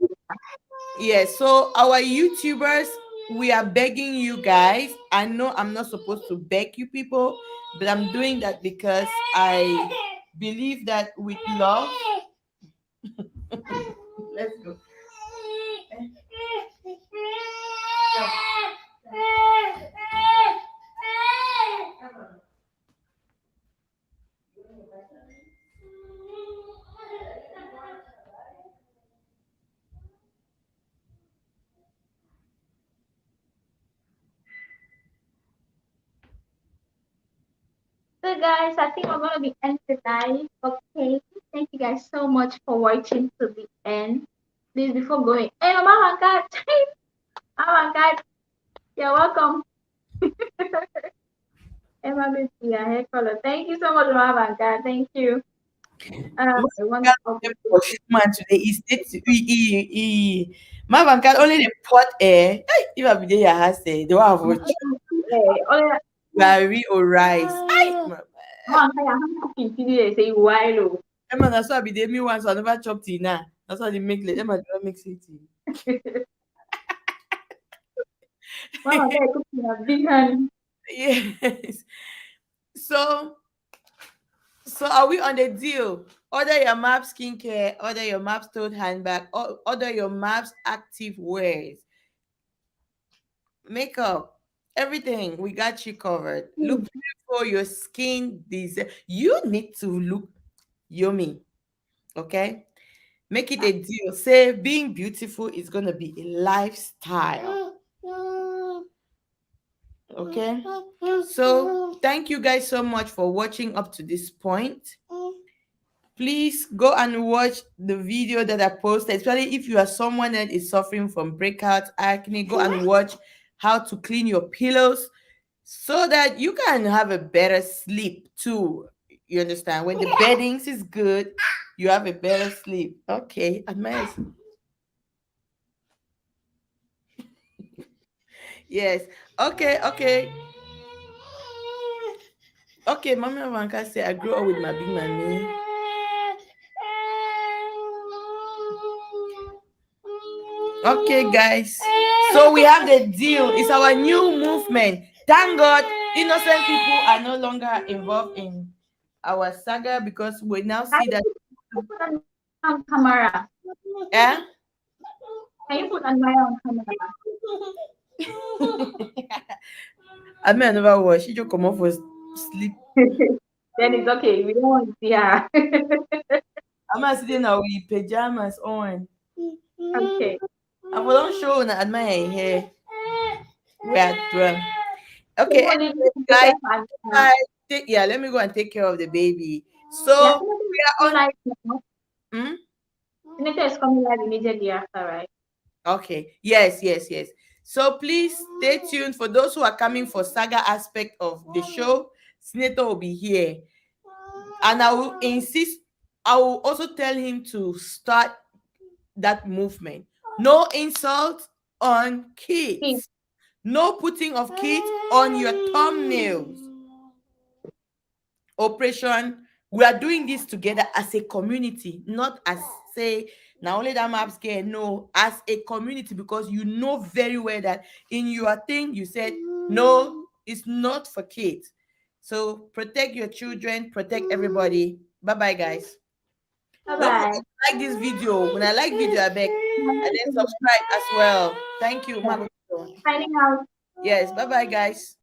yes, so our YouTubers, we are begging you guys. I know I'm not supposed to beg you people, but I'm doing that because I believe that with love. Let's go. So guys, I think we're gonna be end tonight. Okay. Thank you guys so much for watching to the end. Please before going. Hey Mama God, Mama God, you're welcome. Emma Miss yeah, hair color. Thank you so much, Mama God. Thank you. I want to Marvin for Schumann today. He states Marvin can only the pot air. Hey, if I be there, your house there. They want to have oh gari or rice. Ay, Mama God, I'm cooking today. Say while Emma, that's why I be there. Me once I never chop tea now. That's why they make late. Emma, do not make tea. Mama God cooking a big hand. Yes. So, so are we on the deal? Order your MAP skincare, order your MAP tote handbag, order your MAP's active wears, makeup, everything. We got you covered. Look beautiful, your skin you need to look yummy. Okay? Make it a deal. Say being beautiful is gonna be a lifestyle. Okay. So thank you guys so much for watching up to this point. Please go and watch the video that I posted, especially if you are someone that is suffering from breakout acne. Go and watch how to clean your pillows so that you can have a better sleep too. You understand? When the beddings is good, you have a better sleep. Okay, amazing. Yes. Okay, okay. Okay, Mama Wanka say I grew up with my big mommy. Okay, guys. So we have the deal. It's our new movement. Thank God, innocent people are no longer involved in our saga because we now Can see that. you put on camera? Yeah. Can you put on my on camera? I mean, I never watch. She just come off for sleep. Then it's okay. We don't want to see her. I'm not sitting now with pajamas on. Okay. I will not show na admire hair. We are drum. So you Okay, want to anyway, take guys. care of her. Yeah, let me go and take care of the baby. Yeah, So Senator we is are coming on. live now. Hmm? Senator is coming live immediately after, right? Okay. Yes, yes, yes. So please stay tuned for those who are coming for saga aspect of the show. Senator will be here. And I will insist, I will also tell him to start that movement. No insult on Please. kids. No putting of kids on your thumbnails. Operation, we are doing this together as a community, not as say now only that maps get no, as a community, because you know very well that in your thing you said no, it's not for kids. So protect your children, protect everybody. Bye bye, guys. Bye Don't forget bye. to like this video. When I like video, I beg, and then subscribe as well. Thank you, Mago. Signing out. Yes, bye bye, guys.